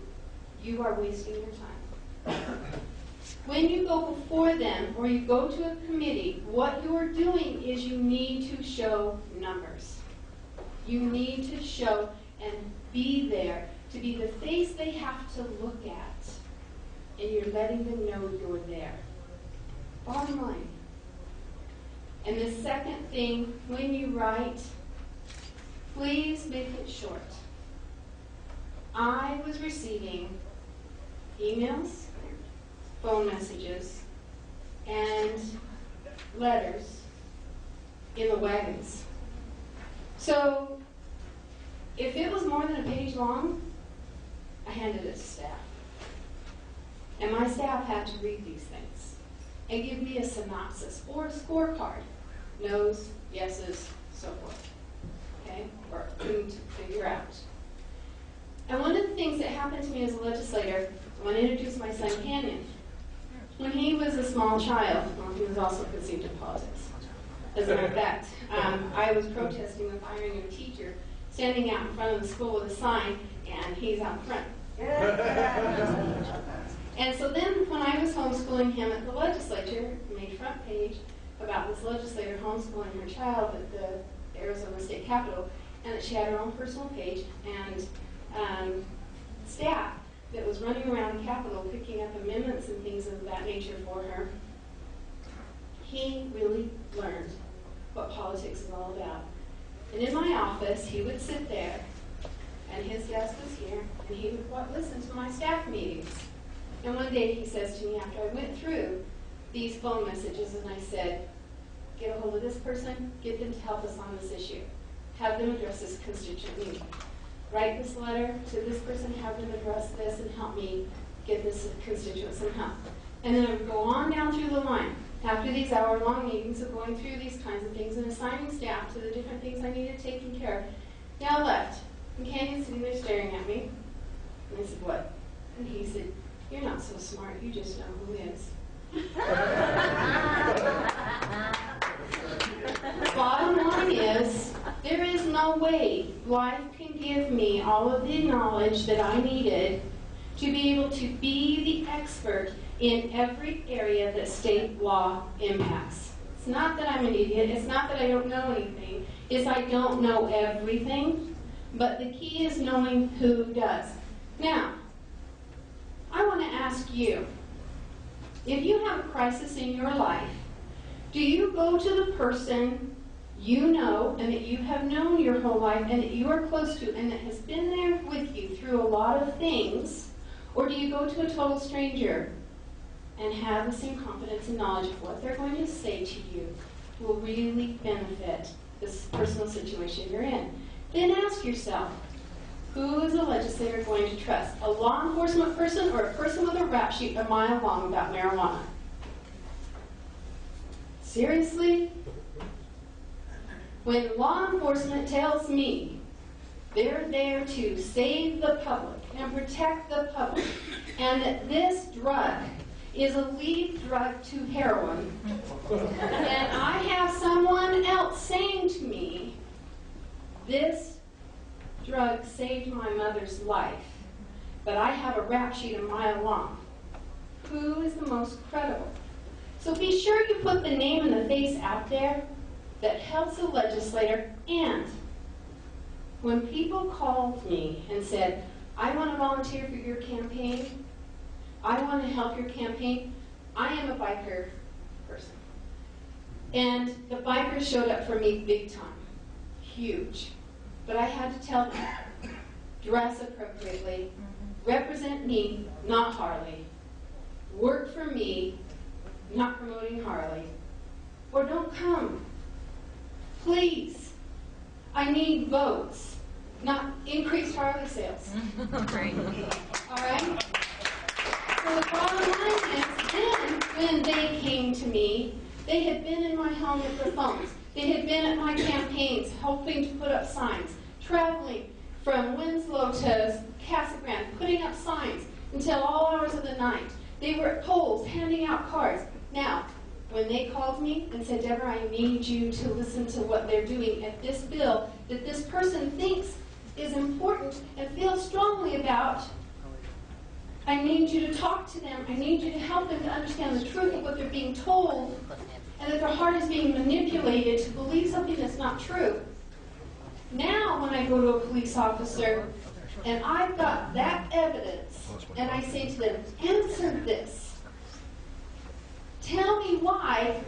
P: you are wasting your time. When you go before them or you go to a committee, what you're doing is you need to show numbers. You need to show and be there, to be the face they have to look at. And you're letting them know you're there. Bottom line. And the second thing, when you write, please make it short. I was receiving emails, phone messages, and letters in the wagons. So if it was more than a page long, I handed it to staff. And my staff had to read these things and give me a synopsis or a scorecard. No's, yeses, so forth. Okay? Or couldn't figure out. And one of the things that happened to me as a legislator, I want to introduce my son Canyon. When he was a small child, well, he was also conceived in politics. As a matter of fact, I was protesting the firing of a teacher, standing out in front of the school with a sign, and he's out front. And so then, when I was homeschooling him at the legislature, I made front page about this legislator homeschooling her child at the Arizona State Capitol, and that she had her own personal page, and staff that was running around the Capitol picking up amendments and things of that nature for her. He really learned what politics is all about. And in my office, he would sit there, and his desk was here, and he would listen to my staff meetings. And one day he says to me, after I went through these phone messages, and I said, get a hold of this person, get them to help us on this issue. Have them address this constituent need. Write this letter to this person, have them address this, and help me get this constituent some help. And then I would go on down through the line. After these hour-long meetings of going through these kinds of things and assigning staff to the different things I needed taken care of, now left. And Canyon's sitting there staring at me. And I said, what? And he said, you're not so smart, you just know who is. Bottom line is, there is no way life can give me all of the knowledge that I needed to be able to be the expert in every area that state law impacts. It's not that I'm an idiot, it's not that I don't know anything, it's I don't know everything, but the key is knowing who does. Now, I want to ask you, if you have a crisis in your life, do you go to the person you know and that you have known your whole life and that you are close to and that has been there with you through a lot of things, or do you go to a total stranger and have the same confidence and knowledge of what they're going to say to you will really benefit this personal situation you're in? Then ask yourself, who is a legislator going to trust? A law enforcement person or a person with a rap sheet a mile long about marijuana? Seriously? When law enforcement tells me they're there to save the public and protect the public, and that this drug is a lead drug to heroin, and I have someone else saying to me, this drug saved my mother's life, but I have a rap sheet a mile long. Who is the most credible? So be sure you put the name and the face out there that helps a legislator. And when people called me and said, I want to volunteer for your campaign, I want to help your campaign, I am a biker person. And the bikers showed up for me big time, huge. But I had to tell them, dress appropriately, represent me, not Harley, work for me, not promoting Harley, or don't come. Please, I need votes, not increased Harley sales.
J: Great.
P: All right? So the bottom line is, then, when they came to me, they had been in my home with their phones. They had been at my campaigns, helping to put up signs, traveling from Winslow to Casa Grande, putting up signs until all hours of the night. They were at polls, handing out cards. Now, when they called me and said, Deborah, I need you to listen to what they're doing at this bill that this person thinks is important and feels strongly about, I need you to talk to them. I need you to help them to understand the truth of what they're being told and that their heart is being manipulated to believe something that's not true. Now, when I go to a police officer and I've got that evidence and I say to them, answer this. Tell me why,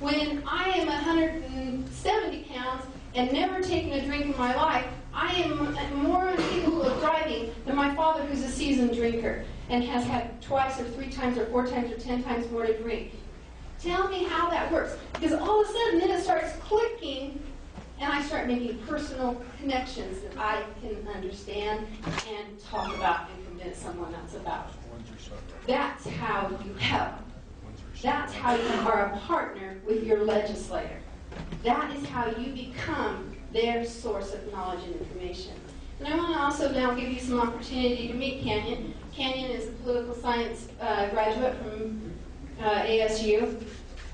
P: when I am 170 pounds and never taken a drink in my life, I am more incapable of driving than my father, who's a seasoned drinker and has had twice or 3 times or 4 times or 10 times more to drink. Tell me how that works. Because all of a sudden then it starts clicking and I start making personal connections that I can understand and talk about and convince someone else about. That's how you help. That's how you are a partner with your legislator. That is how you become their source of knowledge and information. And I want to also now give you some opportunity to meet Canyon. Canyon is a political science graduate from ASU,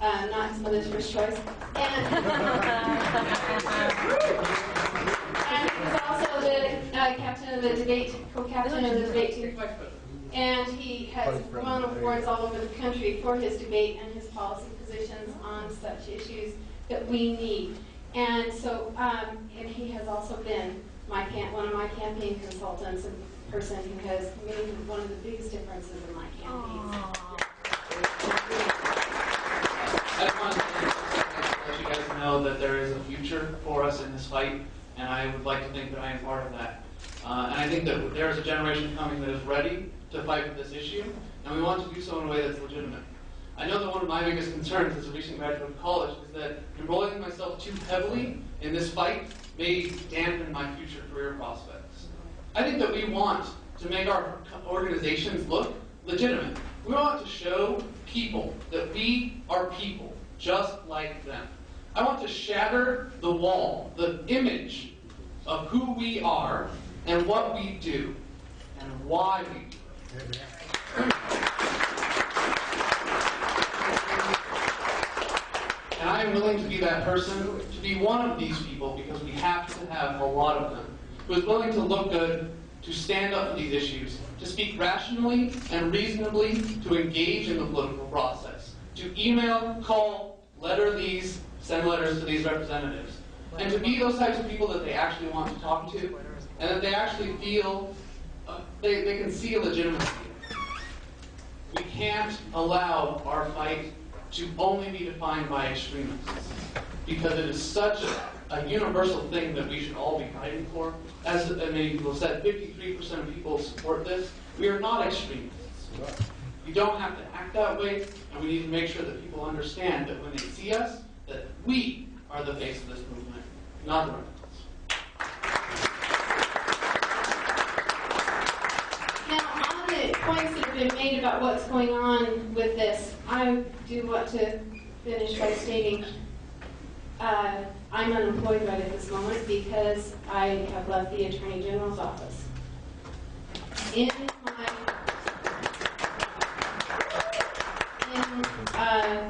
P: not his mother's first choice. And he's also the captain of the debate, co-captain of the debate team. And he has won awards all over the country for his debate and his policy positions on such issues that we need. And so, and he has also been one of my campaign consultants and person who has made one of the biggest differences in my campaigns.
K: I just want to let you guys know that there is a future for us in this fight, and I would like to think that I am part of that. And I think that there is a generation coming that is ready to fight for this issue, and we want to do so in a way that's legitimate. I know that one of my biggest concerns as a recent graduate of college is that enrolling myself too heavily in this fight may dampen my future career prospects. I think that we want to make our organizations look legitimate. We want to show people that we are people just like them. I want to shatter the wall, the image of who we are and what we do and why we do it. And I am willing to be that person, to be one of these people, because we have to have a lot of them, who is willing to look good, to stand up for these issues, to speak rationally and reasonably, to engage in the political process, to email, call, send letters to these representatives, and to be those types of people that they actually want to talk to, and that they actually feel they can see a legitimacy. We can't allow our fight to only be defined by extremists, because it is such a universal thing that we should all be fighting for. As many people have said, 53% of people support this. We are not extremists. You don't have to act that way, and we need to make sure that people understand that when they see us, that we are the face of this movement, not the radicals.
P: Now, on the points that have been made about what's going on with this, I do want to finish by stating I'm unemployed right at this moment because I have left the Attorney General's office. In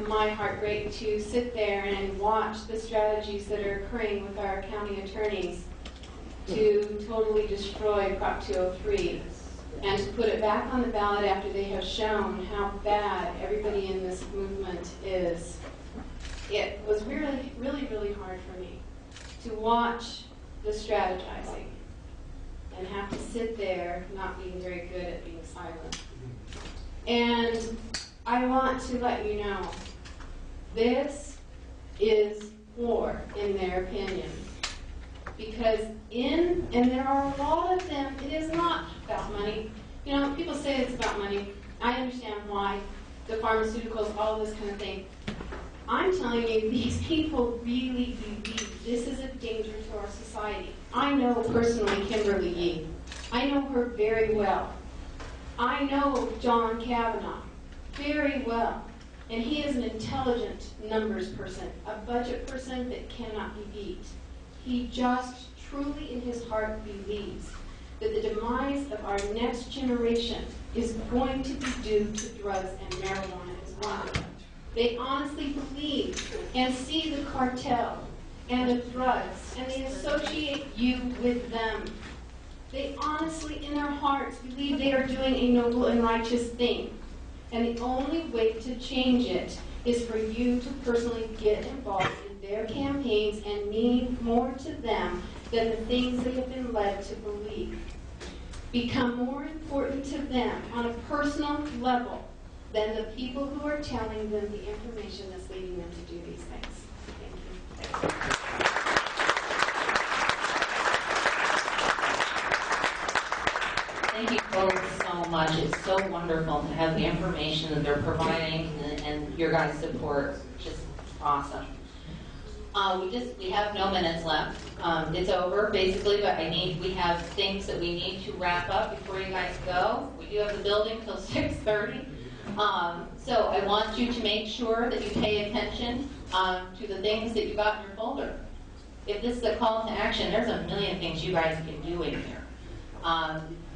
P: my heartbreak to sit there and watch the strategies that are occurring with our county attorneys to totally destroy Prop 203 and to put it back on the ballot after they have shown how bad everybody in this movement is. It was really, really, really hard for me to watch the strategizing and have to sit there not being very good at being silent. And I want to let you know, this is war, in their opinion. Because and there are a lot of them, it is not about money. You know, people say it's about money. I understand why. The pharmaceuticals, all this kind of thing. I'm telling you, these people really believe this is a danger to our society. I know personally Kimberly Yee. I know her very well. I know John Kavanaugh very well. And he is an intelligent numbers person, a budget person that cannot be beat. He just truly in his heart believes that the demise of our next generation is going to be due to drugs, and marijuana is one of them. They honestly believe and see the cartel and the drugs, and they associate you with them. They honestly, in their hearts, believe they are doing a noble and righteous thing. And the only way to change it is for you to personally get involved in their campaigns and mean more to them than the things they have been led to believe. Become more important to them on a personal level than the people who are telling them the information that's leading them to do these things. Thank you.
M: Thank you both so much. It's so wonderful to have the information that they're providing and your guys' support. Just awesome. We have no minutes left. It's over basically, but we have things that we need to wrap up before you guys go. We do have the building till 6:30. So I want you to make sure that you pay attention to the things that you got in your folder. If this is a call to action, there's a million things you guys can do in here.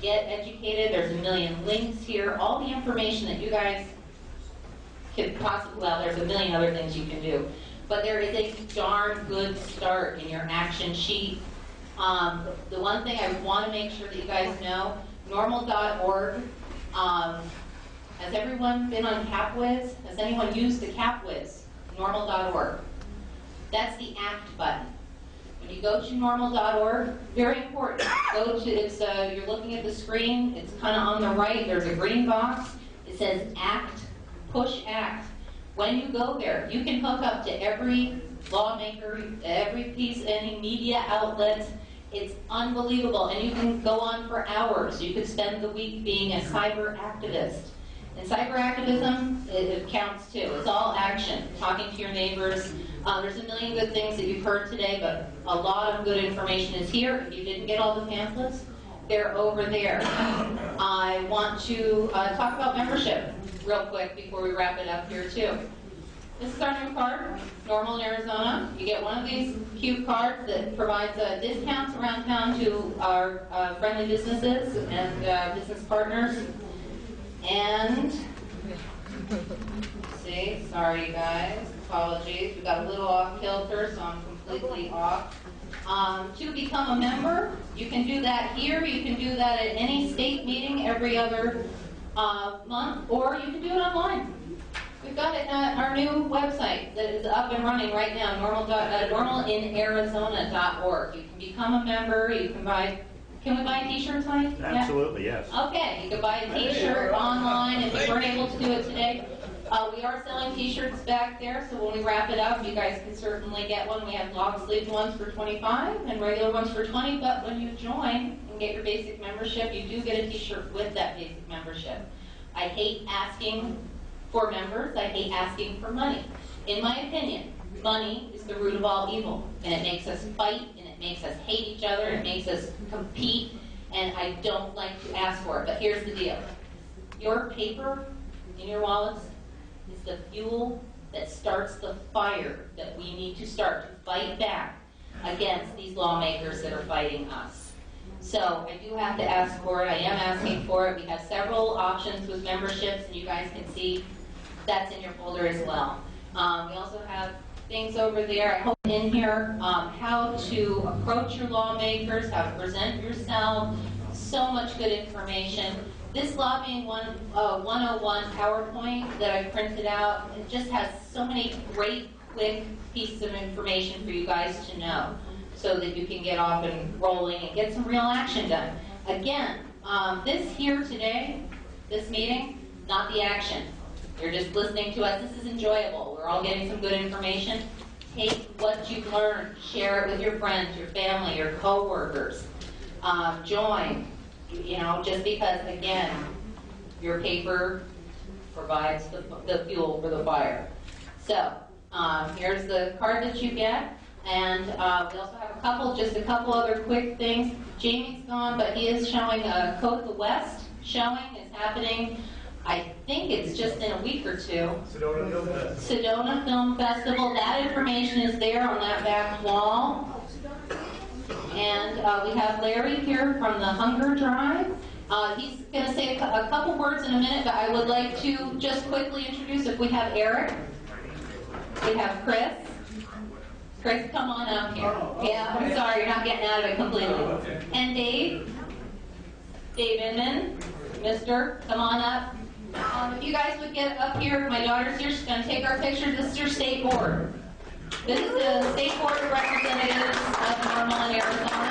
M: Get educated. There's a million links here. All the information that you guys could possibly, well, there's a million other things you can do. But there is a darn good start in your action sheet. The one thing I want to make sure that you guys know, Norml.org. Has everyone been on CapWiz? Has anyone used the CapWiz? Norml.org. That's the ACT button. When you go to Norml.org, very important. Go to you're looking at the screen. It's kind of on the right. There's a green box. It says ACT. Push ACT. When you go there, you can hook up to every lawmaker, every piece, any media outlet. It's unbelievable, and you can go on for hours. You could spend the week being a cyber activist. And cyber activism, it counts too. It's all action, talking to your neighbors. There's a million good things that you've heard today, but a lot of good information is here. If you didn't get all the pamphlets, they're over there. I want to talk about membership real quick before we wrap it up here too. This is our new card, Norml in Arizona. You get one of these cute cards that provides discounts around town to our friendly businesses and business partners. And, see, sorry you guys, apologies. We got a little off kilter, so I'm completely off. To become a member, you can do that here. You can do that at any state meeting every other month, or you can do it online. We've got it at our new website that is up and running right now, normlinarizona.org. You can become a member. You can buy. Can we buy T-shirts, Mike?
D: Absolutely, yes.
M: Okay, you can buy a T-shirt online if you weren't able to do it today. We are selling T-shirts back there, so when we wrap it up, you guys can certainly get one. We have long-sleeved ones for $25 and regular ones for $20. But when you join and get your basic membership, you do get a T-shirt with that basic membership. I hate asking for members. I hate asking for money. In my opinion, money is the root of all evil, and it makes us fight, and it makes us hate each other, it makes us compete, and I don't like to ask for it. But here's the deal. Your paper in your wallets is the fuel that starts the fire that we need to start to fight back against these lawmakers that are fighting us. So I do have to ask for it. I am asking for it. We have several options with memberships, and you guys can see that's in your folder as well. We also have things over there, I hope in here, how to approach your lawmakers, how to present yourself, so much good information. This lobbying 101 PowerPoint that I printed out, it just has so many great, quick pieces of information for you guys to know so that you can get off and rolling and get some real action done. Again, this here today, this meeting, not the action. You're just listening to us. This is enjoyable. We're all getting some good information. Take what you've learned, share it with your friends, your family, your coworkers. Join, just because, again, your paper provides the fuel for the fire. So, here's the card that you get. And we also have a couple other quick things. Jamie's gone, but he is showing a Code of the West showing is happening. I think it's just in a week or two.
L: Sedona Film Festival.
M: Sedona Film Festival. That information is there on that back wall. And we have Larry here from the Hunger Drive. He's going to say a couple words in a minute, but I would like to just quickly introduce, if we have Eric, we have Chris. Chris, come on up here. Yeah, I'm sorry, you're not getting out of it completely. And Dave Inman, Mister, come on up. If you guys would get up here, my daughter's here, she's going to take our picture. This is your state board. This is the state board of representatives of Norml in Arizona.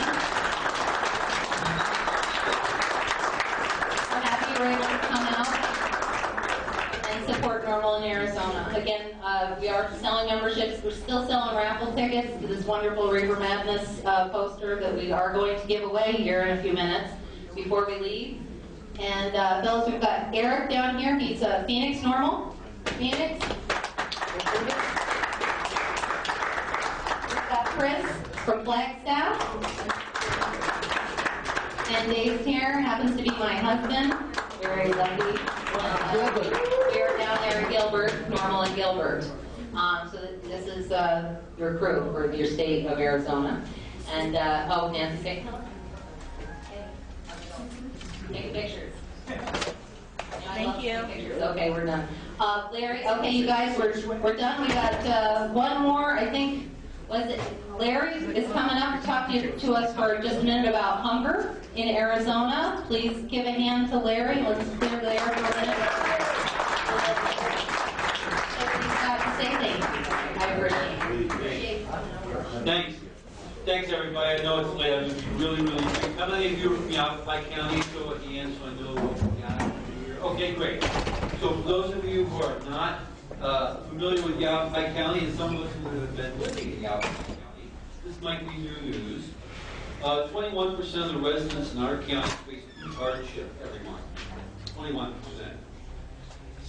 M: We're happy you were able to come out and support Norml in Arizona. Again, we are selling memberships. We're still selling raffle tickets to this wonderful River Madness poster that we are going to give away here in a few minutes before we leave. And those, we've got Eric down here. He's Phoenix Norml. Phoenix. We've got Chris from Flagstaff. And Dave's here. Happens to be my husband. Very lucky. We're down there in Gilbert, Norml and Gilbert. So this is your crew for your state of Arizona. And, Nancy, say hello. Take pictures.
J: Thank you.
M: Pictures. Okay, we're done. Larry, okay, you guys, we're done. We got one more, I think, was it Larry is coming up to talk to us for just a minute about hunger in Arizona. Please give a hand to Larry. Let's clear the air for a minute. Everybody's got to say thank you. I appreciate it.
D: Thanks, everybody. I know it's late. I'm going to be really quick. How many of you are from Yavapai County? Show at the end so I know what we got here. Okay, great. So for those of you who are not familiar with Yavapai County, and some of us who have been living in Yavapai County, this might be new news. 21% of the residents in our county face food hardship every month. 21%.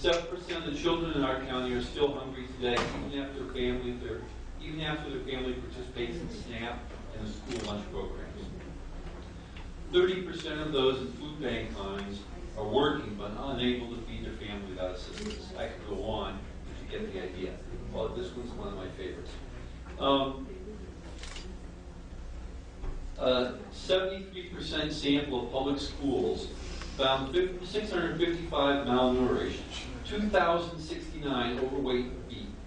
D: 7% of the children in our county are still hungry today, even after their family participates in SNAP and the school lunch programs. 30% of those in food bank lines are working but unable to feed their family without assistance. I could go on, but you get the idea. Well, this one's one of my favorites. 73% sample of public schools found 655 malnourished, 2,069 overweight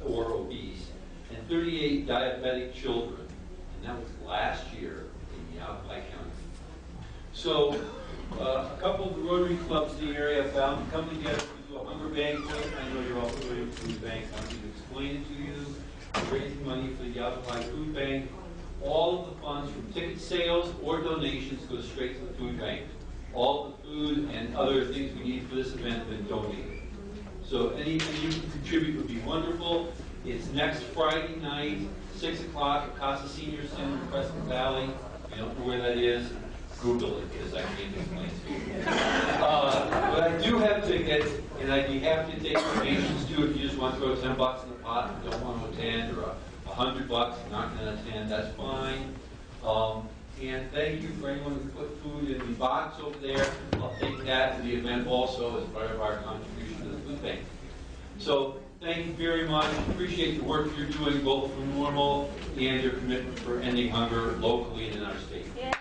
D: or obese, and 38 diabetic children. And that was last year in Yavapai County. So a couple of the Rotary clubs in the area found to come together to do a hunger banquet. I know you're all familiar with food bank. I'm going to explain it to you. We're raising money for the Yavapai Food Bank. All of the funds from ticket sales or donations go straight to the food bank. All the food and other things we need for this event have been donated. So anything you can contribute would be wonderful. It's next Friday night, 6 o'clock at Casa Senior Center in Prescott Valley. If you don't know where that is, Google it, because I can't explain to you. But I do have tickets, and I'd be happy to take donations too if you just want to throw $10 in the pot and don't want to attend, or $100, not going to attend, that's fine. And thank you for anyone who put food in the box over there. I'll take that to the event also as part of our contribution to the food bank. So thank you very much. Appreciate the work you're doing both for Norml and your commitment for ending hunger locally and in our state.
M: Yeah.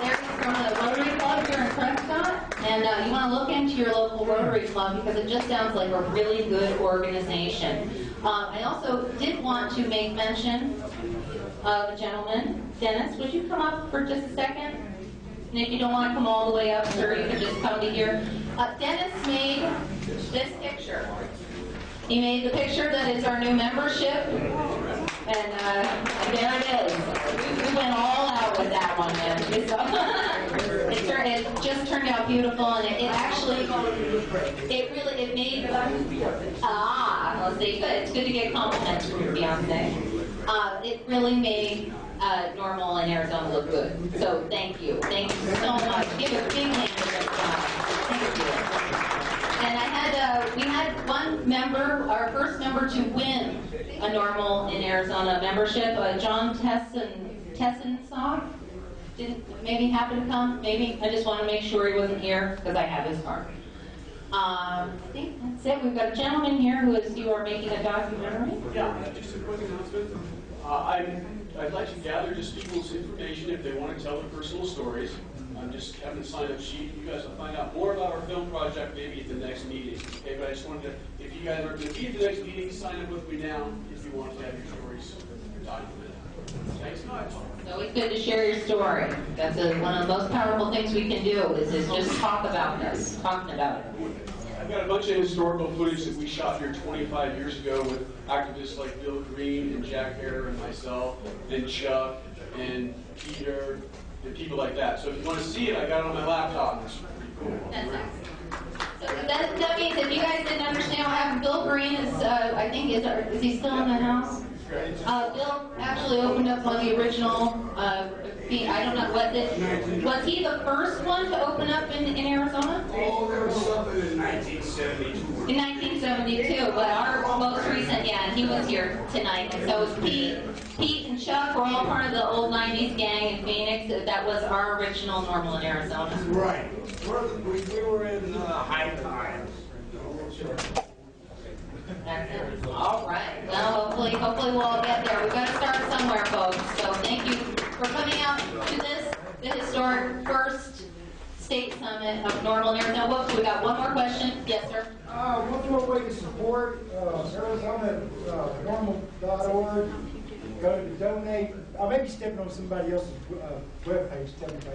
M: Larry's from the Rotary Club here in Prescott, and you want to look into your local Rotary Club because it just sounds like a really good organization. I also did want to make mention of a gentleman Dennis, would you come up for just a second? And if you don't want to come all the way up, sure, you can just come to here. Dennis made this picture. He made the picture that is our new membership. And there it is. We went all out with that one, man. It just turned out beautiful, and it actually, it made, let's see, good. It's good to get compliments from your fiance. It really made Norml in Arizona look good. So thank you. Thank you so much. Give a big hand to this guy. Thank you. And we had one member, our first member to win a Norml in Arizona membership, John Tessensock. Didn't maybe happen to come? Maybe. I just want to make sure he wasn't here because I have his card. I think that's it. We've got a gentleman here you are making a documentary.
S: Yeah, just a quick announcement. I'd like to gather just people's information if they want to tell their personal stories. I'm just having a sign-up sheet. You guys will find out more about our film project maybe at the next meeting. Okay, but I just wanted to, if you guys are going to be at the next meeting, sign up with me now if you want to have your stories documented. Thanks so much.
M: It's always good to share your story. That's one of the most powerful things we can do is just talk about this, talking about it.
S: I've got a bunch of historical footage that we shot here 25 years ago with activists like Bill Green and Jack Hare and myself and Chuck and Peter and people like that. So if you want to see it, I got it on my laptop. It's pretty cool.
M: That's nice. So that means if you guys didn't understand what happened, Bill Green is, I think, is he still in the house? Bill actually opened up one of the original, I don't know, was he the first one to open up in Arizona?
U: Oh, there was something in 1972.
M: In 1972, but our most recent, yeah, he was here tonight. And so was Pete and Chuck were all part of the old 90s gang in Phoenix. That was our original Norml in Arizona.
U: Right. We were in high times.
M: All right. Well, hopefully we'll all get there. We've got to start somewhere, folks. So thank you for coming out to the historic first state summit of Norml in Arizona. Whoops, we got one more question. Yes, sir.
R: One more way to support Arizona, Norml.org. Go to donate. I may be stepping on somebody else's webpage. Tell me if I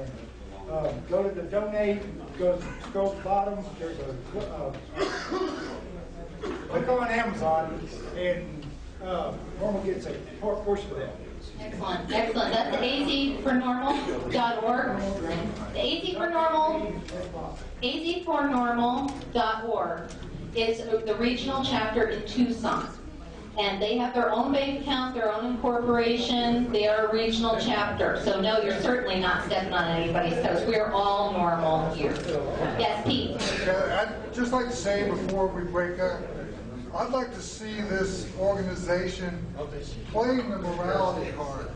R: am. Go to the donate. Scroll to the bottom. There's a click on Amazon, and Norml gets a portion of that.
M: Excellent, excellent. That's azfornormal.org. azfornormal.org is the regional chapter in Tucson. And they have their own bank account, their own incorporation. They are a regional chapter. So no, you're certainly not stepping on anybody's toes. We are all Norml here. Yes, Pete.
T: I'd just like to say before we break up, I'd like to see this organization playing the morality card.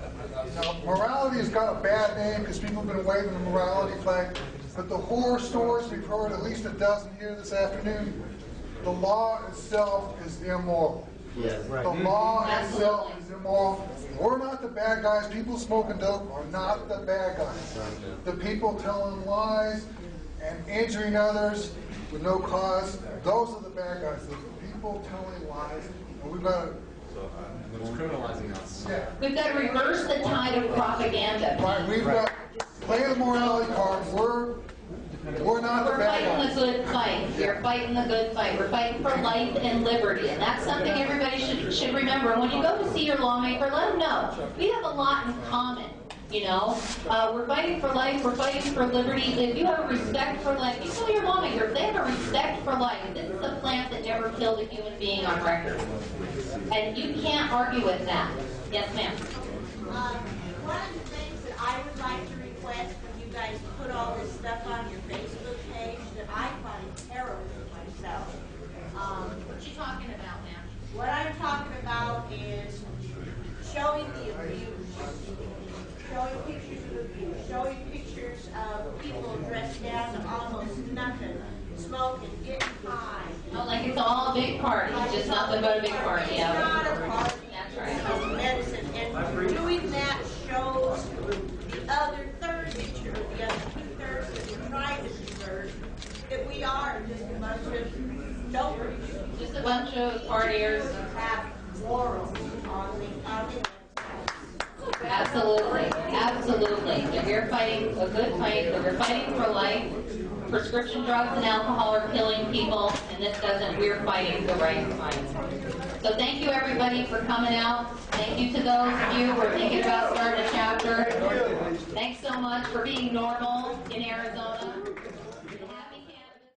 T: Now, morality has got a bad name because people have been waving the morality flag, but the horror stories we've heard, at least a dozen here this afternoon, the law itself is immoral.
G: Yes. Right.
T: The law itself is immoral. We're not the bad guys. People smoking dope are not the bad guys. The people telling lies and injuring others with no cause, those are the bad guys. The people telling lies, and we've got to...
V: It's criminalizing us.
T: Yeah.
M: We've got to reverse the tide of propaganda.
T: Right, we've got play the morality card. We're not the bad guys.
M: We're fighting the good fight. We're fighting the good fight. We're fighting for life and liberty, and that's something everybody should remember. And when you go to see your lawmaker, let them know we have a lot in common. You know, we're fighting for life. We're fighting for liberty. If you have a respect for life, you tell your lawmaker if they have a respect for life. This is a plant that never killed a human being on record, and you can't argue with that. Yes, ma'am.
W: One of the things that I would like to request when you guys put all this stuff on your Facebook page that I find terrible myself.
M: What you talking about, ma'am?
W: What I'm talking about is showing the abuse, showing pictures of abuse, showing pictures of people dressed down to almost nothing, smoking, getting high.
M: Oh, like it's all a big party, just nothing but a big party.
W: It's not a party.
M: That's right.
W: It's medicine, and doing that shows the other third picture, the other 2/3 that we're trying to preserve, that we are just a bunch of dopers.
M: Just a bunch of partiers.
W: Have morals on the
M: Absolutely, absolutely. They're here fighting a good fight. They're fighting for life. Prescription drugs and alcohol are killing people, and this doesn't. We're fighting the right fight. So thank you, everybody, for coming out. Thank you to those of you who are thinking about starting a chapter. Thanks so much for being normal in Arizona.